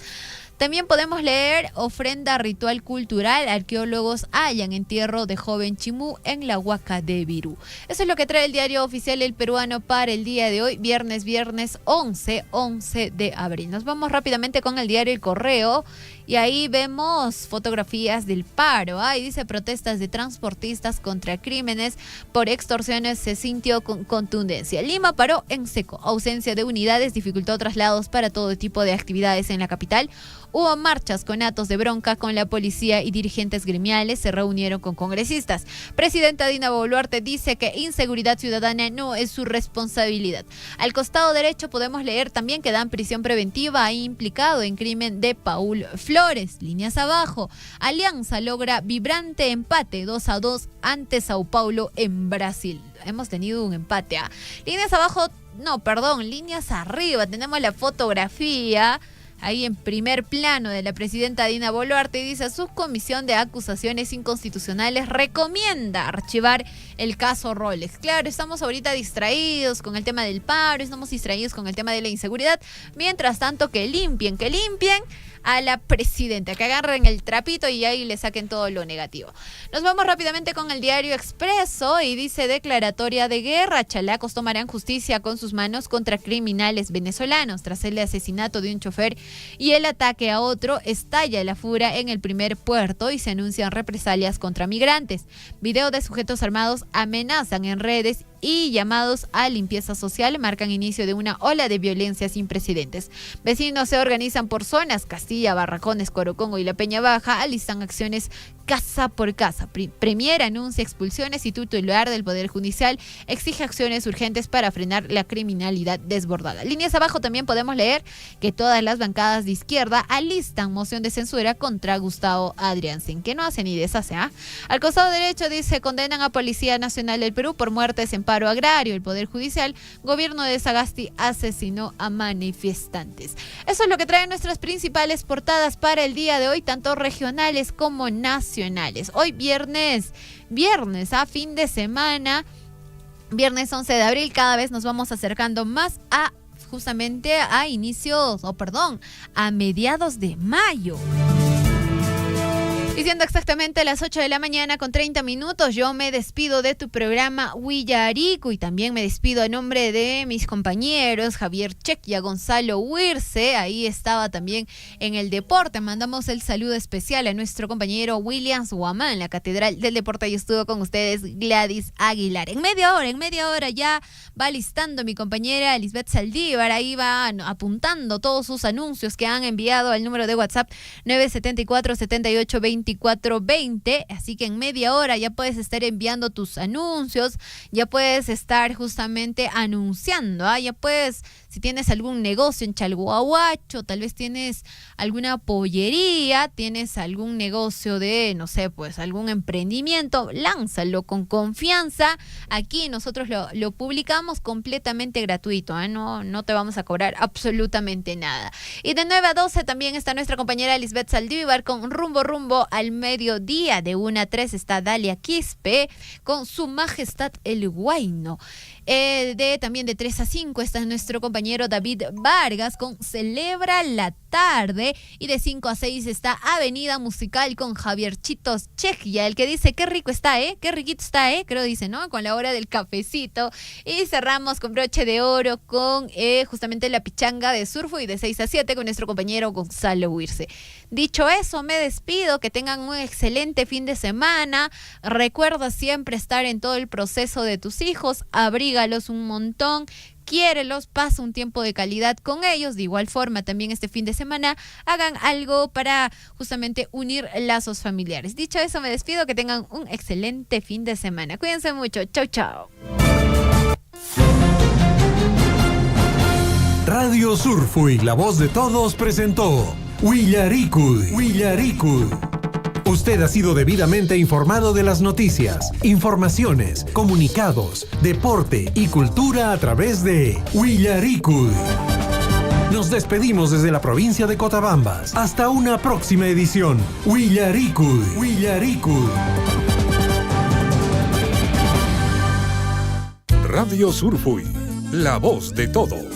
También podemos leer, ofrenda ritual cultural, arqueólogos hallan entierro de joven Chimú en la Huaca de Virú. Eso es lo que trae el diario oficial El Peruano para el día de hoy, viernes 11 de abril. Nos vamos rápidamente con el diario El Correo y ahí vemos fotografías del paro. Y dice, protestas de transportistas contra crímenes por extorsiones se sintió con contundencia. Lima paró en seco, ausencia de unidades dificultó traslados para todo tipo de actividades en la capital. Hubo marchas con actos de bronca con la policía y dirigentes gremiales se reunieron con congresistas. Presidenta Dina Boluarte dice que inseguridad ciudadana no es su responsabilidad. Al costado derecho podemos leer también que dan prisión preventiva implicado en crimen de Paul Flores. Líneas abajo. Alianza logra vibrante empate 2-2 ante Sao Paulo en Brasil. Hemos tenido un empate. Líneas abajo, líneas arriba. Tenemos la fotografía ahí en primer plano de la presidenta Dina Boluarte y dice, subcomisión de acusaciones inconstitucionales recomienda archivar el caso Rolex. Claro, estamos ahorita distraídos con el tema del paro, estamos distraídos con el tema de la inseguridad. Mientras tanto, que limpien a la presidenta, que agarren el trapito y ahí le saquen todo lo negativo. Nos vamos rápidamente con el diario Expreso y dice: declaratoria de guerra, chalacos tomarán justicia con sus manos contra criminales venezolanos. Tras el asesinato de un chofer y el ataque a otro, estalla la furia en el primer puerto y se anuncian represalias contra migrantes. Video de sujetos armados amenazan en redes y llamados a limpieza social marcan inicio de una ola de violencia sin precedentes. Vecinos se organizan por zonas, Castilla, Barracones, Corocongo y La Peña Baja alistan acciones casa por casa. Premier anuncia expulsiones y titular del Poder Judicial exige acciones urgentes para frenar la criminalidad desbordada. Líneas abajo también podemos leer que todas las bancadas de izquierda alistan moción de censura contra Gustavo Adriansen, que no hace ni deshace. Al costado derecho dice: condenan a Policía Nacional del Perú por muertes en paro agrario. El Poder Judicial, gobierno de Sagasti asesinó a manifestantes. Eso es lo que traen nuestras principales portadas para el día de hoy, tanto regionales como nacionales. Hoy viernes, fin de semana, viernes 11 de abril, cada vez nos vamos acercando más a justamente a mediados de mayo. Y siendo exactamente las 8 de la mañana con 30 minutos, yo me despido de tu programa Huillarico y también me despido a nombre de mis compañeros Javier Check y a Gonzalo Huirce. Ahí estaba también en el deporte. Mandamos el saludo especial a nuestro compañero Williams Guamán en la Catedral del Deporte y estuvo con ustedes Gladys Aguilar. En media hora ya va listando mi compañera Lisbeth Saldívar. Ahí va apuntando todos sus anuncios que han enviado al número de WhatsApp 974-782420. Así que en media hora ya puedes estar enviando tus anuncios, ya puedes estar justamente anunciando, ya puedes, si tienes algún negocio en Chalhuahuacho, tal vez tienes alguna pollería, tienes algún negocio de, no sé, pues algún emprendimiento, lánzalo con confianza. Aquí nosotros lo publicamos completamente gratuito, no te vamos a cobrar absolutamente nada. Y de 9 a 12 también está nuestra compañera Lisbeth Saldívar con Rumbo al mediodía. De 1 a 3 está Dalia Quispe con Su Majestad el Huayno. También de 3 a 5 está nuestro compañero David Vargas con Celebra la Tarde, y de 5 a 6 está Avenida Musical con Javier Chitos Chejia, el que dice qué rico está, qué riquito está, creo dice, ¿no? Con la hora del cafecito. Y cerramos con broche de oro con justamente la pichanga de Surfo, y de 6 a 7 con nuestro compañero Gonzalo Huirce. Dicho eso, me despido, que tengan un excelente fin de semana. Recuerda siempre estar en todo el proceso de tus hijos, abrígalos un montón, quiérelos, pasa un tiempo de calidad con ellos. De igual forma, también este fin de semana hagan algo para justamente unir lazos familiares. Dicho eso, me despido, que tengan un excelente fin de semana. Cuídense mucho. Chau, chau. Radio Surfui, la voz de todos, presentó Huillaricuy. Usted ha sido debidamente informado de las noticias, informaciones, comunicados, deporte y cultura a través de Huillaricuy. Nos despedimos desde la provincia de Cotabambas. Hasta una próxima edición. Huillaricuy. Radio Surfui, la voz de todos.